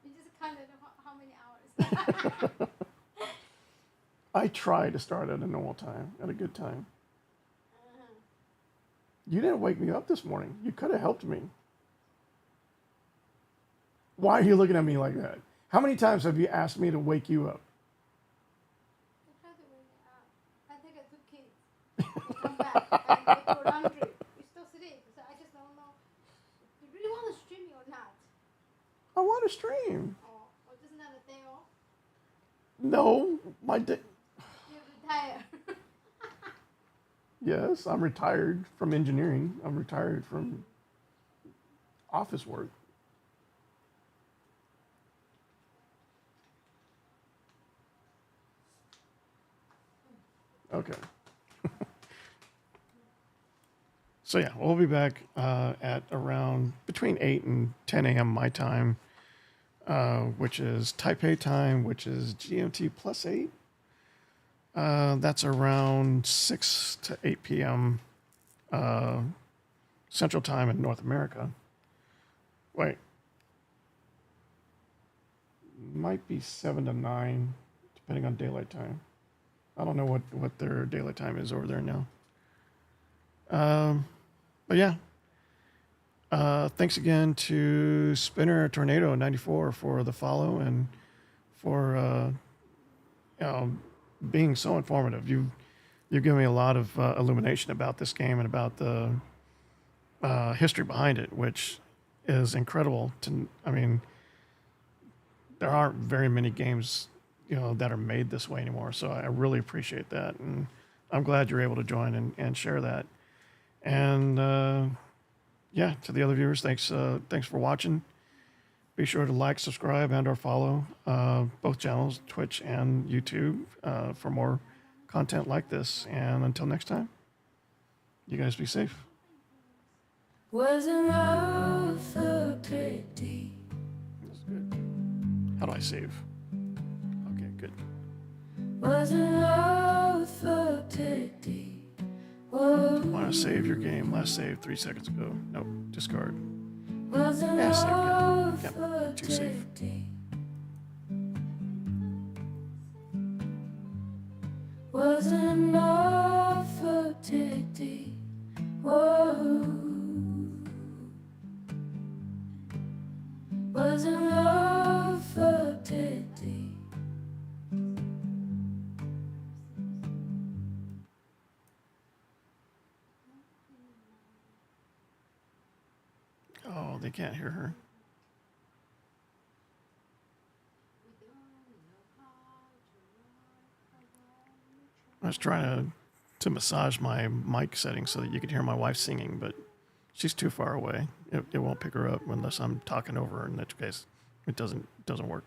C: You just counted how many hours.
B: I try to start at a normal time, at a good time. You didn't wake me up this morning. You could have helped me. Why are you looking at me like that? How many times have you asked me to wake you up?
C: I tried to wake you up. I think I took kids. You come back and I go laundry. You're still asleep. So I just don't know. You really want to stream me or not?
B: I want to stream.
C: Oh, well, isn't that a day off?
B: No, my day.
C: You're retired.
B: Yes, I'm retired from engineering. I'm retired from office work. Okay. So yeah, we'll be back at around between 8 and 10 a.m. my time, which is Taipei time, which is GMT plus 8. That's around 6 to 8 p.m. Central time in North America. Wait. Might be 7 to 9, depending on daylight time. I don't know what their daylight time is over there now. But yeah. Thanks again to Spinner Tornado 94 for the follow and for being so informative. You've given me a lot of illumination about this game and about the history behind it, which is incredible. I mean, there aren't very many games that are made this way anymore. So I really appreciate that, and I'm glad you're able to join and share that. And yeah, to the other viewers, thanks for watching. Be sure to like, subscribe, and or follow both channels, Twitch and YouTube, for more content like this. And until next time, you guys be safe.
A: Wasn't love so pretty?
B: That's good. How do I save? Okay, good.
A: Wasn't love so pretty? Whoa.
B: Want to save your game? Last save 3 seconds ago. Nope, discard.
A: Wasn't
B: Yeah, save
A: love
B: again.
A: so
B: Yep, too safe.
A: pretty? Wasn't love so pretty? Whoa. Wasn't love so pretty?
B: Oh, they can't hear her. I was trying to massage my mic settings so that you could hear my wife singing, but she's too far away. It won't pick her up unless I'm talking over her. In that case, it doesn't work.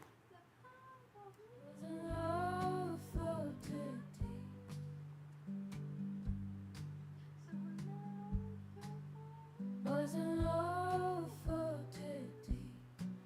A: Wasn't love so pretty? Wasn't